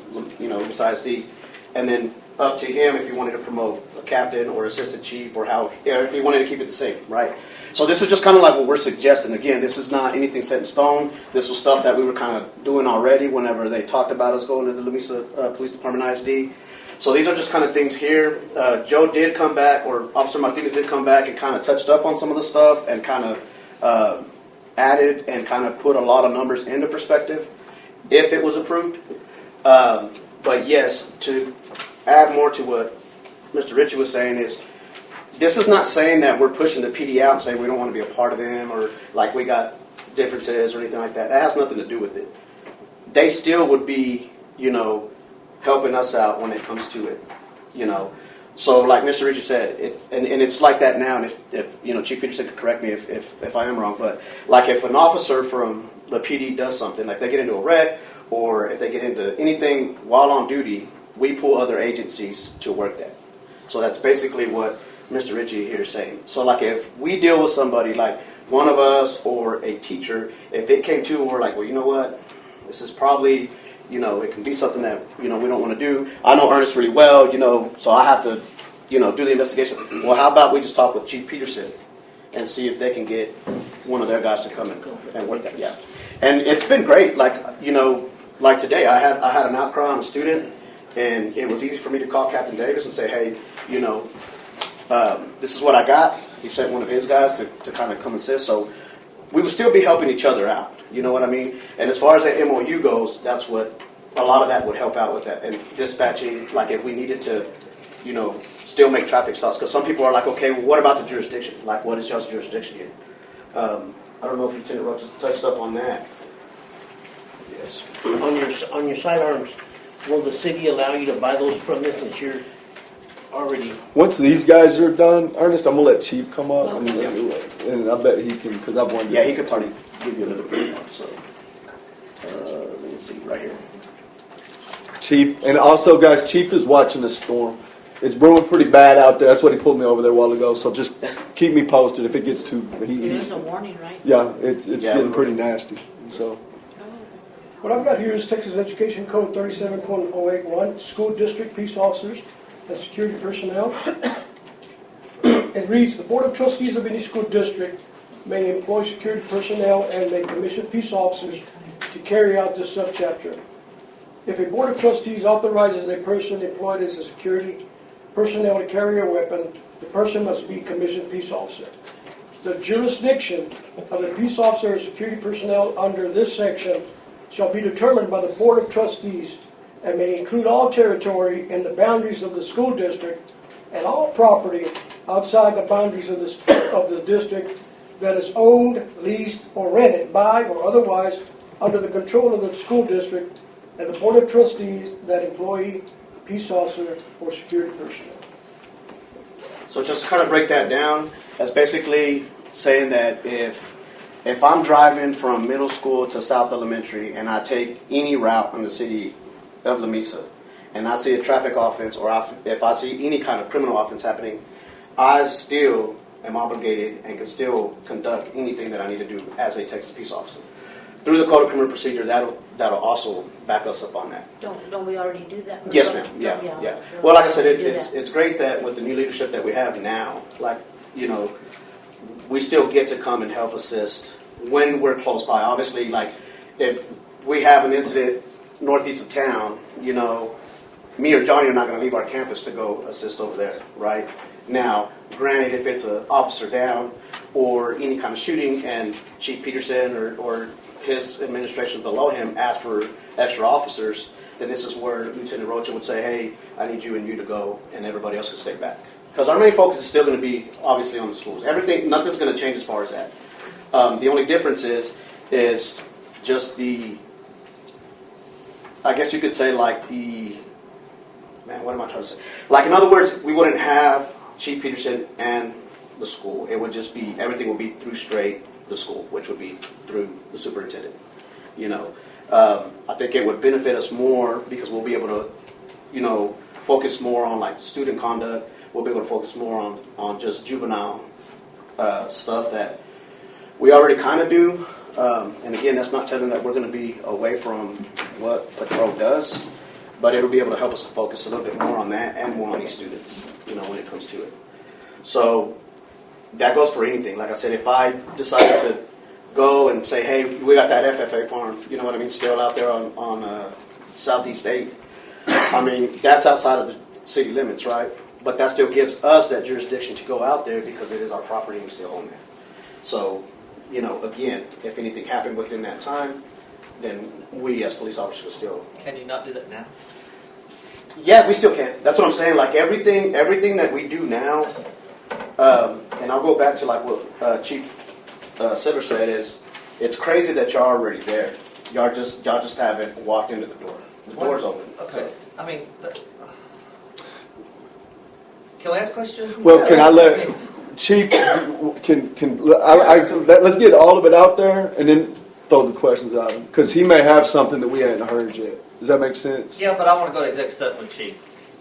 besides D. And then up to him if he wanted to promote a captain or assistant chief or if he wanted to keep it the same, right? So this is just kind of like what we're suggesting. Again, this is not anything set in stone. This was stuff that we were kind of doing already whenever they talked about us going to the Lamesa Police Department ISD. So these are just kind of things here. Joe did come back, or Officer Martinez did come back and kind of touched up on some of the stuff and kind of added and kind of put a lot of numbers into perspective if it was approved. But yes, to add more to what Mr. Ritchie was saying is, this is not saying that we're pushing the PD out and saying we don't want to be a part of them or like we got differences or anything like that. That has nothing to do with it. They still would be, helping us out when it comes to it, So like Mr. Ritchie said, it's like that now. And if Chief Peterson could correct me if I am wrong, but like if an officer from the PD does something, like they get into a wreck or if they get into anything while on duty, we pull other agencies to work that. So that's basically what Mr. Ritchie here is saying. So like if we deal with somebody like one of us or a teacher, if it came to we're like, well, you know what, this is probably, it can be something that, we don't want to do. I know Ernest really well, so I have to, do the investigation. Well, how about we just talk with Chief Peterson and see if they can get one of their guys to come and work that. Yeah. And it's been great. Like, like today I had an outcry on a student and it was easy for me to call Captain Davis and say, hey, this is what I got. He sent one of his guys to kind of come assist. So we would still be helping each other out. You know what I mean? And as far as that MOU goes, that's what a lot of that would help out with that. And dispatching, like if we needed to, still make traffic stops. Because some people are like, okay, well, what about the jurisdiction? Like, what is y'all's jurisdiction here? I don't know if Lieutenant Roach touched up on that. Yes. On your sidearms, will the city allow you to buy those permits since you're already? Once these guys are done, Ernest, I'm gonna let Chief come up, and I bet he can, because I've wanted. Yeah, he could probably give you a little bit more. So, let me see right here. Chief, and also, guys, Chief is watching the storm. It's brewing pretty bad out there. That's what he pulled me over there a while ago. So just keep me posted if it gets too. There's a warning, right? Yeah, it's getting pretty nasty. So. What I've got here is Texas Education Code 37.081, School District Peace Officers and Security Personnel. It reads, the Board of Trustees of any school district may employ security personnel and may commission peace officers to carry out this subchapter. If a Board of Trustees authorizes a person employed as a security personnel to carry a weapon, the person must be commissioned peace officer. The jurisdiction of the peace officer or security personnel under this section shall be determined by the Board of Trustees and may include all territory in the boundaries of the school district and all property outside the boundaries of the district that is owned, leased, or rented by or otherwise under the control of the school district and the Board of Trustees that employ peace officer or security personnel. So just to kind of break that down, that's basically saying that if I'm driving from middle school to South Elementary and I take any route in the city of Lamesa and I see a traffic offense or if I see any kind of criminal offense happening, I still am obligated and can still conduct anything that I need to do as a Texas peace officer. Through the Code of Criminal Procedure, that'll also back us up on that. Don't we already do that? Yes, ma'am. Yeah. Sure. Well, like I said, it's great that with the new leadership that we have now, we still get to come and help assist when we're close by. Obviously, like if we have an incident northeast of town, me or Johnny are not going to leave our campus to go assist over there, right? Now, granted, if it's an officer down or any kind of shooting and Chief Peterson or his administration below him ask for extra officers, then this is where Lieutenant Rocha would say, hey, I need you and you to go, and everybody else can stay back. Because our main focus is still going to be, obviously, on the schools. Nothing's going to change as far as that. The only difference is just I guess you could say what am I trying to say? Like, in other words, we wouldn't have Chief Peterson and the school. It would just be, everything would be through straight the school, which would be through the superintendent. You know, I think it would benefit us more because we'll be able to, you know, focus more on like student conduct. We'll be able to focus more on just juvenile stuff that we already kind of do. And again, that's not telling that we're going to be away from what Patrol does, but it'll be able to help us to focus a little bit more on that and more on these students, you know, when it comes to it. So that goes for anything. Like I said, if I decided to go and say, hey, we got that FFA farm, you know what I mean, still out there on Southeast 8. I mean, that's outside of the city limits, right? But that still gives us that jurisdiction to go out there because it is our property and we still own that. So, you know, again, if anything happened within that time, then we as police officers will still. Can you not do that now? Yeah, we still can. That's what I'm saying. Like everything that we do now, and I'll go back to like what Chief Sitter said is, it's crazy that y'all are already there. Y'all just haven't walked into the door. The door's open. Okay. I mean, can we ask questions? Well, can I let Chief? Let's get all of it out there and then throw the questions out because he may have something that we hadn't heard yet. Does that make sense? Yeah, but I want to go to executive session with Chief.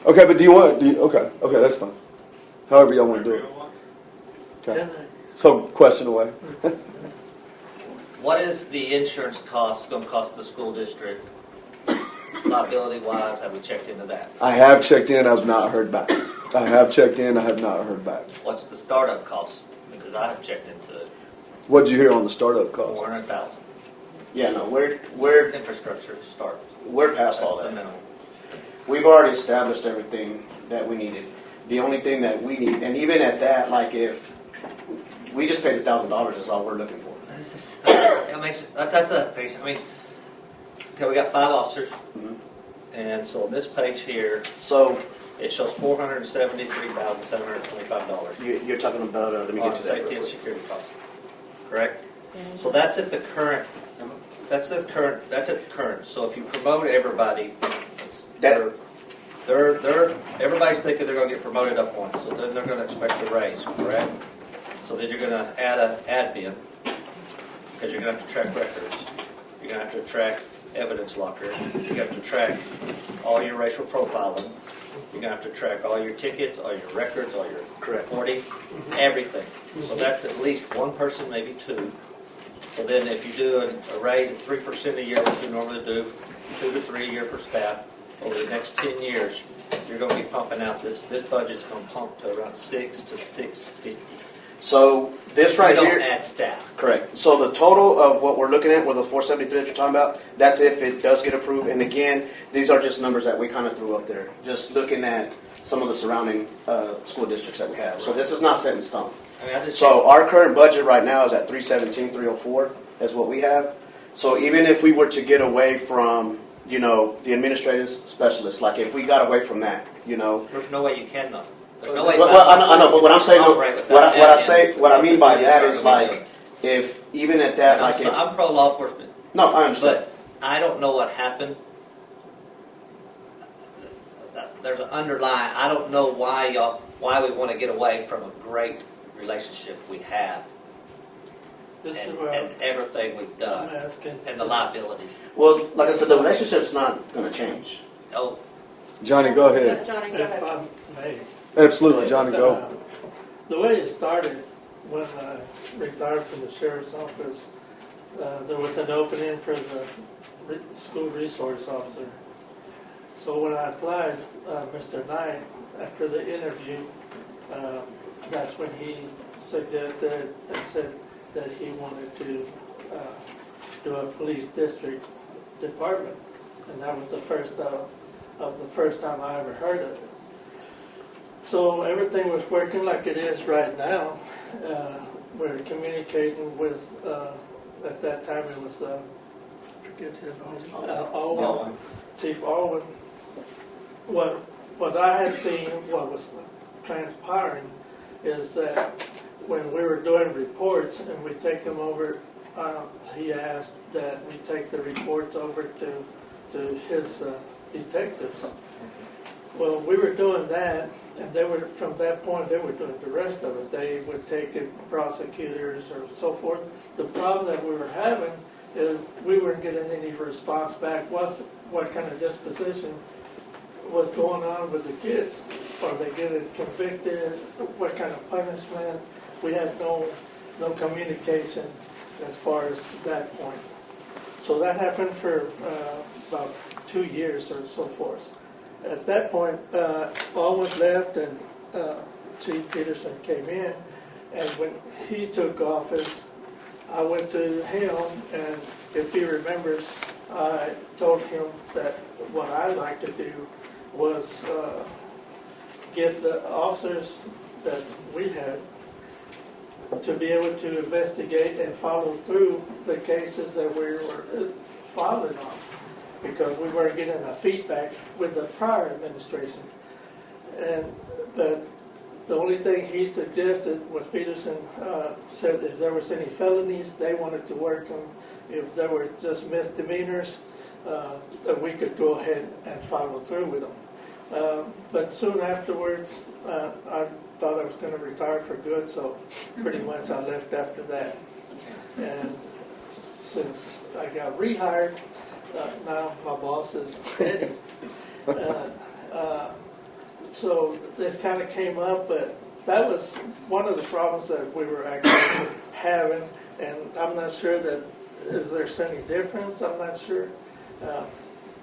Okay, but okay, that's fine. However y'all want to do it. Okay. So, question away. What is the insurance cost going to cost the school district? Liability-wise, have we checked into that? I have checked in. I've not heard back. I have checked in. I have not heard back. What's the startup cost? Because I have checked into it. What did you hear on the startup cost? $400,000. Yeah, no, we're infrastructure start. We're past all That's that. the minimum. We've already established everything that we needed. The only thing that we need, and even at that, like if we just paid $1,000, is all we're looking for. I mean, that's a piece. I mean, okay, we got 5 officers, and so on this page here, so it shows $473,725. You're talking about let me get to that. Safety and security costs, correct? So that's at the current. That's at the current. So if you promote everybody, they're everybody's thinking they're going to get promoted up one. So then they're going to expect a raise, correct? So then you're going to add an admin because you're going to have to track records. You're going to have to track evidence locker. You have to track all your racial profiling. You're going to have to track all your tickets, all your records, all your reporting, everything. So that's at least one person, maybe 2. So then if you do a raise of 3% a year, which we normally do, 2 to 3 a year for staff, over the next 10 years, you're going to be pumping out this budget's going to pump to around $600 to $650. So this right you here, don't add staff. correct. So the total of what we're looking at, with the 473 that you're talking about, that's if it does get approved. And again, these are just numbers that we kind of threw up there, just looking at some of the surrounding school districts that we have. So this is not set in stone. So our current budget right now is at 317, 304 is what we have. So even if we were to get away from, you know, the administrative specialists, like if we got away from that, you know. There's no way you can not. There's no way. Well, I know, but what I'm saying, what I mean by that is Start like, if even at that, like if, I'm pro law enforcement. No, I understand. But I don't know what happened. There's an underlying. I don't know why we want to get away from a great relationship we have, and everything we've done, and the liability. Well, like I said, the relationship's not going to change. Oh, Johnny, go ahead. Johnny, go ahead. Absolutely, Johnny, go. The way it started, when I retired from the sheriff's office, there was an opening for the school resource officer. So when I applied, Mr. Knight, after the interview, that's when he suggested and said that he wanted to do a police district department. And that was the first time I ever heard of it. So everything was working like it is right now. We're communicating with, at that time it was, forget his name, Alwyn, Chief Alwyn. What I had seen, what was transpiring, is that when we were doing reports and we take them over, he asked that we take the reports over to his detectives. Well, we were doing that, and they were, from that point, they were doing the rest of it. They would take it, prosecutors or so forth. The problem that we were having is we weren't getting any response back. What kind of disposition was going on with the kids? Are they getting convicted? What kind of punishment? We had no communication as far as that point. So that happened for about 2 years or so forth. At that point, all was left, and Chief Peterson came in, and when he took office, I went to him, and if he remembers, I told him that what I'd like to do was get the officers that we had to be able to investigate and follow through the cases that we were following on, because we weren't getting the feedback with the prior administration. But the only thing he suggested was Peterson said if there was any felonies, they wanted to work on. If there were just misdemeanors, that we could go ahead and follow through with them. But soon afterwards, I thought I was going to retire for good, so pretty much I left after that. And since I got rehired, now my boss is Eddie. So this kind of came up, but that was one of the problems that we were actually having, and I'm not sure that is there any difference. I'm not sure.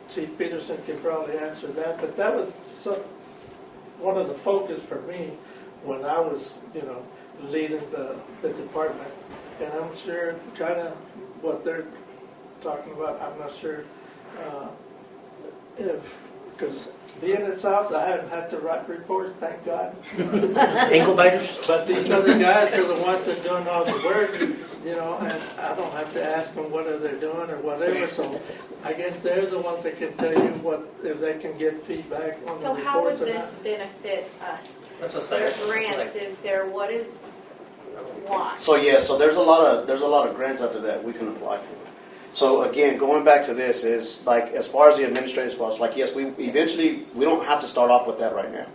Chief Peterson can probably answer that, but that was one of the focus for me when I was, leading the department. And I'm sure kind of what they're talking about, I'm not sure because being in South, I haven't had to write reports, thank God. Engelbaters? But these other guys are the ones that are doing all the work, and I don't have to ask them what are they doing or whatever. So I guess they're the ones that can tell you if they can get feedback on So the how would reports or this not. benefit us? That's what There I'm are saying. grants, is there, what is, why? So there's a lot of grants out there that we can apply for. So again, going back to this is like as far as the administrative spots, like yes, we don't have to start off with that right now.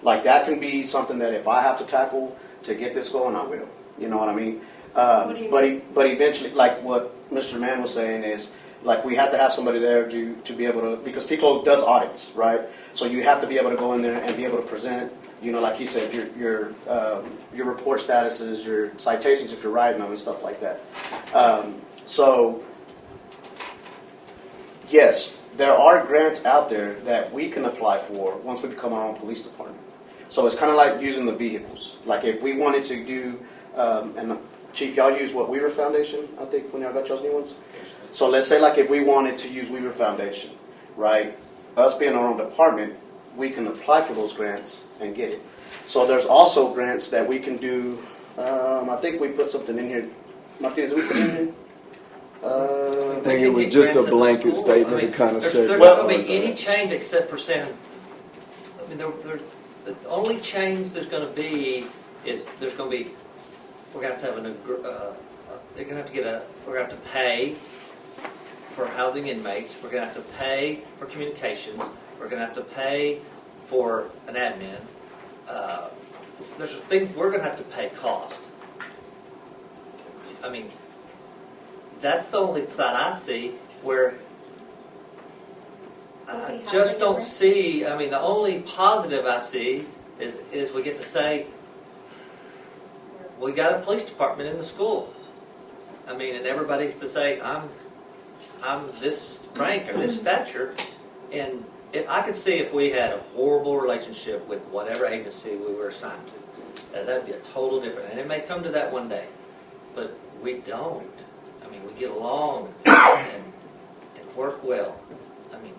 Like that can be something that if I have to tackle to get this going, I will. You know what I mean? What do you mean? But eventually, like what Mr. Mann was saying is like we have to have somebody there to be able to, because TCO does audits, right? So you have to be able to go in there and be able to present, like he said, your report statuses, your citations if you're writing them and stuff like that. So yes, there are grants out there that we can apply for once we become our own police department. So it's kind of like using the vehicles. Like if we wanted to do, and Chief, y'all use what, Weaver Foundation, I think, when y'all got y'all's new ones? So let's say like if we wanted to use Weaver Foundation, right? Us being our own department, we can apply for those grants and get it. So there's also grants that we can do, I think we put something in here. Martinez, we put in here? I think it was just a blanket statement to kind of There's say. not going to be any change except for saying, the only change there's going to be is we're going to have to have we're going to have to pay for housing inmates. We're going to have to pay for communications. We're going to have to pay for an admin. There's things we're going to have to pay cost. I mean, that's the only side I see where I just don't see. I mean, the only positive I see is we get to say we got a police department in the school. I mean, and everybody gets to say I'm this rank or this stature, and I could see if we had a horrible relationship with whatever agency we were assigned to, that'd be a total different. And it may come to that one day, but we don't. I mean, we get along and work well. I mean,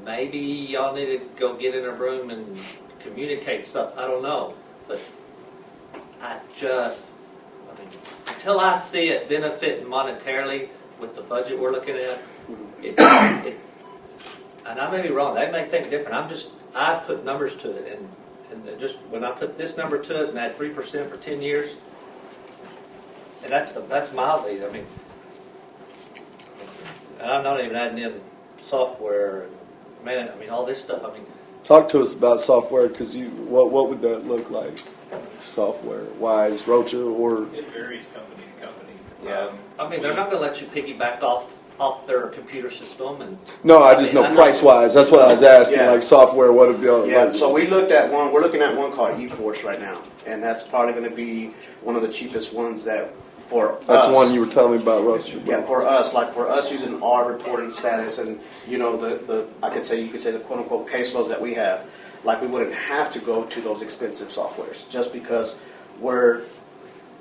maybe y'all need to go get in a room and communicate stuff. I don't know, but until I see it benefit monetarily with the budget we're looking at, and I may be wrong. They may think different. I put numbers to it, and just when I put this number to it and add 3% for 10 years, and that's mildly. I mean, and I'm not even adding in software, Man, I mean, all this stuff, I mean, Talk to us about software, because what would that look like, software-wise, Rocha, or? it varies company to company. Yeah. I mean, they're not gonna let you piggyback off their computer system and. No, I just know price-wise. That's what I was asking, Yeah. like software, what would be on? Yeah, so we looked at one. We're looking at one called eForce right now, and that's probably going to be one of the cheapest ones that for That's us. one you were telling me about, Rocha. Yeah, for us using our reporting status and you know the you could say the quote unquote caseloads that we have, like we wouldn't have to go to those expensive softwares just because we're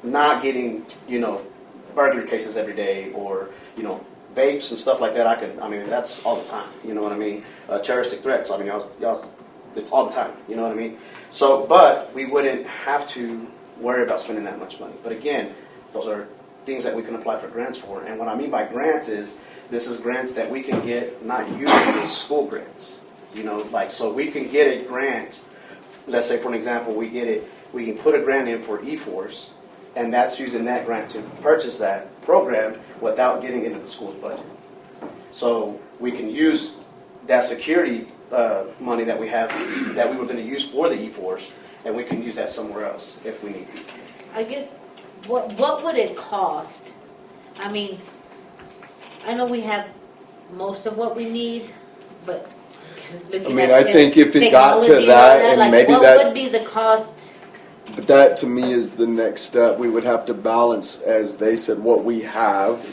not getting burglary cases every day or vapes and stuff like that. I mean that's all the time. You know what I mean? Terroristic threats. I mean y'all, it's all the time. You know what I mean? So, but we wouldn't have to worry about spending that much money. But again, those are things that we can apply for grants for. And what I mean by grants is this is grants that we can get not using these school grants. So we can get a grant. Let's say, for an example, we can put a grant in for eForce, and that's using that grant to purchase that program without getting into the school's budget. So we can use that security money that we have that we were going to use for the eForce, and we can use that somewhere else if we need to. I guess, what would it cost? I mean, I know we have most of what we need, but looking at I think if it got to technology that, all and like, maybe what that would be the cost? But that to me is the next step. We would have to balance, as they said, what we have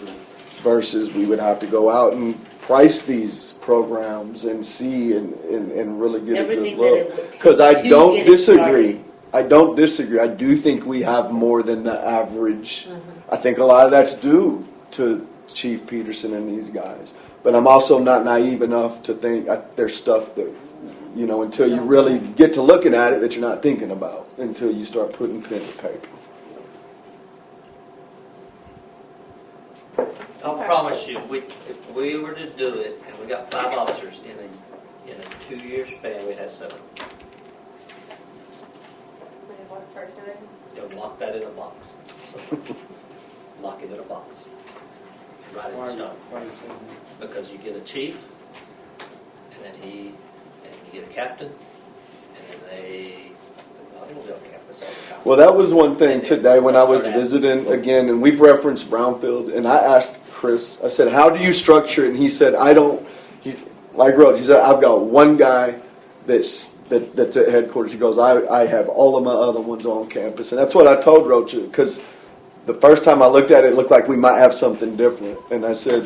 versus we would have to go out and price these programs and see and really get Everything a good that it look. would take Because I to don't get it disagree. started. I don't disagree. I do think we have more than the average. I think a lot of that's due to Chief Peterson and these guys. But I'm also not naive enough to think there's stuff that, until you really get to looking at it that you're not thinking about until you start putting pen to paper. I'll promise you, if we were to do it and we got 5 officers in a 2-year span, we'd have 7. You'll lock that in a box. Lock it in a box. Write it in stone. Because you get a chief, and you get a captain, and then they will be on campus all the time. Well, that was one thing today when I was visiting again, and we've referenced Brownfield, and I asked Chris, I said, how do you structure it? And he said, like Roach, he said, I've got one guy that's at headquarters. He goes, I have all of my other ones on campus. And that's what I told Roach, because the first time I looked at it, it looked like we might have something different. And I said,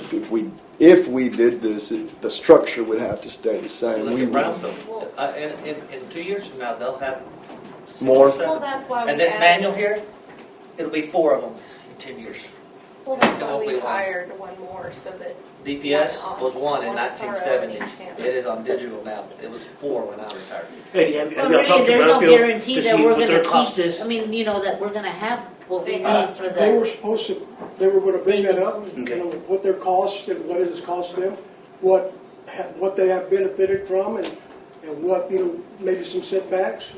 if we did this, the structure would have to stay the same. Look at Brownfield. In 2 years from now, they'll have 6 more. or 7. Well, that's why and we this added- manual here, it'll be 4 of them in 10 years. Well, that's It why won't we be one. hired one more so that. DPS was 1 in one SRO 1970. in each campus. It is on digital now. It was 4 when I retired. Hey, have Well, y'all really, talked to there's no Brownfield guarantee to that see we're what going their to cost keep. is? I mean, that we're going to have what we need for They were the. supposed to, they were going to bring that up, Okay. what their cost and what does it cost them, what they have benefited from, and what, maybe some setbacks.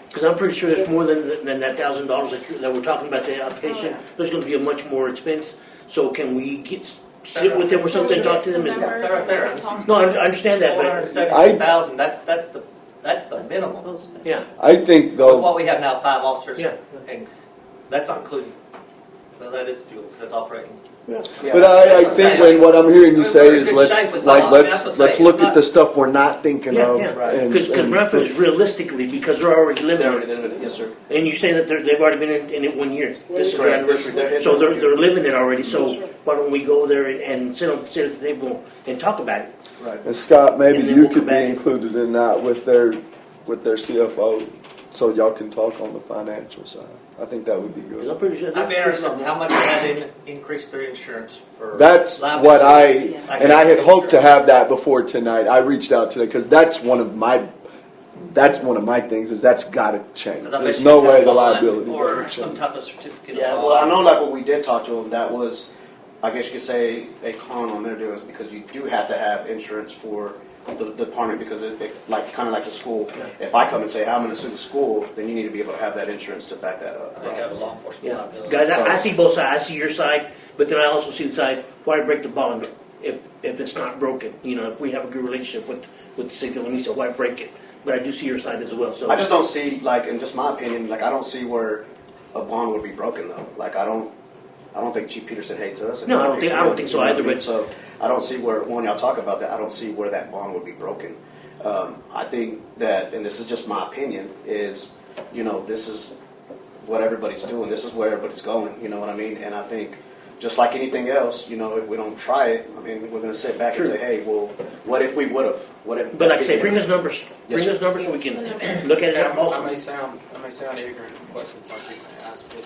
Because I'm pretty sure there's more than that $1,000 that we're talking about the application. Oh, yeah. There's going to be a much more expense. So can we sit with them or something, talk to them? It's right there. No, I understand that, but 472,000. That's the minimum. yeah. I think, With though, what we have now, 5 officers. Yeah. And that's not including. Well, that is fuel because that's operating. Yeah. but I think what I'm hearing you say is we're in good shape with let's let's look at the stuff we're not thinking Yeah, of. yeah. and- Because and- Brownfield is realistically, because they're already living They're it. already living it, yes, sir. And you say that they've already been in it 1 year. This is their Correct. anniversary. So they're living it already. So why don't we go there and sit at the table and talk about it? Right. And Scott, maybe And then you we'll could come be back. included in that with their CFO, so y'all can talk on the financial side. I think that would be Because good. I'm pretty sure I'd be interested in how much they had increased their insurance for. That's what I had hoped to have that before tonight. I reached out today because that's one of my things is that's got to change. There's no way the liability or doesn't some change. type of certificate. Yeah, of well, I know like what we did talk to them, that was, I guess you could say, a con on their deal is because you do have to have insurance for the department because kind of like the school. If I come and say, I'm going to sue the school, then you need to be able to have that insurance to back that up. They have a law enforcement liability. Guys, I see both sides. I see your side, but then I also see the side why break the bond. If if it's not broken. You know, if we have a good relationship with the city of Lamesa, why break it? But I do see your side as well. So I just don't see, like, in just my opinion, like, I don't see where a bond would be broken though. Like, I don't think Chief Peterson hates us. No, I don't think so either. But so I don't see where, when y'all talk about that, I don't see where that bond would be broken. I think that, and this is just my opinion, is, you know, this is what everybody's doing. This is where everybody's going. You know what I mean? And I think, just like anything else, you know, if we don't try it, I mean, we're going to sit back and say, hey, well, what if we would have? What if? But like I say, bring us numbers. Yes, Bring us numbers so we can look at it. Yeah, Also, I may sound ignorant in questions like these I ask, but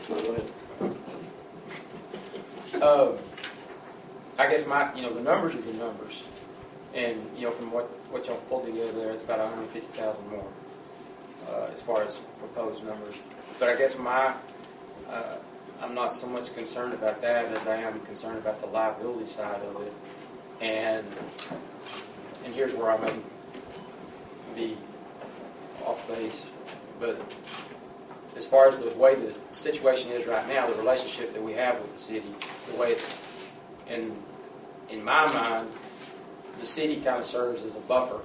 I guess the numbers are the numbers, and from what y'all pulled together there, it's about 150,000 more as far as proposed numbers. But I guess I'm not so much concerned about that as I am concerned about the liability side of it, and here's where I may be off base, but as far as the way the situation is right now, the relationship that we have with the city, the way it's in my mind, the city kind of serves as a buffer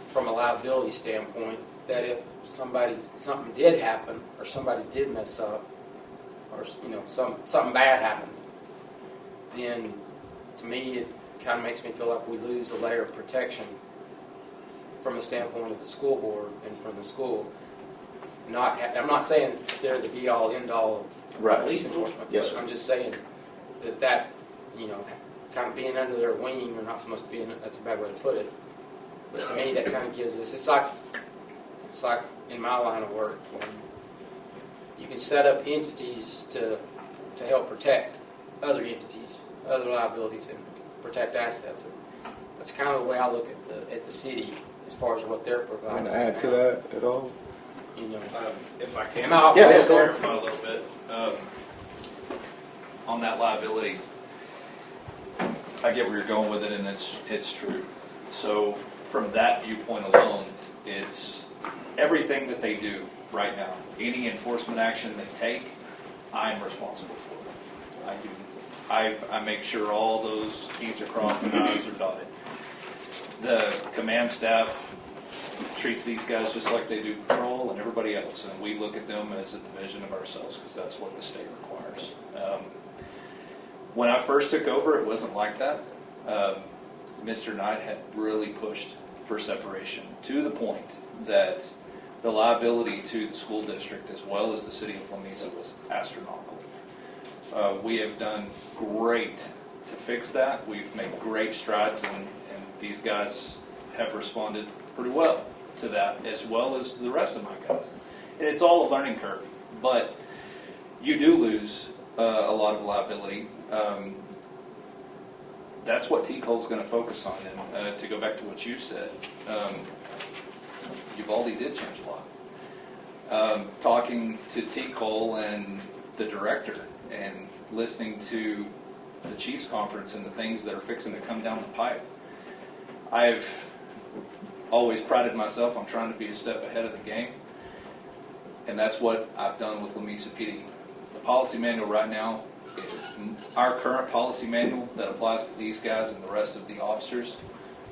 from a liability standpoint, that if something did happen or somebody did mess up or something bad happened, then to me it kind of makes me feel like we lose a layer of protection from the standpoint of the school board and from the school. I'm not saying they're the be-all, end-all of police enforcement. Yes, but I'm just saying that kind of being under their wing, or not so much being, that's a bad way to put it. But to me, that kind of gives us, it's like in my line of work, when you can set up entities to help protect other entities, other liabilities, and protect assets. That's kind of the way I look at the city as far as what they're providing. Want to add to that at all? If I can, Yes, clarify a little bit on that liability. I get where you're going with it, and it's true. So from that viewpoint alone, it's everything that they do right now. Any enforcement action they take, I'm responsible for. I do. I make sure all those T's are crossed and I's are dotted. The command staff treats these guys just like they do patrol and everybody else, and we look at them as a division of ourselves because that's what the state requires. When I first took over, it wasn't like that. Mr. Knight had really pushed for separation to the point that the liability to the school district as well as the city of Lamesa was astronomical. We have done great to fix that. We've made great strides, and these guys have responded pretty well to that, as well as the rest of my guys. And it's all a learning curve, but you do lose a lot of liability. That's what TCOL's going to focus on. And to go back to what you said, Uvalde did change a lot. Talking to TCOL and the director and listening to the Chiefs Conference and the things that are fixing to come down the pipe, I've always prided myself on trying to be a step ahead of the game, and that's what I've done with Lamesa PD. The policy manual right now, our current policy manual that applies to these guys and the rest of the officers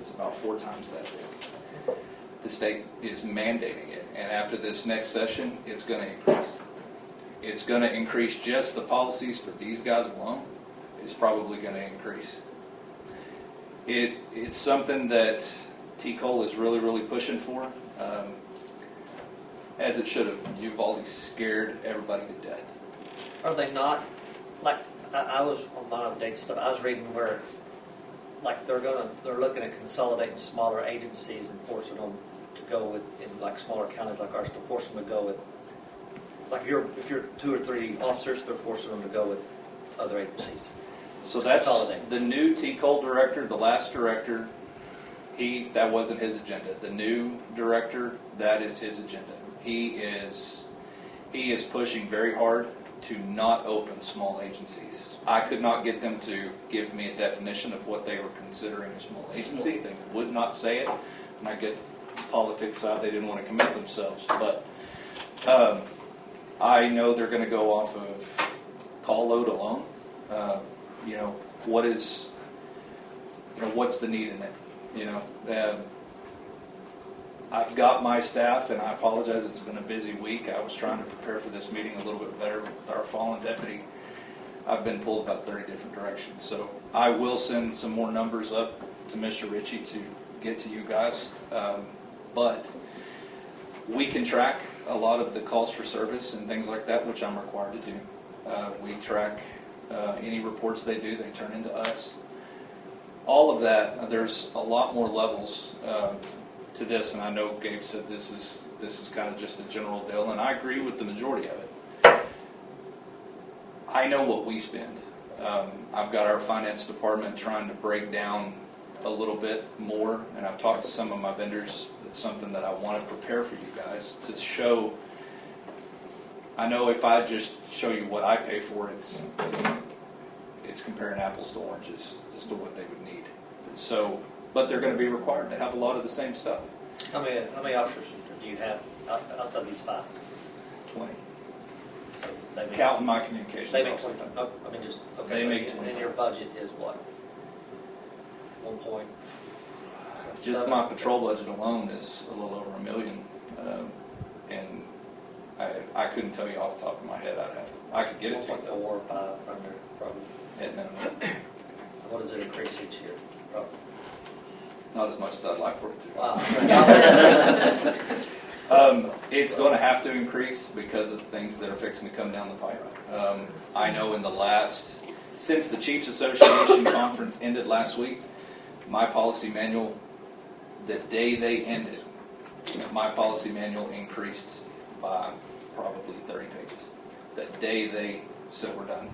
is about 4 times that big. The state is mandating it, and after this next session, it's going to increase. It's going to increase just the policies for these guys alone. It's probably going to increase. It's something that TCOL is really, really pushing for, as it should have. Uvalde scared everybody to death. Are they not, like, I was on my update stuff, I was reading where, like, they're looking at consolidating smaller agencies and forcing them to go with, in like smaller counties like ours, to force them to go with, like, if you're 2 or 3 officers, they're forcing them to go with other agencies. So that's the new TCOL director, the last director. That wasn't his agenda. The new director, that is his agenda. He is pushing very hard to not open small agencies. I could not get them to give me a definition of what they were considering a small agency. They would not say it. And I get politics out. They didn't want to commit themselves. But I know they're going to go off of call load alone. what's the need in it? I've got my staff, and I apologize, it's been a busy week. I was trying to prepare for this meeting a little bit better with our fallen deputy. I've been pulled about 30 different directions. So I will send some more numbers up to Mr. Ritchie to get to you guys. But we can track a lot of the calls for service and things like that, which I'm required to do. We track any reports they do, they turn into us. All of that, there's a lot more levels to this, and I know Gabe said this is kind of just a general deal, and I agree with the majority of it. I know what we spend. I've got our finance department trying to break down a little bit more, and I've talked to some of my vendors. It's something that I want to prepare for you guys to show. I know if I just show you what I pay for, it's comparing apples to oranges as to what they would need. So, but they're going to be required to have a lot of the same stuff. How many officers do you have outside these 5? 20. So they make, Counting my communications. They make also. 25. No, I mean, just okay. They So make and 25. your budget is what? 1 point. Just my patrol budget alone is a little over $1 million, and I couldn't tell you off the top of my head. I could get it to 1.4 or 5 from there, probably. at minimum. What does it increase each year? Probably. Not as much as I'd like for it to. Wow. It's going to have to increase because of things that are fixing to come down the pipe. I know since the Chiefs Association conference ended last week, my policy manual, the day they ended, my policy manual increased by probably 30 pages. The day they said we're done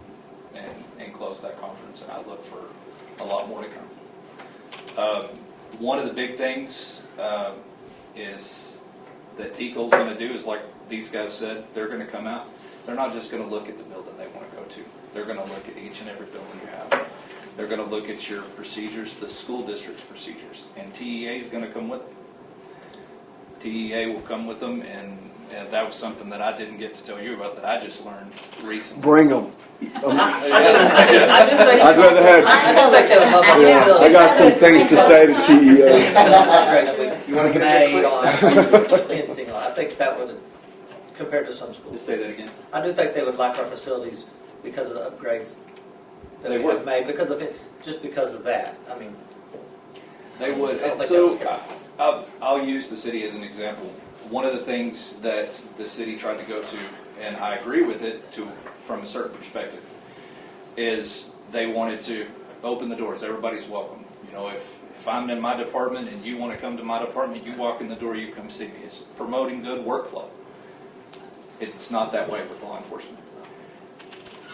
and closed that conference, and I look for a lot more to come. One of the big things is that TCOL's going to do is, like these guys said, they're going to come out. They're not just going to look at the building they want to go to. They're going to look at each and every building you have. They're going to look at your procedures, the school district's procedures, and TEA is going to come with them. TEA will come with them, and that was something that I didn't get to tell you about that I just learned recently. Bring them. I'd rather have. I got some things to say to TEA. You want to get on fencing? I think that would, compared to some schools. Just say that again. I do think they would like our facilities because of the upgrades that They we would. have made, because of it, just because of that. I mean, They would. I don't think So that's- I'll use the city as an example. One of the things that the city tried to go to, and I agree with it from a certain perspective, is they wanted to open the doors. Everybody's welcome. If I'm in my department and you want to come to my department, you walk in the door, you come see me. It's promoting good workflow. It's not that way with law enforcement.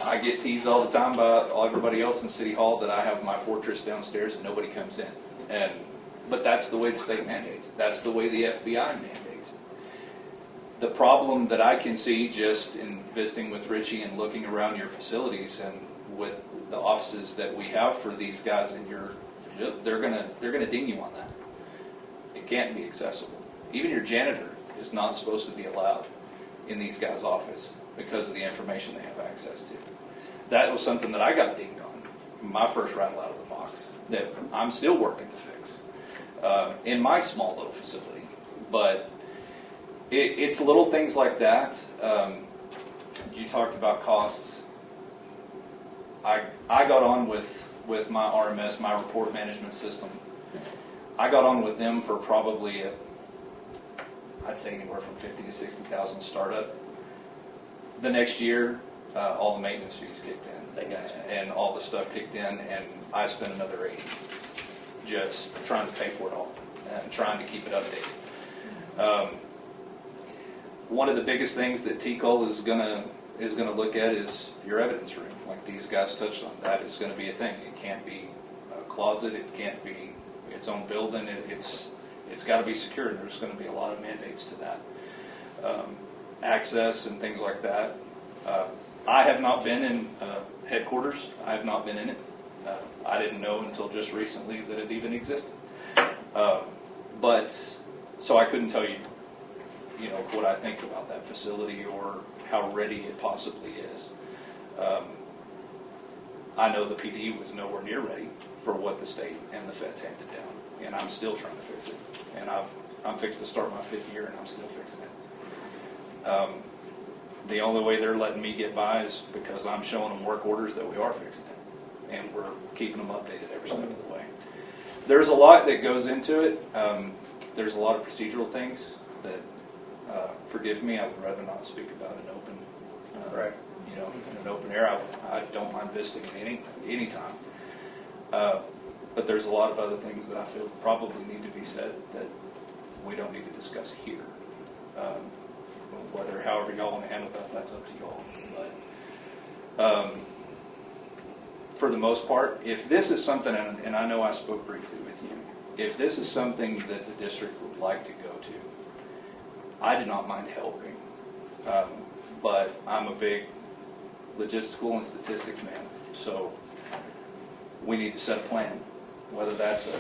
I get teased all the time by everybody else in City Hall that I have my fortress downstairs and nobody comes in. But that's the way the state mandates it. That's the way the FBI mandates it. The problem that I can see just in visiting with Richie and looking around your facilities and with the offices that we have for these guys they're gonna ding you on that. It can't be accessible. Even your janitor is not supposed to be allowed in these guys' office because of the information they have access to. That was something that I got dinged on my first rattle out of the box that I'm still working to fix in my small little facility. But it's little things like that. You talked about costs. I got on with my RMS, my report management system. I got on with them for probably I'd say anywhere from 50 to 60,000 startup. The next year, all the maintenance fees kicked in, and all the stuff kicked in, and I spent another 80 just trying to pay for it all and trying to keep it updated. One of the biggest things that TCOL is gonna look at is your evidence room, like these guys touched on. That is going to be a thing. It can't be a closet. It can't be its own building. It's got to be secure. There's going to be a lot of mandates to that. Access and things like that. I have not been in headquarters. I have not been in it. I didn't know until just recently that it even existed. So I couldn't tell you, what I think about that facility or how ready it possibly is. I know the PD was nowhere near ready for what the state and the feds handed down, and I'm still trying to fix it. And I'm fixing to start my 5th year, and I'm still fixing it. The only way they're letting me get by is because I'm showing them work orders that we are fixing it, and we're keeping them updated every step of the way. There's a lot that goes into it. There's a lot of procedural things that, forgive me, I would rather not speak about in open, in an open air. I don't mind visiting any time. But there's a lot of other things that I feel probably need to be said that we don't need to discuss here. However y'all want to handle that, that's up to y'all. But for the most part, if this is something, and I know I spoke briefly with you, if this is something that the district would like to go to, I do not mind helping. But I'm a big logistical and statistics man, so we need to set a plan, whether that's a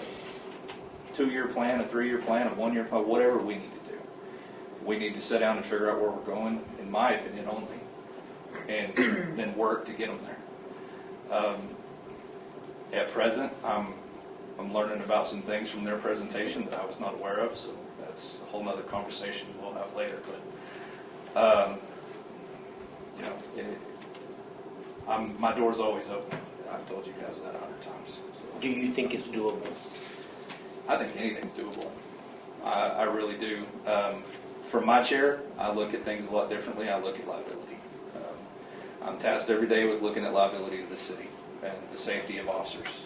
2-year plan, a 3-year plan, a 1-year plan, whatever we need to do. We need to sit down and figure out where we're going, in my opinion only, and then work to get them there. At present, I'm learning about some things from their presentation that I was not aware of, so that's a whole other conversation we'll have later. But my door's always open. I've told you guys that 100 times. So. Do you think it's doable? I think anything's doable. I really do. From my chair, I look at things a lot differently. I look at liability. I'm tasked every day with looking at liability of the city and the safety of officers.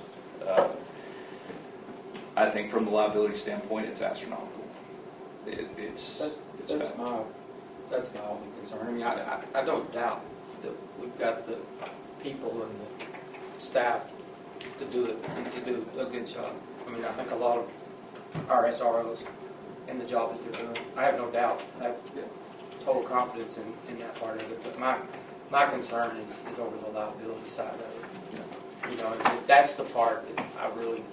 I think from the liability standpoint, it's astronomical. That's my only concern. I mean, I don't doubt that we've got the people and the staff to do it and to do a good job. I mean, I think a lot of our SROs and the job that they're doing, I have no doubt. I have total confidence in that part of it. But my concern is over the liability side of it. You know, if that's the part that I really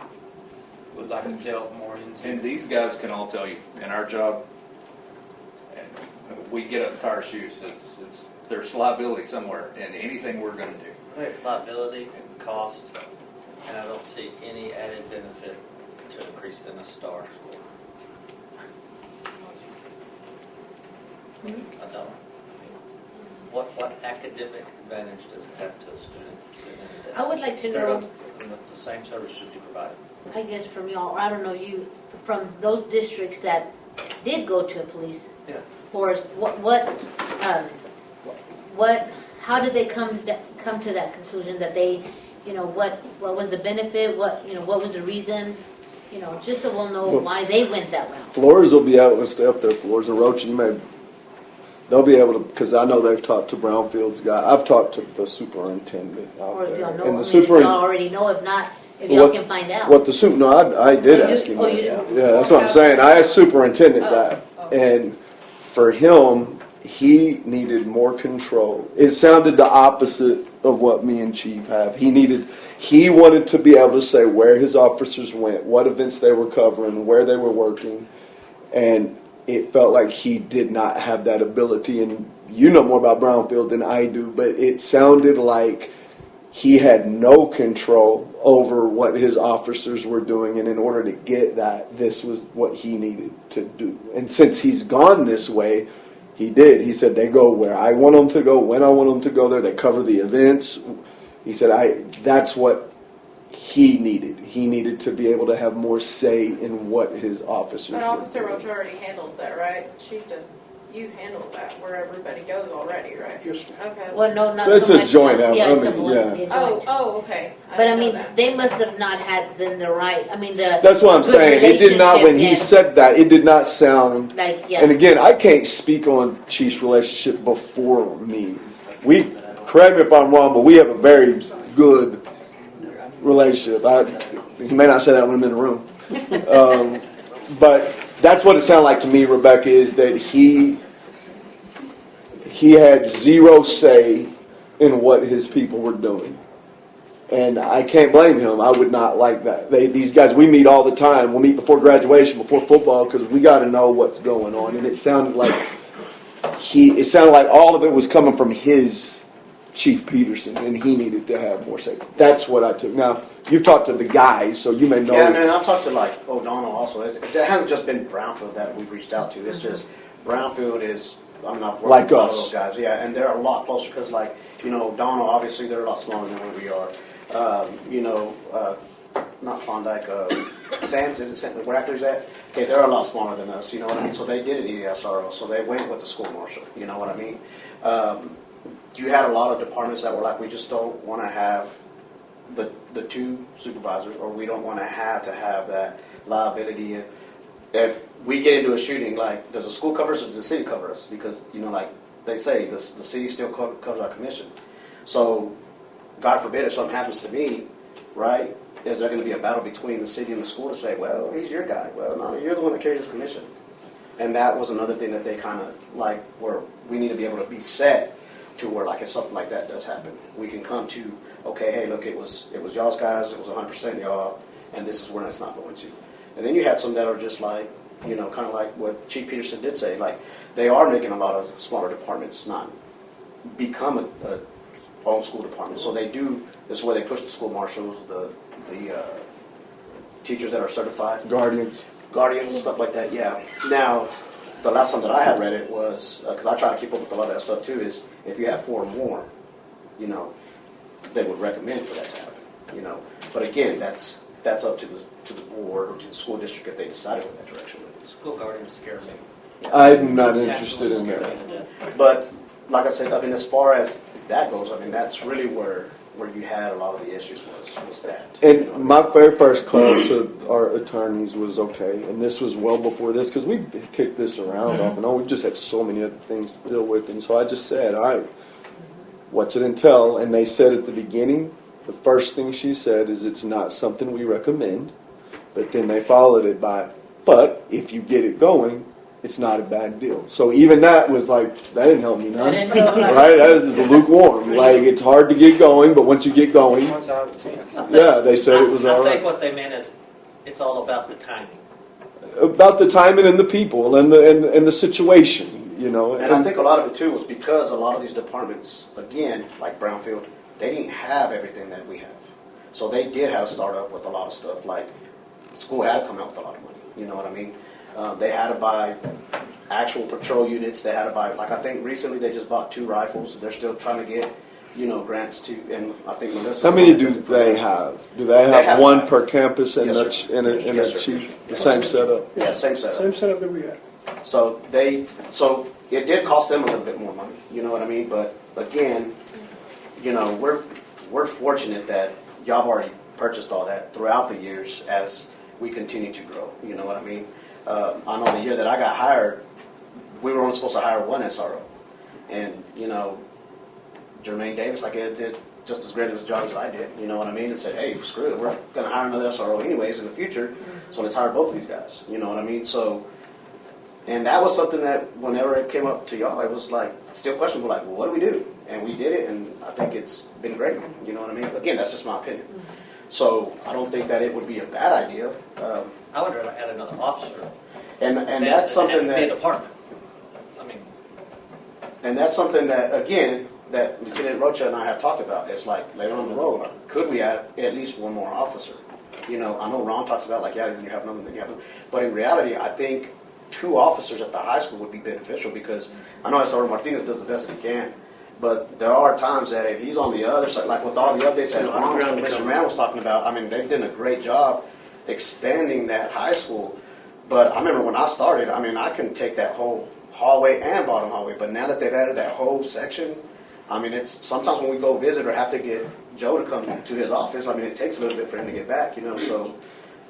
would like to delve more into. And these guys can all tell you, in our job, and we get up and tie our shoes. There's liability somewhere in anything we're going to do. I think liability and cost, and I don't see any added benefit to increase in a STAR score. I don't. What academic advantage does it have to a student sitting in a desk? I would like to know. The same service should be provided. I guess from y'all, I don't know, from those districts that did go to a police force, how did they come to that conclusion that they, what was the benefit, what was the reason, just so we'll know why they went that route. Flores will be able to stay up there. Flores and Roach, they'll be able to, because I know they've talked to Brownfield's guy. I've talked to the superintendent out Or if there. y'all know, And if y'all already know, if not, if y'all can find out. I did ask him that. Yeah, that's what I'm saying. I asked superintendent that. And for him, he needed more control. It sounded the opposite of what me and Chief have. He wanted to be able to say where his officers went, what events they were covering, where they were working, and it felt like he did not have that ability. And you know more about Brownfield than I do, but it sounded like he had no control over what his officers were doing, and in order to get that, this was what he needed to do. And since he's gone this way, he did. He said, they go where I want them to go, when I want them to go there. They cover the events. He said, that's what he needed. He needed to be able to have more say in what his officers But were Officer doing. Roach already handles that, right? Chief does. You handle that where everybody goes already, right? Yes. Okay. Well, no, not It's so a much. joint effort. Yeah, it's I a mean, joint. Okay. But I didn't know mean, that. they must have not had then the right. I mean, That's what I'm good saying. It did not, when he relationship, said that, it did not sound. Like, yeah. And again, I can't speak on Chief's relationship before me. Correct me if I'm wrong, but we have a very good relationship. He may not say that when I'm in the room. But that's what it sounded like to me, Rebecca, is that he had zero say in what his people were doing. And I can't blame him. I would not like that. These guys, we meet all the time. We'll meet before graduation, before football, because we got to know what's going on. And it sounded like all of it was coming from his Chief Peterson, and he needed to have more safety. That's what I took. Now, you've talked to the guys, so you may know. Yeah, and I've talked to like O'Donnell also. It hasn't just been Brownfield that we've reached out to. It's just Brownfield is, I mean, I've worked Like with a lot of us. those guys, yeah, and they're a lot closer because, like, you know, O'Donnell, obviously, they're a lot smaller than where we are. You know, not Klondike, Sam's, is it Sam, where Actor's at? Okay, they're a lot smaller than us, you know what I mean? So they did an ESRO, so they went with the school marshal, you know what I mean? You had a lot of departments that were like, we just don't want to have the two supervisors, or we don't want to have that liability. If we get into a shooting, like, does the school cover us or does the city cover us? Because, you know, like they say, the city still covers our commission. So, God forbid if something happens to me, right, is there going to be a battle between the city and the school to say, well, he's your guy. Well, no, you're the one that carries this commission. And that was another thing that they kind of, like, where we need to be able to be set to where, like, if something like that does happen, we can come to, okay, hey, look, it was y'all's guys, it was 100% y'all, and this is where it's not going to. And then you had some that are just like, you know, kind of like what Chief Peterson did say, like, they are making a lot of smaller departments not become a own school department. So they do, this is where they push the school marshals, the teachers that are certified. Guardians, stuff like that, yeah. Now, the last time that I had read it was, because I try to keep up with a lot of that stuff too, is if you have 4 or more, you know, they would recommend for that to happen, you know. But again, that's up to the board or to the school district if they decided in that direction. School guardians scare me. I'm not interested in that. But like I said, I mean, as far as that goes, I mean, that's really where you had a lot of the issues was that. And my very first call to our attorneys was okay, and this was well before this, because we've kicked this around off and on. We've just had so many other things to deal with, and so I just said, all right, what's it entail? And they said at the beginning, the first thing she said is it's not something we recommend, but then they followed it by, but if you get it going, it's not a bad deal. So even that was like, that didn't help me none. Right? That is lukewarm. Like, it's hard to get going, but once you get going, One side of the fence. yeah, they said it was all I think right. what they meant is it's all about the timing. About the timing and the people and the situation, you know. And I think a lot of it too was because a lot of these departments, again, like Brownfield, they didn't have everything that we have. So they did have to start up with a lot of stuff. Like, school had to come out with a lot of money. You know what I mean? They had to buy actual patrol units. They had to buy, like, I think recently they just bought 2 rifles. They're still trying to get, you know, grants to, and I think Melissa. How many do they have? Do they have one 5. per campus and Yes, sir. a Yes, sir. chief? The same setup? Yeah, same setup. Same setup that we had. So it did cost them a little bit more money. You know what I mean? But again, you know, we're fortunate that y'all have already purchased all that throughout the years as we continue to grow. You know what I mean? I know the year that I got hired, we were only supposed to hire 1 SRO. And, you know, Jermaine Davis, like, it did just as great as a job as I did, you know what I mean? And said, hey, screw it, we're going to hire another SRO anyways in the future, so let's hire both of these guys, you know what I mean? So, and that was something that whenever it came up to y'all, it was like, still questionable, like, well, what do we do? And we did it, and I think it's been great, you know what I mean? Again, that's just my opinion. So I don't think that it would be a bad idea. I would rather add another officer. And that's something that. Be a that, department. I mean, and that's something that, again, that Lieutenant Rocha and I have talked about. It's like later on the road, could we add at least 1 more officer? You know, I know Ron talks about like, yeah, then you have another, then you have another. But in reality, I think 2 officers at the high school would be beneficial because I know SRO Martinez does the best that he can. But there are times that if he's on the other side, like with all the updates that Mr. Mann was talking about, I mean, they've done a great job expanding that high school. But I remember when I started, I mean, I couldn't take that whole hallway and bottom hallway. But now that they've added that whole section, I mean, it's sometimes when we go visit or have to get Joe to come to his office, I mean, it takes a little bit for him to get back, you know. So,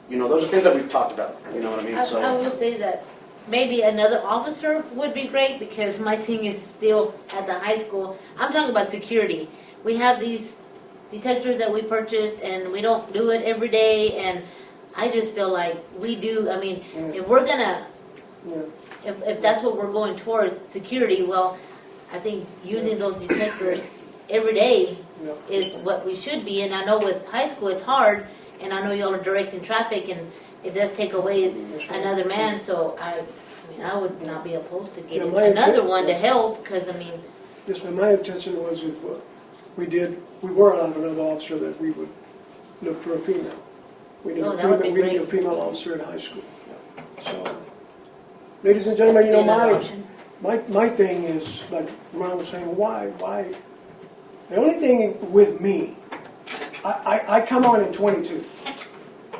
you know, those are things that we've talked about, you know what I mean? I will say that maybe another officer would be great because my thing is still at the high school. I'm talking about security. We have these detectors that we purchased and we don't do it every day, and I just feel like we do. I mean, if we're gonna, if that's what we're going toward, security, well, I think using those detectors every day is what we should be. And I know with high school it's hard, and I know y'all are directing traffic, and it does take away another man. So I mean, I would not be opposed to getting another one to help, because I mean. Yes, ma'am. My intention was we were out of another officer that we would look for a female. We need, Oh, a, that would female, be we need a great. female officer in high school. So, ladies and gentlemen, you know, my thing is, like Ron was saying, why? The only thing with me, I come on in 22,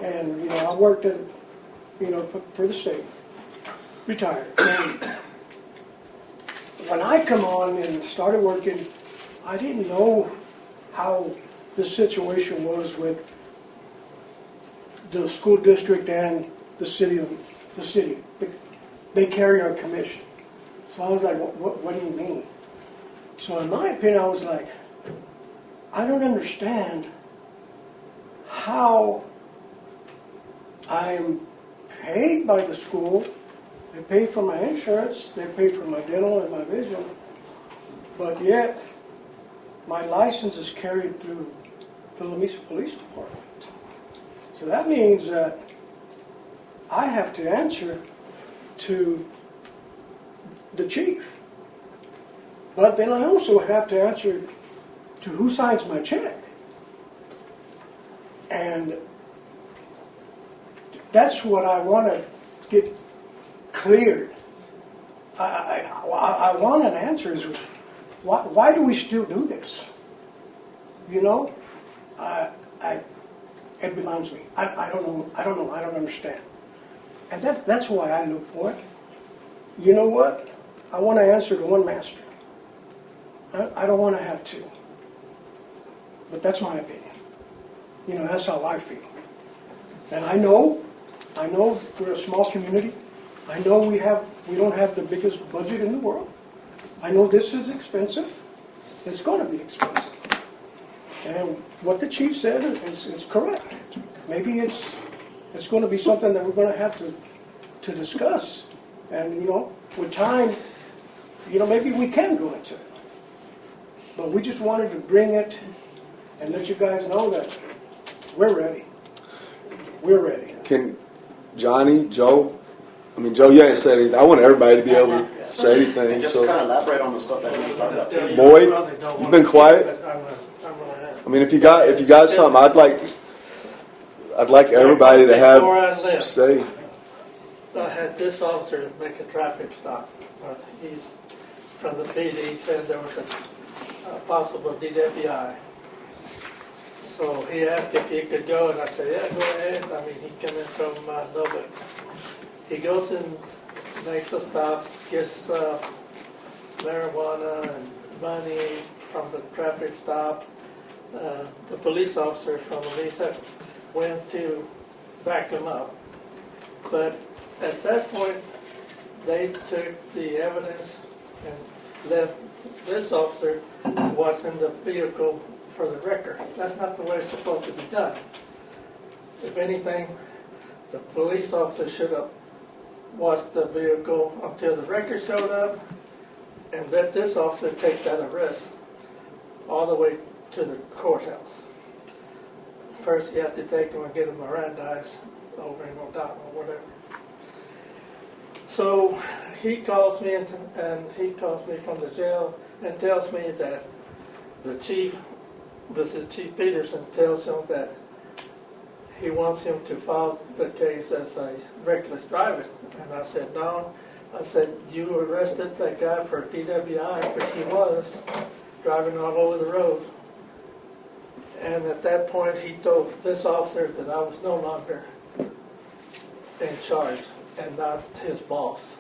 and, you know, I worked at, you know, for the state, retired. And when I come on and started working, I didn't know how the situation was with the school district and the city. They carry our commission. So I was like, what do you mean? So in my opinion, I was like, I don't understand how I am paid by the school. They pay for my insurance, they pay for my dental and my vision, but yet my license is carried through the Lamesa Police Department. So that means that I have to answer to the chief. But then I also have to answer to who signs my check. And that's what I want to get cleared. I want an answer. Is why do we still do this? You know, it bemoans me. I don't know. I don't understand. And that's why I look for it. You know what? I want to answer to one master. I don't want to have two. But that's my opinion. You know, that's how I feel. And I know we're a small community. I know we don't have the biggest budget in the world. I know this is expensive. It's going to be expensive. And what the chief said is correct. Maybe it's going to be something that we're going to have to discuss. And, you know, with time, you know, maybe we can go into it. But we just wanted to bring it and let you guys know that we're ready. We're ready. Can Johnny, Joe, Joe, you ain't said anything. I want everybody to be able to say anything. And just So, kind of elaborate on the stuff that we were talking about too. Boyd, you've been quiet. If you got something, I'd like everybody to Before I have left, say. I had this officer make a traffic stop. He's from the PD. He said there was a possible DWI. So he asked if he could go, and I said, yeah, go ahead. He came in from Lubbock. He goes and makes a stop, gets marijuana and money from the traffic stop. The police officer from Lamesa went to back him up. But at that point, they took the evidence and left this officer what's in the vehicle for the record. That's not the way it's supposed to be done. If anything, the police officer should have watched the vehicle until the record showed up and let this officer take that arrest all the way to the courthouse. First, you have to take him and get him Mirandized over in O'Donnell or whatever. So he calls me and he calls me from the jail and tells me that the chief, this is Chief Peterson, tells him that he wants him to file the case as a reckless driving. And I said, no. I said, you arrested that guy for DWI, which he was, driving all over the road. And at that point, he told this officer that I was no longer in charge and not his boss.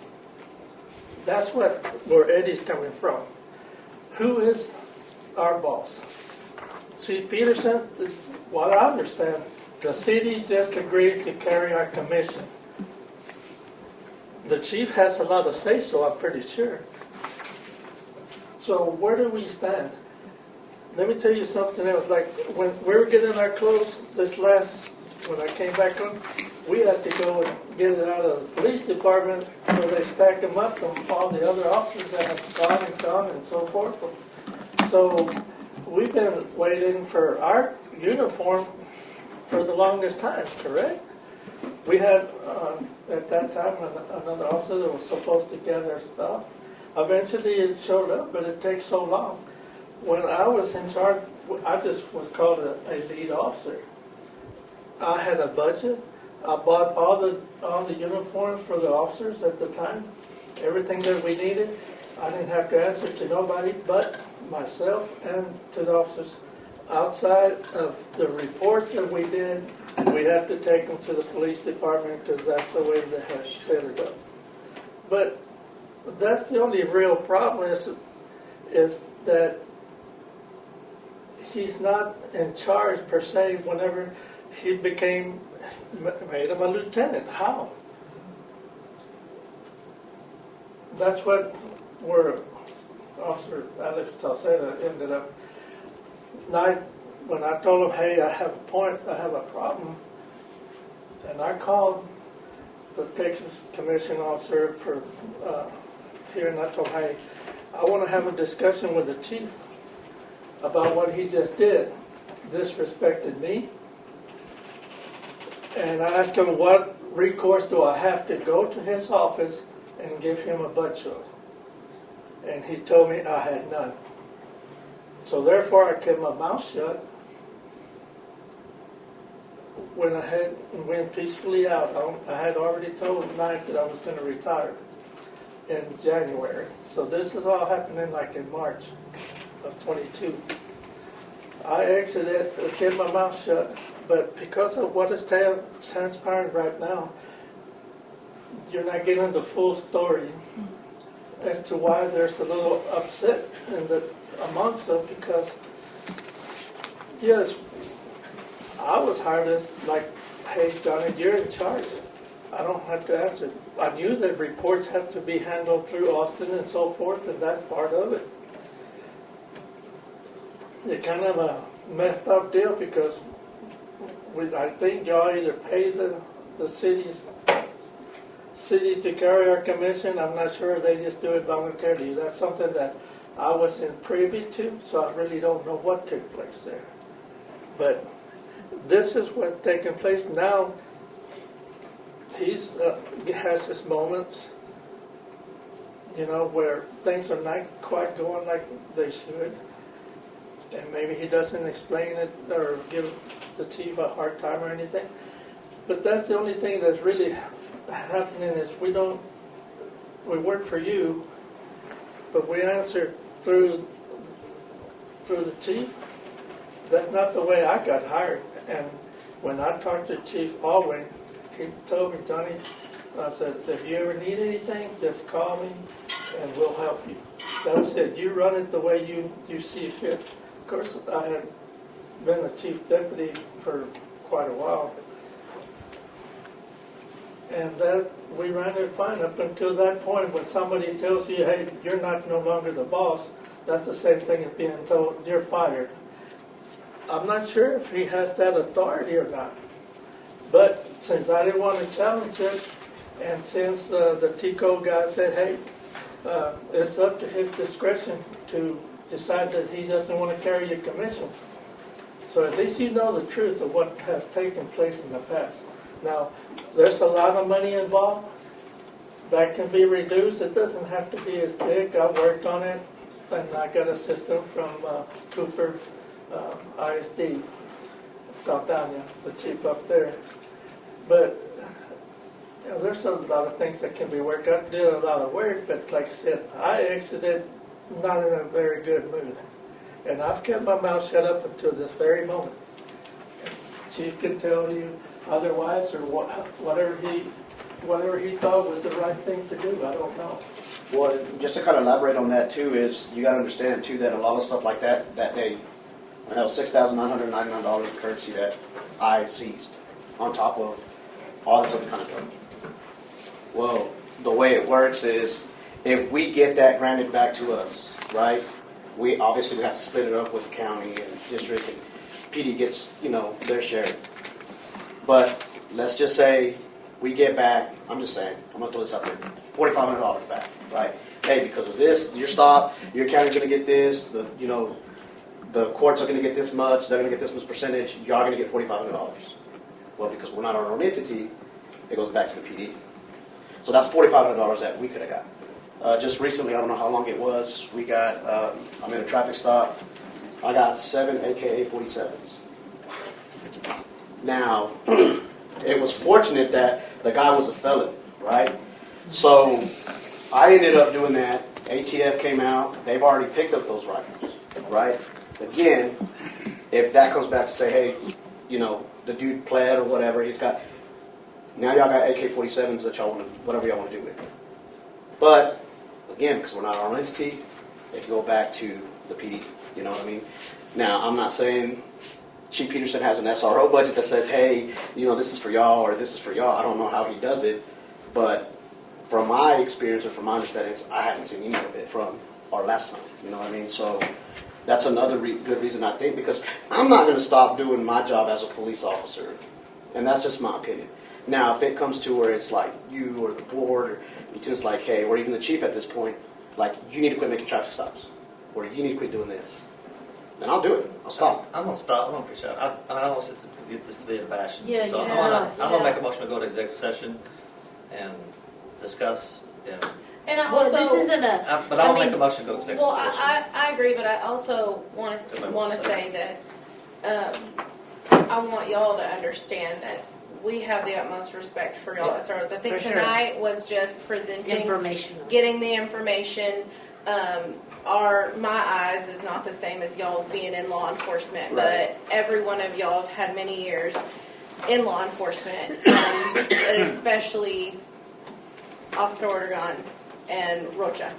That's where Eddie's coming from. Who is our boss? Chief Peterson, what I understand, the city just agrees to carry our commission. The chief has a lot of say-so, I'm pretty sure. So where do we stand? Let me tell you something else. Like when we were getting our clothes when I came back home, we had to go and get it out of the police department where they stack them up from all the other officers that have gone and so forth. So we've been waiting for our uniform for the longest time, correct? We had, at that time, another officer that was supposed to get our stuff. Eventually it showed up, but it takes so long. when I was in charge, I just was called a lead officer. I had a budget. I bought all the uniforms for the officers at the time, everything that we needed. I didn't have to answer to nobody but myself and to the officers. Outside of the reports that we did, we had to take them to the police department because that's the way they had set it up. But that's the only real problem is that he's not in charge per se. Whenever he made him a lieutenant. How? That's where Officer Alex Salceda ended up. When I told him, hey, I have a problem, and I called the Texas Commission officer for here, and I told him, hey, I want to have a discussion with the chief about what he just did. Disrespected me. And I asked him, what recourse do I have to go to his office and give him a butt shot? And he told me I had none. So therefore I kept my mouth shut, went peacefully out. I had already told Mike that I was going to retire in January. So this is all happening like in March of 22. I exited, kept my mouth shut, but because of what is transpiring right now, you're not getting the full story as to why there's a little upset amongst them, because yes, I was hired as like, hey Johnny, you're in charge. I don't have to answer. I knew that reports have to be handled through Austin and so forth, and that's part of it. It's kind of a messed up deal because I think y'all either pay the city to carry our commission. I'm not sure they just do it voluntarily. That's something that I wasn't privy to, so I really don't know what took place there. But this is what's taking place now. He has his moments, where things are not quite going like they should. And maybe he doesn't explain it or give the chief a hard time or anything. But that's the only thing that's really happening is we work for you, but we answer through the chief. That's not the way I got hired. And when I talked to Chief Baldwin, he told me, Johnny, I said, if you ever need anything, just call me and we'll help you. That was it. You run it the way you see fit. Of course, I had been the chief deputy for quite a while. And that we ran it fine up until that point when somebody tells you, hey, you're no longer the boss. That's the same thing as being told you're fired. I'm not sure if he has that authority or not. But since I didn't want to challenge it, and since the TICO guy said, hey, it's up to his discretion to decide that he doesn't want to carry your commission. So at least you know the truth of what has taken place in the past. Now, there's a lot of money involved. That can be reduced. It doesn't have to be as big. I worked on it, and I got a system from Cooper ISD, South Dania, the chief up there. But there's a lot of things that can be worked out. Did a lot of work, but like I said, I exited not in a very good mood. And I've kept my mouth shut up until this very moment. Chief can tell you otherwise, or whatever he thought was the right thing to do. I don't know. Well, just to kind of elaborate on that too, is you got to understand too that a lot of stuff like that day, and that was $6,999 of currency that I seized on top of all this other kind of stuff. Well, the way it works is if we get that granted back to us, right? We have to split it up with county and district, and PD gets their share. But let's just say we get back. I'm just saying. I'm gonna throw this out there. $4,500 back, right? Hey, because of this, your stop, your county's gonna get this. The courts are gonna get this much. They're gonna get this much percentage. Y'all are gonna get $4,500. Well, because we're not our own entity, it goes back to the PD. So that's $4,500 that we could have got. Just recently, I don't know how long it was, we got, I'm in a traffic stop, I got 7 AK-47s. Now, it was fortunate that the guy was a felon, right? So I ended up doing that. ATF came out. They've already picked up those rifles, right? Again, if that comes back to say, hey, you know, the dude pled or whatever, he's got, now y'all got AK-47s that y'all want to, whatever y'all want to do with it. But, again, because we're not our own entity, they can go back to the PD, you know what I mean? Now, I'm not saying Chief Peterson has an SRO budget that says, hey, you know, this is for y'all or this is for y'all. I don't know how he does it, but from my experience or from my understanding, I haven't seen any of it from our last time, you know what I mean? So that's another good reason, I think, because I'm not going to stop doing my job as a police officer, and that's just my opinion. Now, if it comes to where it's like you or the board or it's like, hey, or even the chief at this point, like, you need to quit making traffic stops, or you need to quit doing this, then I'll do it. I'll stop. I'm gonna stop. I'm gonna push out. I don't want this to be a bastion. Yeah, so yeah, I'm gonna make a motion to go to executive session and discuss. And I Well, also, this isn't a. But I'll I mean, make a motion to go to executive well, session. I agree, but I also want to say that I want y'all to understand that we have the utmost respect for y'all as SROs. I think For sure. tonight was just presenting Information. getting the information. My eyes is not the same as y'all's being in law enforcement, Right. but every one of y'all have had many years in law enforcement, and especially Officer Ortegon and Rocha.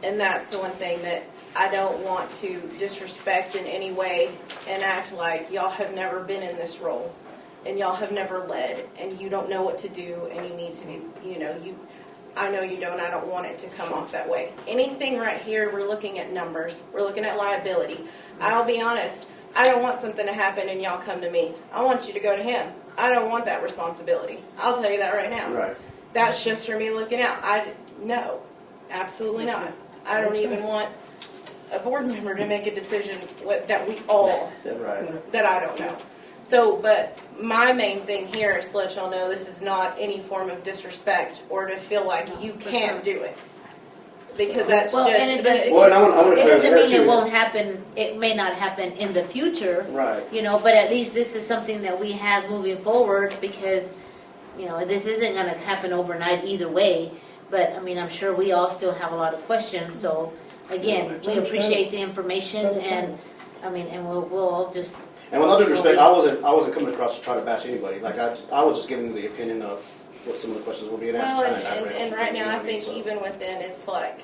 And that's the one thing that I don't want to disrespect in any way and act like y'all have never been in this role and y'all have never led and you don't know what to do and you need to be, I know you don't, I don't want it to come off that way. Anything right here, we're looking at numbers. We're looking at liability. I'll be honest, I don't want something to happen and y'all come to me. I want you to go to him. I don't want that responsibility. I'll tell you that right now. Right. That's just for me looking out. No, absolutely not. I don't even want a board member to make a decision that we all, Right. that I don't know. So, but my main thing here is to let y'all know this is not any form of disrespect or to feel like you can't do it. Because that's Well, just... and it doesn't, Well, and I wanna it doesn't mean too. it won't happen. It may not happen in the future. Right. But at least this is something that we have moving forward because, this isn't going to happen overnight either way. But, I'm sure we all still have a lot of questions. So, again, we appreciate the information and we'll all just... And with all due respect, I wasn't coming across to try to bash anybody. Like I was just giving the opinion of what some of the questions were being asked. Well, tonight. and right now I So- think even within it's like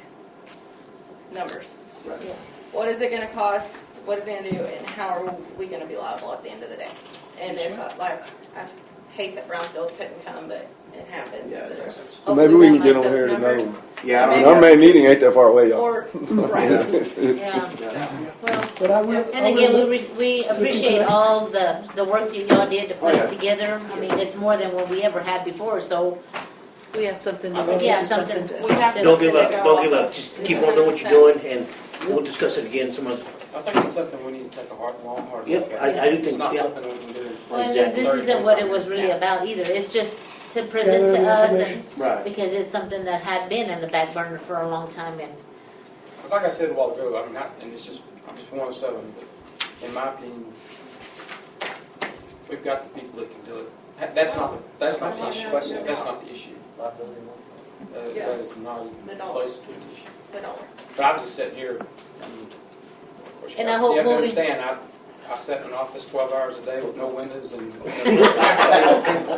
numbers. Right. Yeah. What is it going to cost? What is it going to do? And how are we going to be liable at the end of the day? And if I hate that Brownfield couldn't come, but it happens. Yeah, And that makes sense. hopefully Maybe we we'll can make get on those here numbers. tonight. Yeah, I Maybe- don't Our main meeting ain't that far away, y'all. Or right. Yeah. Well, But I will. and again, we appreciate all the work that y'all did to put Oh, yeah. it together. It's more than what we ever had before. So, We have something to yeah, something. We have to- Don't give something up, to go don't off give of. up. Just keep on doing what you're doing, and we'll discuss it again some other. I think it's something we need to take a hard look Yep, at. I do It's think, not yeah. something we can do. Well, and Exactly. this isn't what it was really about either. It's just to present to us, and Right. because it's something that had been in the back burner for a long time. And Because like I said a while ago, and it's just, I'm just one of seven, but in my opinion, we've got the people that can do it. That's not the issue. That's not the issue. Liability. Yeah. That is not The even dollar. close to the issue. It's the dollar. But I'm just sitting here, of course, And I hope you have to moving- understand, I sat in an office 12 hours a day with no windows and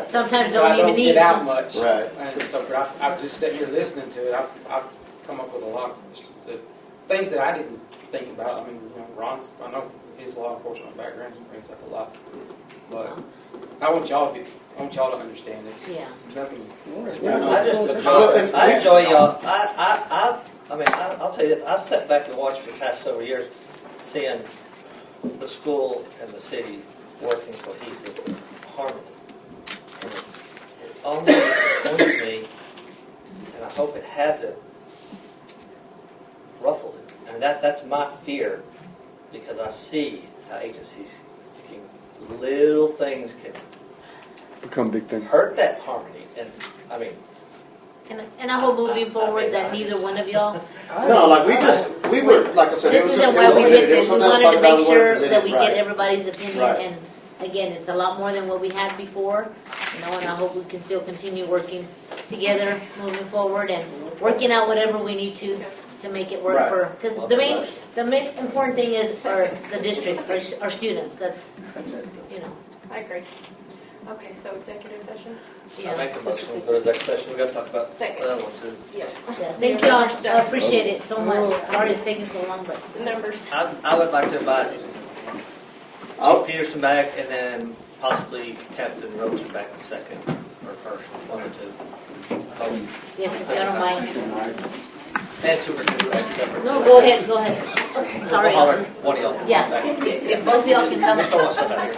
sometimes so I don't even don't need get out much. Right. And so but I've just sitting here listening to it. I've come up with a lot of questions, things that I didn't think about. Ron's, I know with his law enforcement background, he brings up a lot. But I want y'all to understand it's Yeah. nothing to do I enjoy y'all. I'll tell you this. I've sat back and watched for the past several years, seeing the school and the city working cohesive harmony. And it almost disappoints me, and I hope it hasn't ruffled it. And that's my fear, because I see how agencies little things can Become big things. hurt that harmony. And And I hope moving forward that neither one of y'all. No, like we were, like I said, it This was isn't just, why we did it this. was We something else wanted to talked make about, we sure wanted to that we present get it, everybody's opinion. Right. And again, it's a lot more than what we had before. You know, and I hope we can still continue working together, moving forward, and working out whatever we need to make it work Right. for. Because the main important thing is the district, our students. That's you know. I agree. Okay, so executive session? I make a motion, we go to executive session, we gotta talk about Second. the other one too. Yeah. Yeah, thank you all. I appreciate it so much. Sorry it's taking so long, but. Numbers. I would like to invite Oh. Chief Peterson back and then possibly Captain Roach back in second or first, one or two. Yes, if y'all don't mind. And Superintendent Roach separate. No, go ahead, go ahead. Sorry. We'll holler, one of y'all. Yeah. Back. If both of y'all can come. We just don't want stuff out here.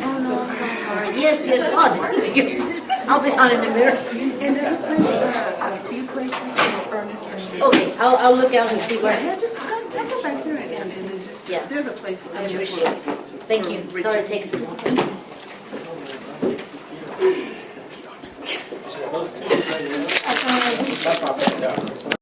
Oh, no, I'm so sorry. Yes, God. I'll be signing the mirror. And there's a place, a few places where furnace are. Okay, I'll look out and see where. Yeah, just go back there and then just, Yeah. there's a place. I appreciate it. Thank you. Sorry it takes so long. That's not bad.